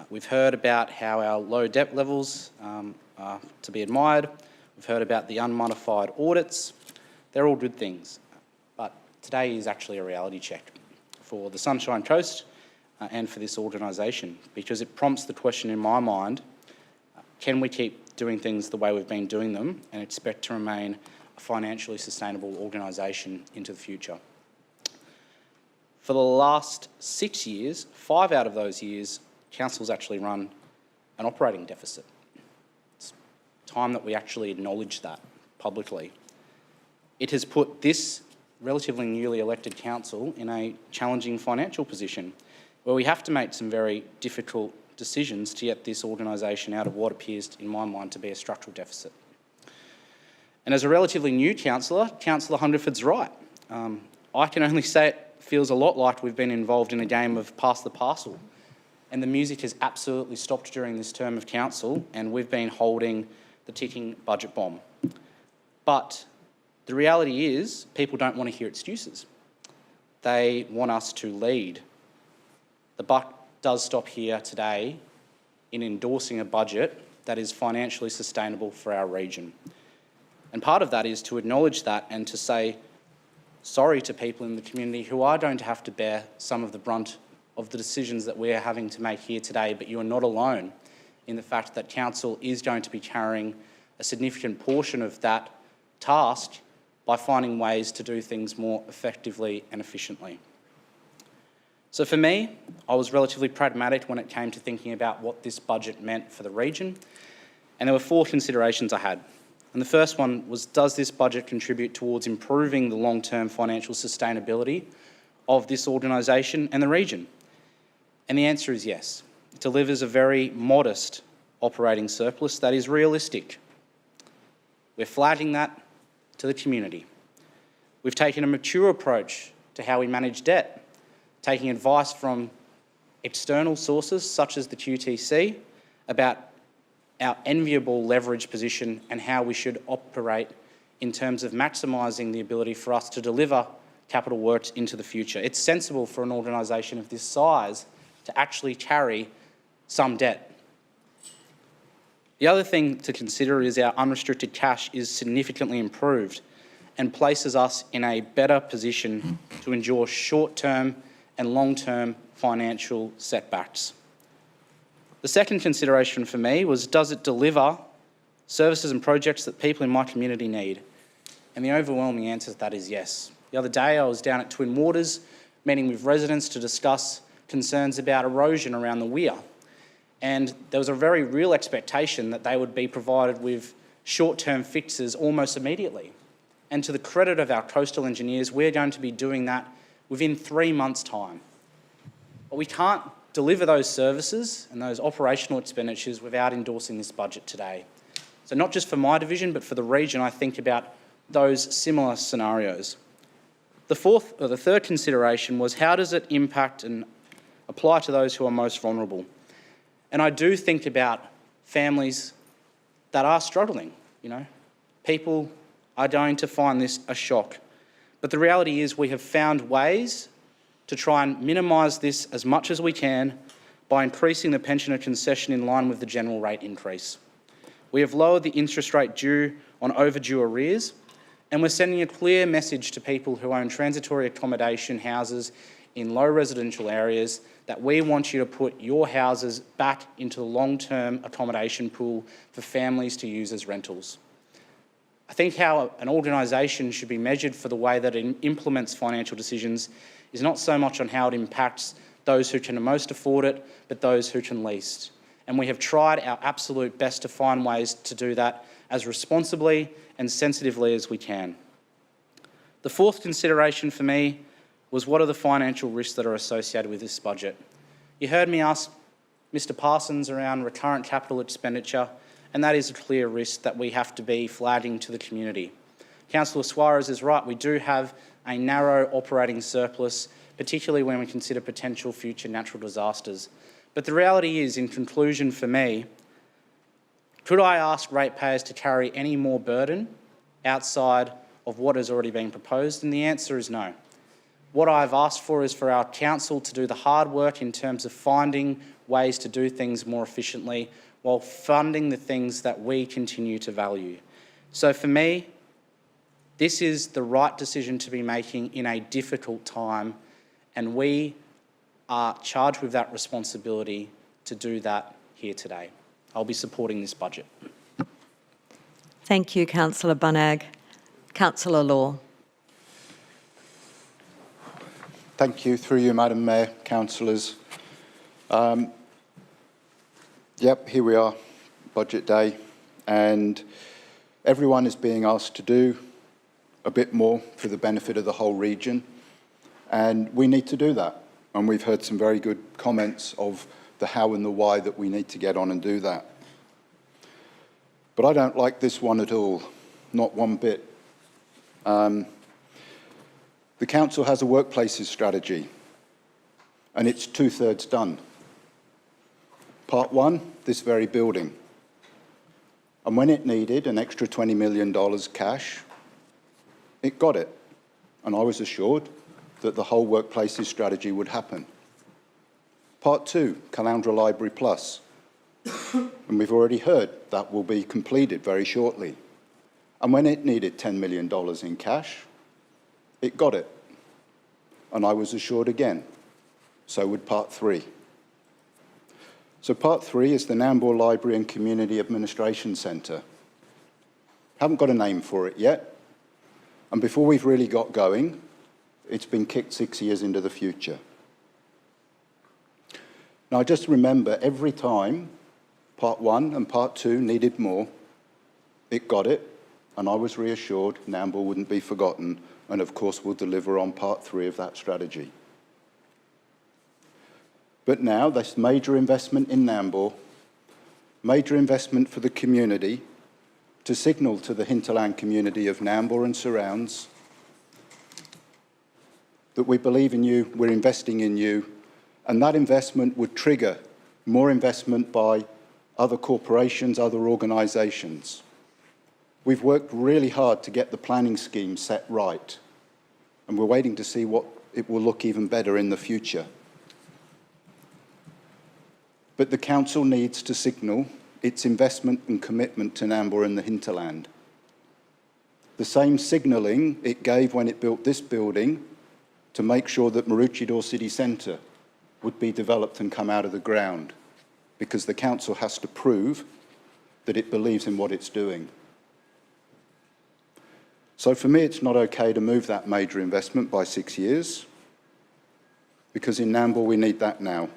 [SPEAKER 7] We've heard about how our low debt levels are to be admired. We've heard about the unmodified audits. They're all good things. But today is actually a reality check for the Sunshine Coast and for this organisation, because it prompts the question in my mind, can we keep doing things the way we've been doing them and expect to remain a financially sustainable organisation into the future? For the last 6 years, 5 out of those years, council's actually run an operating deficit. It's time that we actually acknowledge that publicly. It has put this relatively newly elected council in a challenging financial position where we have to make some very difficult decisions to get this organisation out of what appears, in my mind, to be a structural deficit. And as a relatively new councillor, Councillor Hungerford's right. I can only say it feels a lot like we've been involved in a game of pass the parcel. And the music has absolutely stopped during this term of council, and we've been holding the ticking budget bomb. But the reality is, people don't want to hear excuses. They want us to lead. The buck does stop here today in endorsing a budget that is financially sustainable for our region. And part of that is to acknowledge that and to say sorry to people in the community who are going to have to bear some of the brunt of the decisions that we're having to make here today, but you are not alone in the fact that council is going to be carrying a significant portion of that task by finding ways to do things more effectively and efficiently. So for me, I was relatively pragmatic when it came to thinking about what this budget meant for the region, and there were 4 considerations I had. And the first one was, does this budget contribute towards improving the long-term financial sustainability of this organisation and the region? And the answer is yes. It delivers a very modest operating surplus that is realistic. We're flagging that to the community. We've taken a mature approach to how we manage debt, taking advice from external sources such as the QTC about our enviable leverage position and how we should operate in terms of maximising the ability for us to deliver capital works into the future. It's sensible for an organisation of this size to actually carry some debt. The other thing to consider is our unrestricted cash is significantly improved and places us in a better position to endure short-term and long-term financial setbacks. The second consideration for me was, does it deliver services and projects that people in my community need? And the overwhelming answer to that is yes. The other day I was down at Twin Waters meeting with residents to discuss concerns about erosion around the weir. And there was a very real expectation that they would be provided with short-term fixes almost immediately. And to the credit of our coastal engineers, we're going to be doing that within 3 months' time. But we can't deliver those services and those operational expenditures without endorsing this budget today. So not just for my division, but for the region, I think about those similar scenarios. The third consideration was, how does it impact and apply to those who are most vulnerable? And I do think about families that are struggling, People are going to find this a shock. But the reality is we have found ways to try and minimise this as much as we can by increasing the pensioner concession in line with the general rate increase. We have lowered the interest rate due on overdue arrears, and we're sending a clear message to people who own transitory accommodation houses in low residential areas that we want you to put your houses back into the long-term accommodation pool for families to use as rentals. I think how an organisation should be measured for the way that it implements financial decisions is not so much on how it impacts those who can most afford it, but those who can least. And we have tried our absolute best to find ways to do that as responsibly and sensitively as we can. The fourth consideration for me was what are the financial risks that are associated with this budget? You heard me ask Mr Parsons around recurrent capital expenditure, and that is a clear risk that we have to be flagging to the community. Councillor Suarez is right, we do have a narrow operating surplus, particularly when we consider potential future natural disasters. But the reality is, in conclusion for me, could I ask ratepayers to carry any more burden outside of what has already been proposed? And the answer is no. What I've asked for is for our council to do the hard work in terms of finding ways to do things more efficiently while funding the things that we continue to value. So for me, this is the right decision to be making in a difficult time, and we are charged with that responsibility to do that here today. I'll be supporting this budget.
[SPEAKER 1] Thank you, Councillor Bunnag. Councillor Law.
[SPEAKER 8] Thank you. Through you, Madam Mayor, councillors. Yep, here we are, budget day, and everyone is being asked to do a bit more for the benefit of the whole region, and we need to do that. And we've heard some very good comments of the how and the why that we need to get on and do that. But I don't like this one at all, not one bit. The council has a workplaces strategy, and it's 2/3 done. Part one, this very building. And when it needed an extra $20 million cash, it got it. And I was assured that the whole workplaces strategy would happen. Part two, Caloundra Library Plus. And we've already heard that will be completed very shortly. And when it needed $10 million in cash, it got it. And I was assured again, so would part three. So part three is the Nambour Library and Community Administration Centre. Haven't got a name for it yet. And before we've really got going, it's been kicked 6 years into the future. Now, just remember, every time part one and part two needed more, it got it, and I was reassured Nambour wouldn't be forgotten, and of course we'll deliver on part three of that strategy. But now, this major investment in Nambour, major investment for the community, to signal to the hinterland community of Nambour and surrounds that we believe in you, we're investing in you, and that investment would trigger more investment by other corporations, other organisations. We've worked really hard to get the planning scheme set right, and we're waiting to see what it will look even better in the future. But the council needs to signal its investment and commitment to Nambour and the hinterland. The same signalling it gave when it built this building to make sure that Maroochydore City Centre would be developed and come out of the ground, because the council has to prove that it believes in what it's doing. So for me, it's not okay to move that major investment by 6 years, because in Nambour we need that now.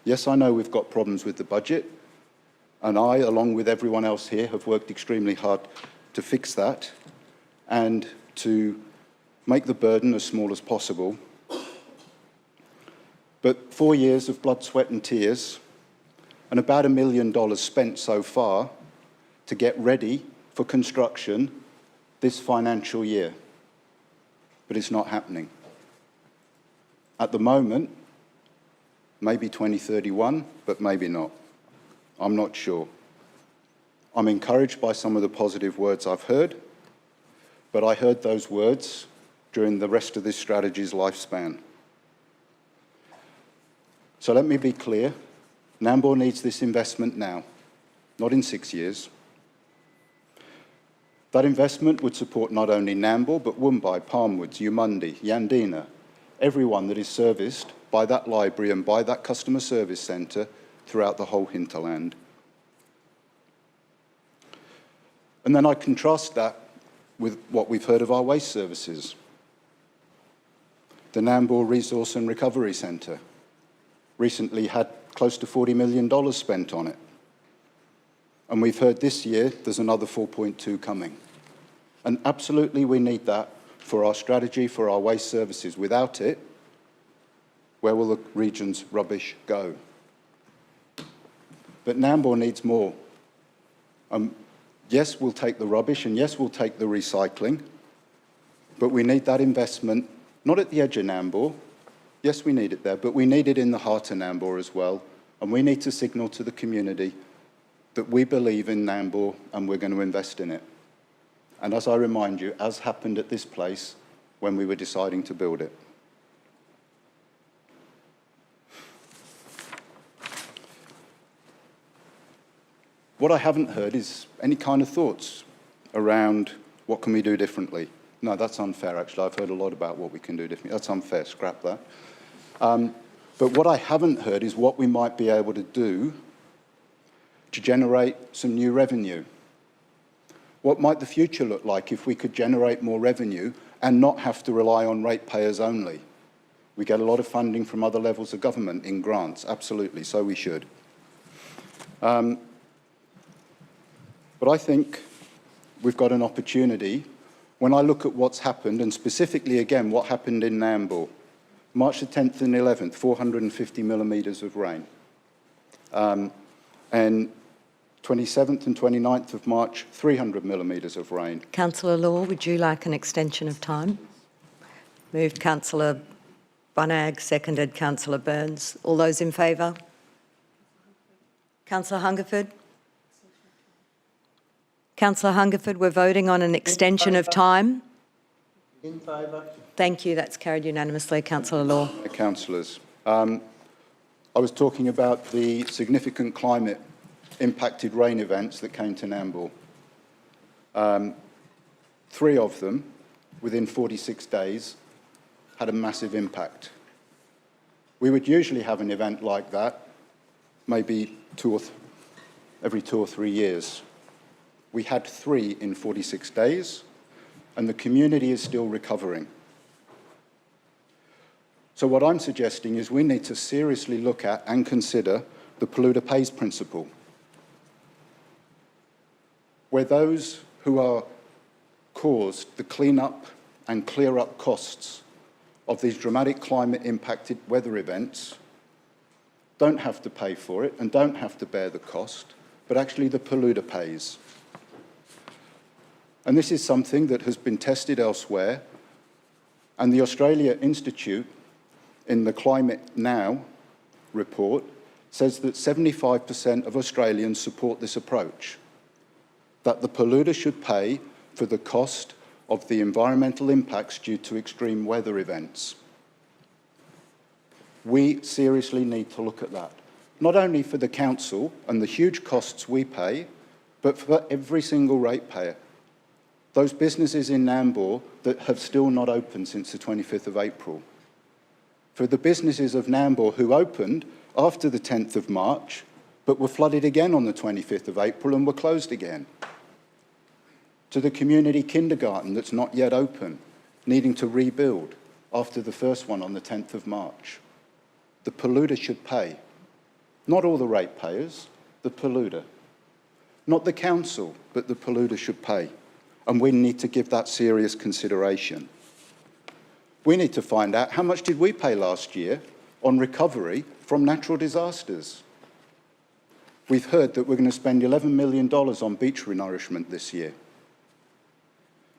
[SPEAKER 8] Yes, I know we've got problems with the budget, and I, along with everyone else here, have worked extremely hard to fix that and to make the burden as small as possible. But 4 years of blood, sweat and tears, and about $1 million spent so far to get ready for construction this financial year. But it's not happening. At the moment, maybe 2031, but maybe not. I'm not sure. I'm encouraged by some of the positive words I've heard, but I heard those words during the rest of this strategy's lifespan. So let me be clear, Nambour needs this investment now, not in 6 years. That investment would support not only Nambour, but Woombye, Palmwoods, Eumundi, Yandina, everyone that is serviced by that library and by that customer service centre throughout the whole hinterland. And then I contrast that with what we've heard of our waste services. The Nambour Resource and Recovery Centre recently had close to $40 million spent on it. And we've heard this year there's another 4.2 coming. And absolutely we need that for our strategy, for our waste services. Without it, where will the region's rubbish go? But Nambour needs more. Yes, we'll take the rubbish, and yes, we'll take the recycling, but we need that investment, not at the edge of Nambour. Yes, we need it there, but we need it in the heart of Nambour as well, and we need to signal to the community that we believe in Nambour and we're going to invest in it. And as I remind you, as happened at this place when we were deciding to build it. What I haven't heard is any kind of thoughts around what can we do differently. No, that's unfair, actually. I've heard a lot about what we can do differently. That's unfair, scrap that. But what I haven't heard is what we might be able to do to generate some new revenue. What might the future look like if we could generate more revenue and not have to rely on ratepayers only? We get a lot of funding from other levels of government in grants, absolutely, so we should. But I think we've got an opportunity. When I look at what's happened, and specifically, again, what happened in Nambour, March the 10th and 11th, 450 millimetres of rain. And 27th and 29th of March, 300 millimetres of rain.
[SPEAKER 1] Councillor Law, would you like an extension of time? Moved Councillor Bunag, seconded Councillor Burns. All those in favour? Councillor Hungerford? Councillor Hungerford, we're voting on an extension of time.
[SPEAKER 12] In favour.
[SPEAKER 1] Thank you. That's carried unanimously. Councillor Law.
[SPEAKER 8] Councillors, I was talking about the significant climate impacted rain events that came to Nambour. 3 of them, within 46 days, had a massive impact. We would usually have an event like that, maybe every 2 or 3 years. We had 3 in 46 days, and the community is still recovering. So what I'm suggesting is we need to seriously look at and consider the polluter pays principle, where those who are caused the clean-up and clear-up costs of these dramatic climate-impacted weather events don't have to pay for it and don't have to bear the cost, but actually the polluter pays. And this is something that has been tested elsewhere, and the Australia Institute in the Climate Now report says that 75% of Australians support this approach, that the polluter should pay for the cost of the environmental impacts due to extreme weather events. We seriously need to look at that, not only for the council and the huge costs we pay, but for every single ratepayer. Those businesses in Nambour that have still not opened since the 25th of April. For the businesses of Nambour who opened after the 10th of March, but were flooded again on the 25th of April and were closed again. To the community kindergarten that's not yet open, needing to rebuild after the first one on the 10th of March. The polluter should pay. Not all the ratepayers, the polluter. Not the council, but the polluter should pay. And we need to give that serious consideration. We need to find out how much did we pay last year on recovery from natural disasters. We've heard that we're going to spend $11 million on beach renourishment this year.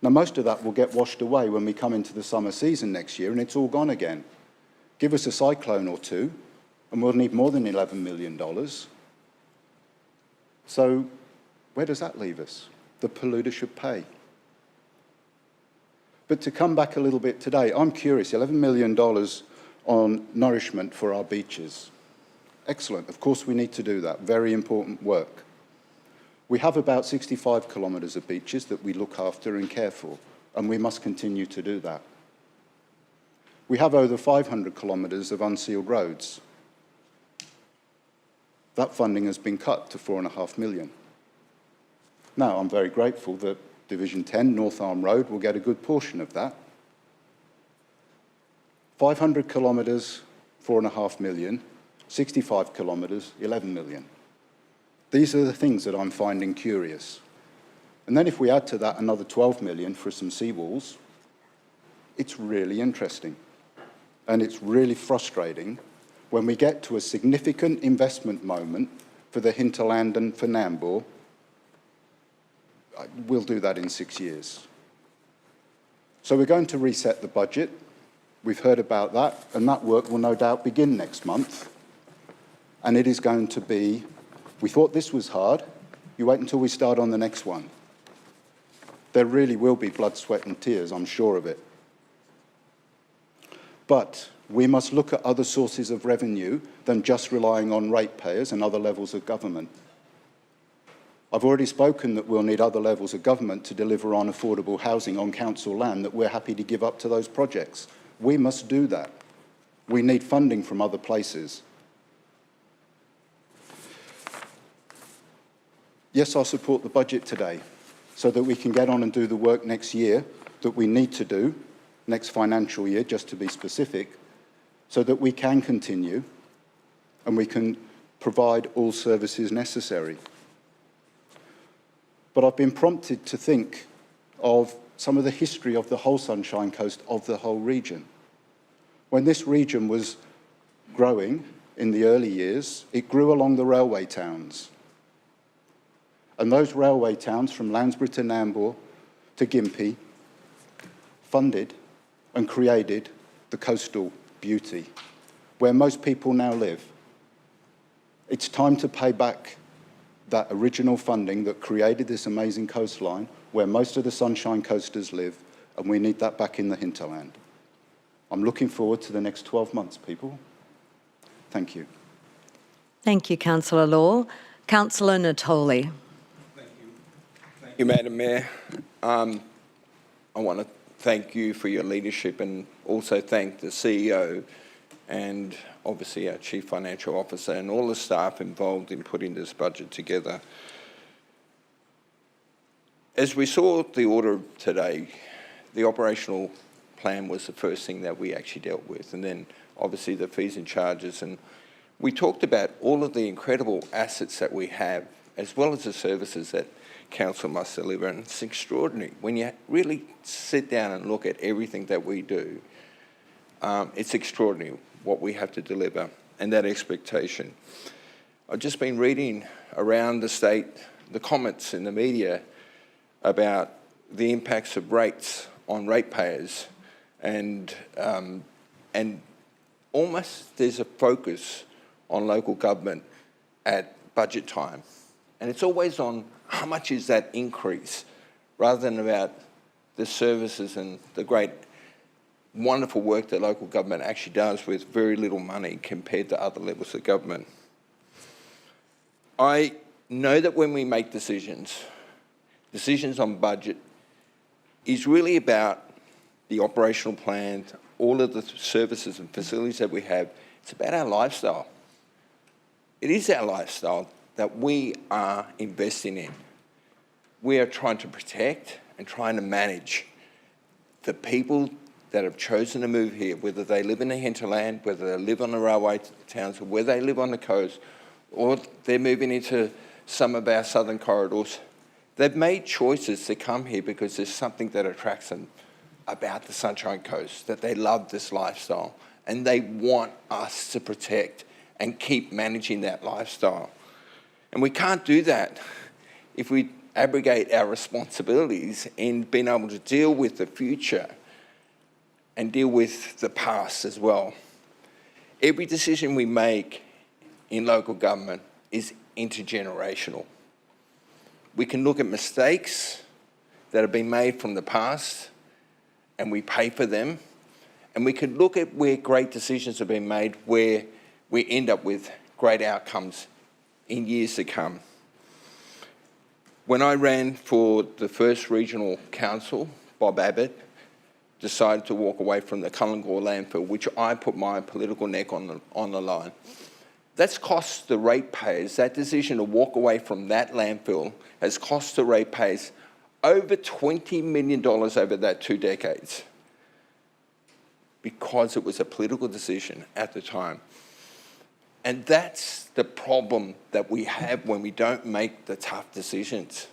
[SPEAKER 8] Now, most of that will get washed away when we come into the summer season next year, and it's all gone again. Give us a cyclone or two, and we'll need more than $11 million. So where does that leave us? The polluter should pay. But to come back a little bit today, I'm curious, $11 million on nourishment for our beaches. Excellent. Of course, we need to do that. Very important work. We have about 65 kilometres of beaches that we look after and care for, and we must continue to do that. We have over 500 kilometres of unsealed roads. That funding has been cut to $4.5 million. Now, I'm very grateful that Division 10, North Arm Road, will get a good portion of that. 500 kilometres, 4.5 million, 65 kilometres, 11 million. These are the things that I'm finding curious. And then if we add to that another 12 million for some seawalls, it's really interesting. And it's really frustrating when we get to a significant investment moment for the hinterland and for Nambour. We'll do that in 6 years. So we're going to reset the budget. We've heard about that, and that work will no doubt begin next month. And it is going to be, we thought this was hard, you wait until we start on the next one. There really will be blood, sweat and tears, I'm sure of it. But we must look at other sources of revenue than just relying on ratepayers and other levels of government. I've already spoken that we'll need other levels of government to deliver on affordable housing on council land that we're happy to give up to those projects. We must do that. We need funding from other places. Yes, I support the budget today so that we can get on and do the work next year that we need to do, next financial year, just to be specific, so that we can continue and we can provide all services necessary. But I've been prompted to think of some of the history of the whole Sunshine Coast, of the whole region. When this region was growing in the early years, it grew along the railway towns. And those railway towns, from Lansbury to Nambour to Gympie, funded and created the coastal beauty, where most people now live. It's time to pay back that original funding that created this amazing coastline, where most of the Sunshine Coasters live, and we need that back in the hinterland. I'm looking forward to the next 12 months, people. Thank you.
[SPEAKER 1] Thank you, Councillor Law. Councillor Natoli.
[SPEAKER 14] Thank you, Madam Mayor. I want to thank you for your leadership and also thank the CEO and obviously our Chief Financial Officer and all the staff involved in putting this budget together. As we saw the order today, the operational plan was the first thing that we actually dealt with, and then obviously the fees and charges. And we talked about all of the incredible assets that we have, as well as the services that Council must deliver, and it's extraordinary. When you really sit down and look at everything that we do, it's extraordinary what we have to deliver and that expectation. I've just been reading around the state, the comments in the media about the impacts of rates on ratepayers, and almost there's a focus on local government at budget time. And it's always on how much is that increase, rather than about the services and the great, wonderful work that local government actually does with very little money compared to other levels of government. I know that when we make decisions on budget is really about the operational plan, all of the services and facilities that we have. It's about our lifestyle. It is our lifestyle that we are investing in. We are trying to protect and trying to manage the people that have chosen to move here, whether they live in the hinterland, whether they live on the railway towns, or whether they live on the coast, or they're moving into some of our southern corridors. They've made choices to come here because there's something that attracts them about the Sunshine Coast, that they love this lifestyle, and they want us to protect and keep managing that lifestyle. And we can't do that if we abrogate our responsibilities in being able to deal with the future and deal with the past as well. Every decision we make in local government is intergenerational. We can look at mistakes that have been made from the past and we pay for them, and we can look at where great decisions have been made where we end up with great outcomes in years to come. When I ran for the first regional council, Bob Abbott decided to walk away from the Cullen Gore landfill, which I put my political neck on the line. That's cost the ratepayers, that decision to walk away from that landfill has cost the ratepayers over $20 million over that 2 decades because it was a political decision at the time. And that's the problem that we have when we don't make the tough decisions.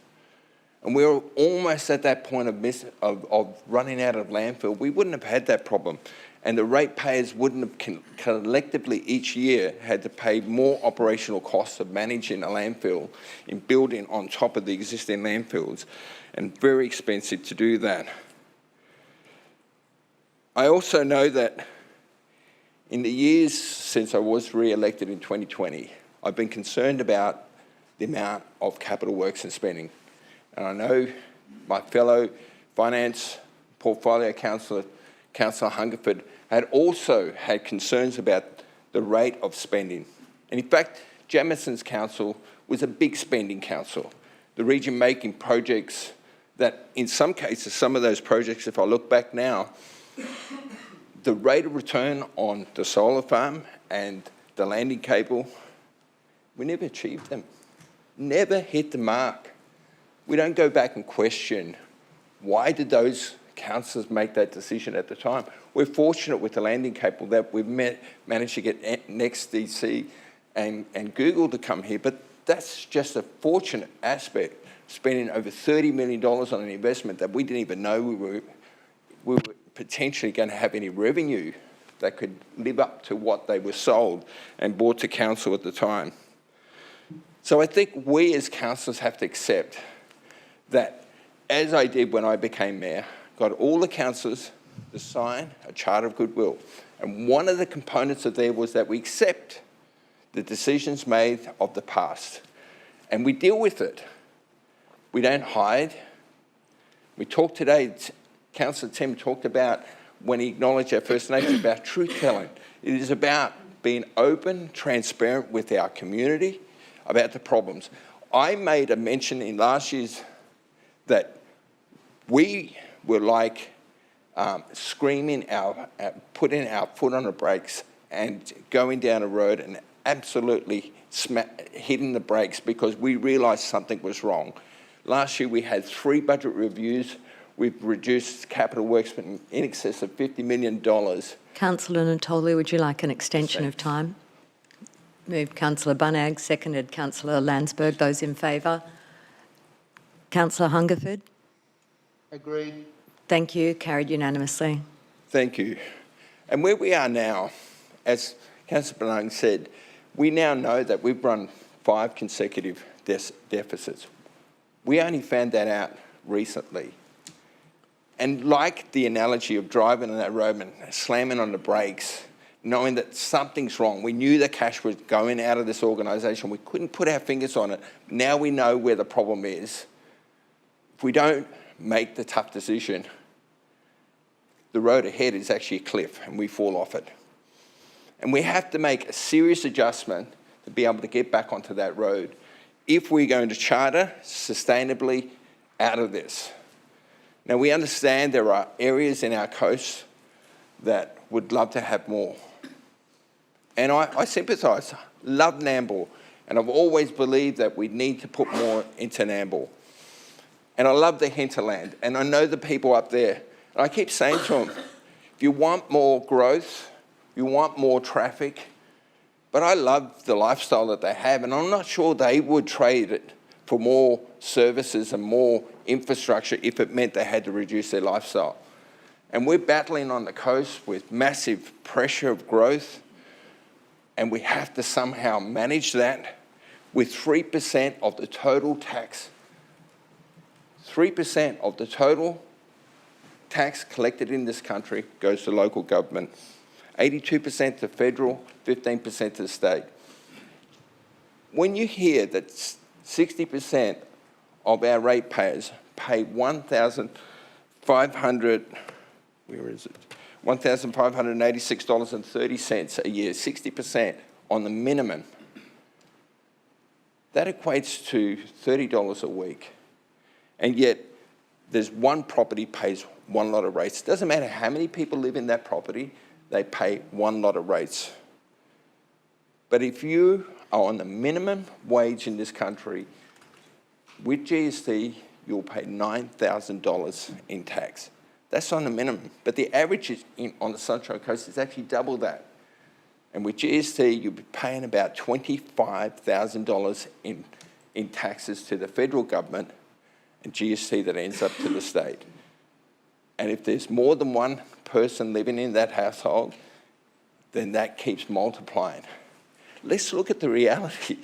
[SPEAKER 14] And we're almost at that point of running out of landfill. We wouldn't have had that problem. And the ratepayers wouldn't have collectively each year had to pay more operational costs of managing a landfill in building on top of the existing landfills, and very expensive to do that. I also know that in the years since I was re-elected in 2020, I've been concerned about the amount of capital works and spending. And I know my fellow finance portfolio councillor, Councillor Hungerford, had also had concerns about the rate of spending. And in fact, Jamison's council was a big spending council. The region making projects that, in some cases, some of those projects, if I look back now, the rate of return on the solar farm and the landing cable, we never achieved them. Never hit the mark. We don't go back and question why did those councillors make that decision at the time. We're fortunate with the landing cable that we've managed to get NextDC and Google to come here, but that's just a fortunate aspect, spending over $30 million on an investment that we didn't even know we were potentially going to have any revenue that could live up to what they were sold and brought to council at the time. So I think we as councillors have to accept that, as I did when I became mayor, got all the councillors to sign a charter of goodwill. And one of the components of there was that we accept the decisions made of the past and we deal with it. We don't hide. We talked today, Councillor Tim talked about, when he acknowledged our First Nations, about truth-telling. It is about being open, transparent with our community about the problems. I made a mention in last year's that we were like screaming, putting our foot on the brakes and going down a road and absolutely hitting the brakes because we realised something was wrong. Last year we had 3 budget reviews. We've reduced capital works in excess of $50 million.
[SPEAKER 1] Councillor Natoli, would you like an extension of time? Moved Councillor Bunnag, seconded Councillor Landsberg. Those in favour? Councillor Hungerford?
[SPEAKER 12] Agreed.
[SPEAKER 1] Thank you. Carried unanimously.
[SPEAKER 14] Thank you. And where we are now, as Councillor Bunnag said, we now know that we've run 5 consecutive deficits. We only found that out recently. And like the analogy of driving on that road and slamming on the brakes, knowing that something's wrong, we knew the cash was going out of this organisation. We couldn't put our fingers on it. Now we know where the problem is. If we don't make the tough decision, the road ahead is actually a cliff and we fall off it. And we have to make a serious adjustment to be able to get back onto that road if we're going to charter sustainably out of this. Now, we understand there are areas in our coast that would love to have more. And I sympathise, love Nambour, and I've always believed that we need to put more into Nambour. And I love the hinterland, and I know the people up there. And I keep saying to them, if you want more growth, you want more traffic, but I love the lifestyle that they have, and I'm not sure they would trade it for more services and more infrastructure if it meant they had to reduce their lifestyle. And we're battling on the coast with massive pressure of growth, and we have to somehow manage that with 3% of the total tax. 3% of the total tax collected in this country goes to local government. 82% to federal, 15% to the state. When you hear that 60% of our ratepayers pay $1,586.30 a year, 60% on the minimum, that equates to $30 a week. And yet, there's one property pays 1 lot of rates. It doesn't matter how many people live in that property, they pay 1 lot of rates. But if you are on the minimum wage in this country, with GST, you'll pay $9,000 in tax. That's on the minimum. But the average on the Sunshine Coast is actually double that. And with GST, you'll be paying about $25,000 in taxes to the federal government and GST that ends up to the state. And if there's more than one person living in that household, then that keeps multiplying. Let's look at the reality.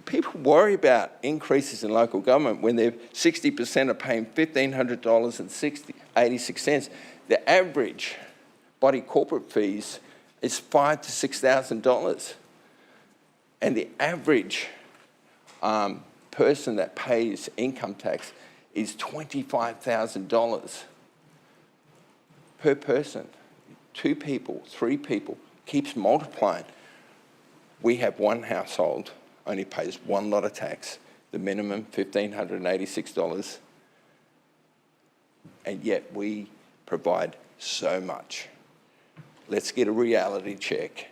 [SPEAKER 14] People worry about increases in local government when they're 60% are paying $1,500.86. The average body corporate fees is $5,000 to $6,000. And the average person that pays income tax is $25,000 per person. 2 people, 3 people, keeps multiplying. We have one household only pays one lot of tax, the minimum $1,586, and yet we provide so much. Let's get a reality check.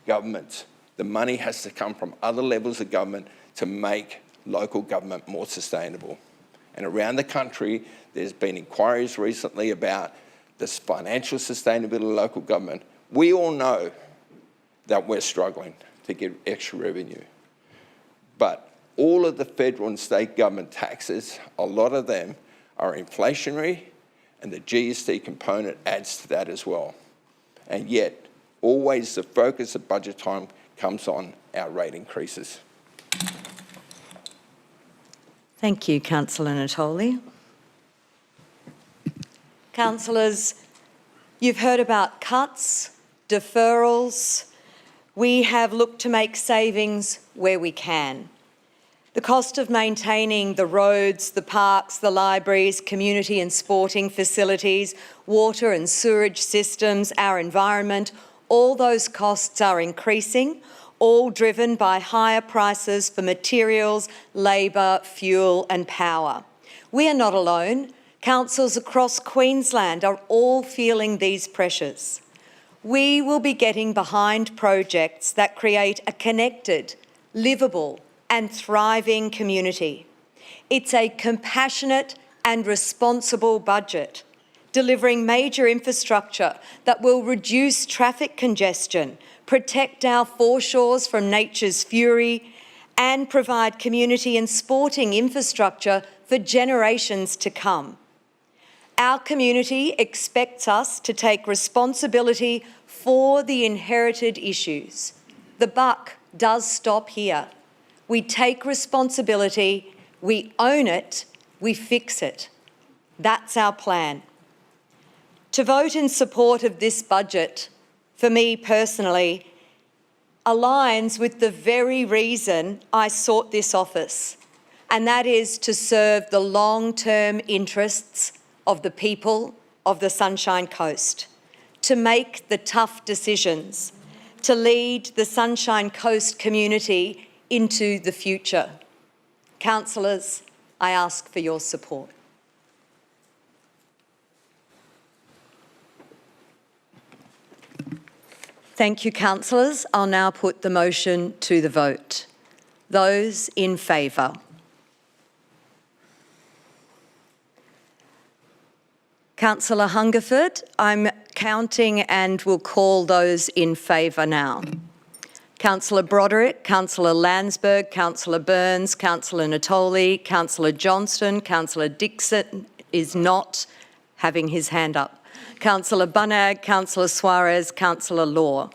[SPEAKER 14] Governments, the money has to come from other levels of government to make local government more sustainable. And around the country, there's been inquiries recently about this financial sustainability of local government. We all know that we're struggling to get extra revenue. But all of the federal and state government taxes, a lot of them are inflationary, and the GST component adds to that as well. And yet, always the focus of budget time comes on our rate increases.
[SPEAKER 1] Thank you, Councillor Natoli. Councillors, you've heard about cuts, deferrals. We have looked to make savings where we can. The cost of maintaining the roads, the parks, the libraries, community and sporting facilities, water and sewerage systems, our environment, all those costs are increasing, all driven by higher prices for materials, labour, fuel and power. We are not alone. Councils across Queensland are all feeling these pressures. We will be getting behind projects that create a connected, livable and thriving community. It's a compassionate and responsible budget, delivering major infrastructure that will reduce traffic congestion, protect our foreshores from nature's fury, and provide community and sporting infrastructure for generations to come. Our community expects us to take responsibility for the inherited issues. The buck does stop here. We take responsibility, we own it, we fix it. That's our plan. To vote in support of this budget, for me personally, aligns with the very reason I sought this office, and that is to serve the long-term interests of the people of the Sunshine Coast, to make the tough decisions, to lead the Sunshine Coast community into the future. Councillors, I ask for your support. Thank you, councillors. I'll now put the motion to the vote. Those in favour? Councillor Hungerford, I'm counting and will call those in favour now. Councillor Broderick, Councillor Landsberg, Councillor Burns, Councillor Natoli, Councillor Johnston, Councillor Dixon is not having his hand up. Councillor Bunnag, Councillor Suarez, Councillor Law.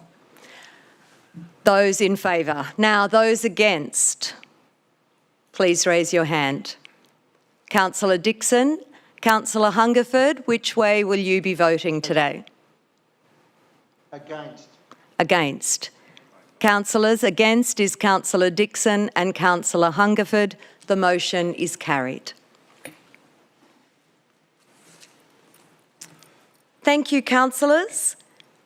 [SPEAKER 1] Those in favour. Now, those against, please raise your hand. Councillor Dixon, Councillor Hungerford, which way will you be voting today?
[SPEAKER 12] Against.
[SPEAKER 1] Against. Councillors, against is Councillor Dixon and Councillor Hungerford. The motion is carried. Thank you, councillors.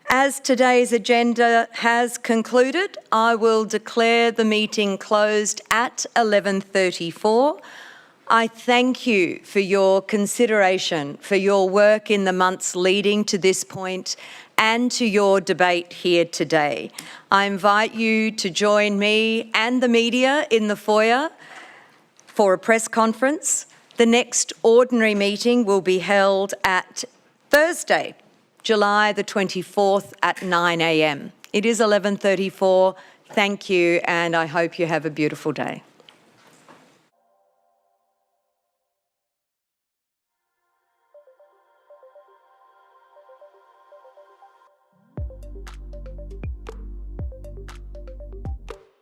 [SPEAKER 1] As today's agenda has concluded, I will declare the meeting closed at 11:34. I thank you for your consideration, for your work in the months leading to this point, and to your debate here today. I invite you to join me and the media in the foyer for a press conference. The next ordinary meeting will be held at Thursday, July the 24th at 9 a.m. It is 11:34. Thank you, and I hope you have a beautiful day.